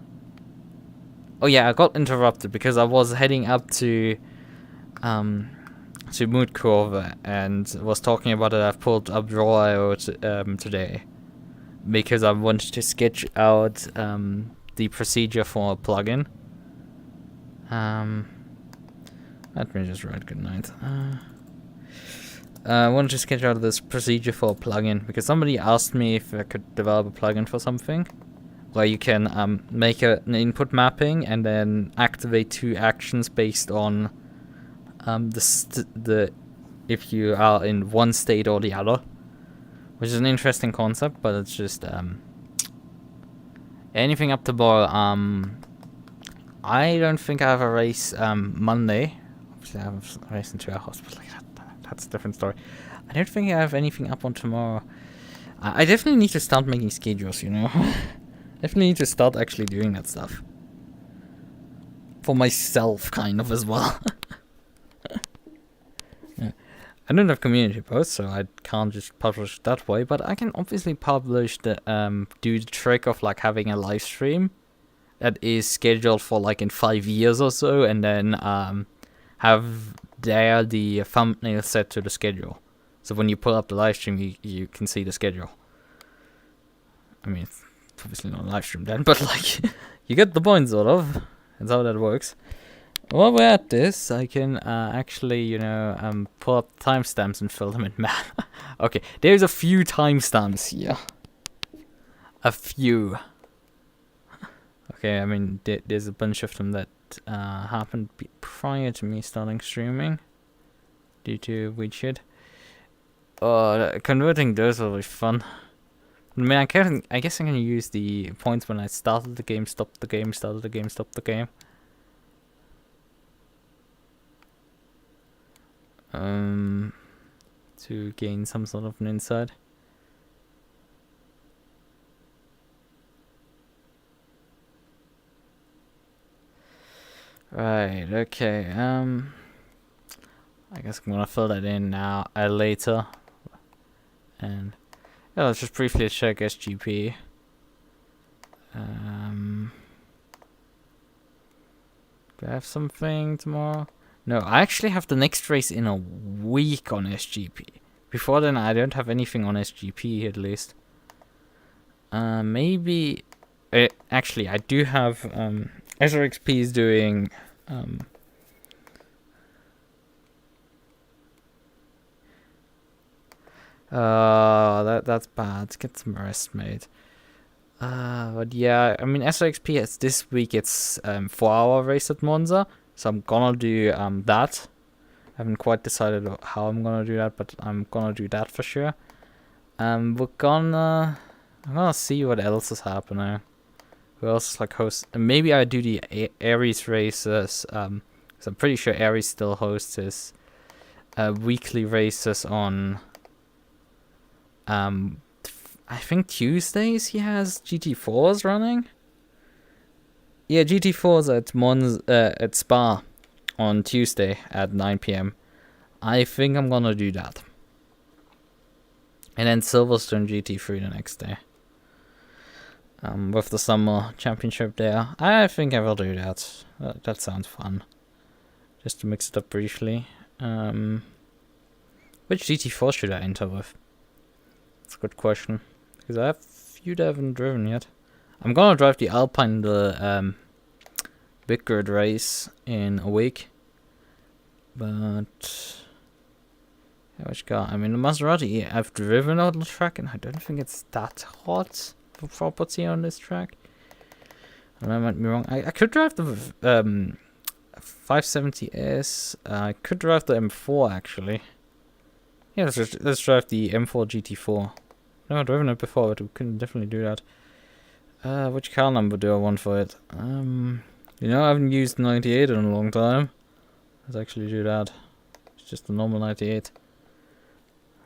Oh yeah, I got interrupted because I was heading up to Mood Curve and was talking about it. I've pulled up Raw today. Because I wanted to sketch out the procedure for a plugin. Let me just write good night. I wanted to sketch out this procedure for a plugin because somebody asked me if I could develop a plugin for something where you can make an input mapping and then activate 2 actions based on if you are in one state or the other. Which is an interesting concept, but it's just anything up to bar. I don't think I have a race Monday. Obviously, I have a race in 2 hours, but like that's a different story. I don't think I have anything up on tomorrow. I definitely need to start making schedules, you know. Definitely need to start actually doing that stuff for myself, kind of as well. Yeah. I don't have community posts, so I can't just publish that way, but I can obviously publish the do the trick of like having a live stream that is scheduled for like in 5 years or so, and then have there the thumbnail set to the schedule. So when you pull up the live stream, you can see the schedule. I mean, it's obviously not a live stream then, but like you get the point, sort of. That's how that works. While we're at this, I can actually, you know, pull up timestamps and fill them in math. Okay, there's a few timestamps here. A few. Okay, I mean, there's a bunch of them that happened prior to me starting streaming, due to weird shit. Converting those will be fun. I mean, I guess I'm gonna use the points when I started the game, stopped the game, started the game, stopped the game. To gain some sort of an insight. Right, okay, I guess I'm gonna fill that in now, later. And yeah, let's just briefly check SGP. Do I have something tomorrow? No, I actually have the next race in a week on SGP. Before then, I don't have anything on SGP, at least. Maybe... actually, I do have... SRXP is doing... that's bad. Get some rest, mate. But yeah, I mean, SRXP, it's this week, it's 4-hour race at Monza. So I'm gonna do that. I haven't quite decided how I'm gonna do that, but I'm gonna do that for sure. I'm gonna see what else is happening. Who else is like host? Maybe I do the Aris races. Cause I'm pretty sure Aris still hosts his weekly races on. I think Tuesdays he has GT4s running. Yeah, GT4s at Spa on Tuesday at 9 PM. I think I'm gonna do that. And then Silverstone GT3 the next day. With the summer championship there. I think I will do that. That sounds fun. Just to mix it up briefly. Which GT4 should I enter with? That's a good question. Because I have a few that I haven't driven yet. I'm gonna drive the Alpine, the Big Grid race in a week. But yeah, which car? I mean, the Maserati, I've driven on the track and I don't think it's that hot for property on this track. And I might be wrong. I could drive the 570S. I could drive the M4 actually. Yeah, let's drive the M4 GT4. No, I've driven it before, but we couldn't definitely do that. Which car number do I want for it? You know, I haven't used 98 in a long time. Let's actually do that. It's just a normal 98.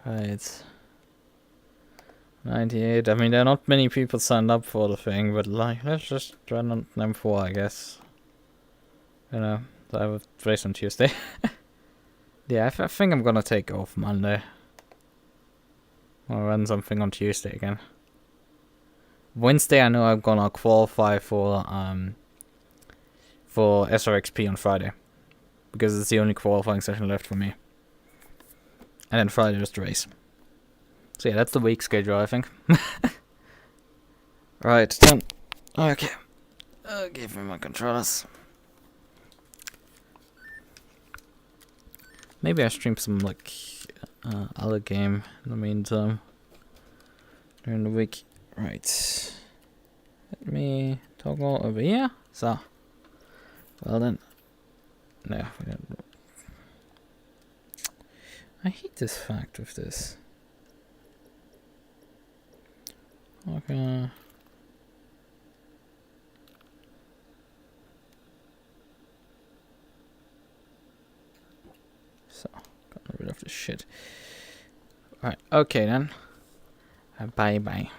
Right. 98. I mean, there are not many people signed up for the thing, but like, let's just run on M4, I guess. You know, so I have a race on Tuesday. Yeah, I think I'm gonna take off Monday. I'll run something on Tuesday again. Wednesday, I know I'm gonna qualify for SRXP on Friday, because it's the only qualifying session left for me. And then Friday is the race. So yeah, that's the week schedule, I think. Right, done. Okay. Give me my controllers. Maybe I stream some like other game in the meantime during the week. Right. Let me toggle over here. So. Well then. No, we don't. I hate this fact with this. Okay. So, got rid of this shit. Alright, okay then. Bye bye.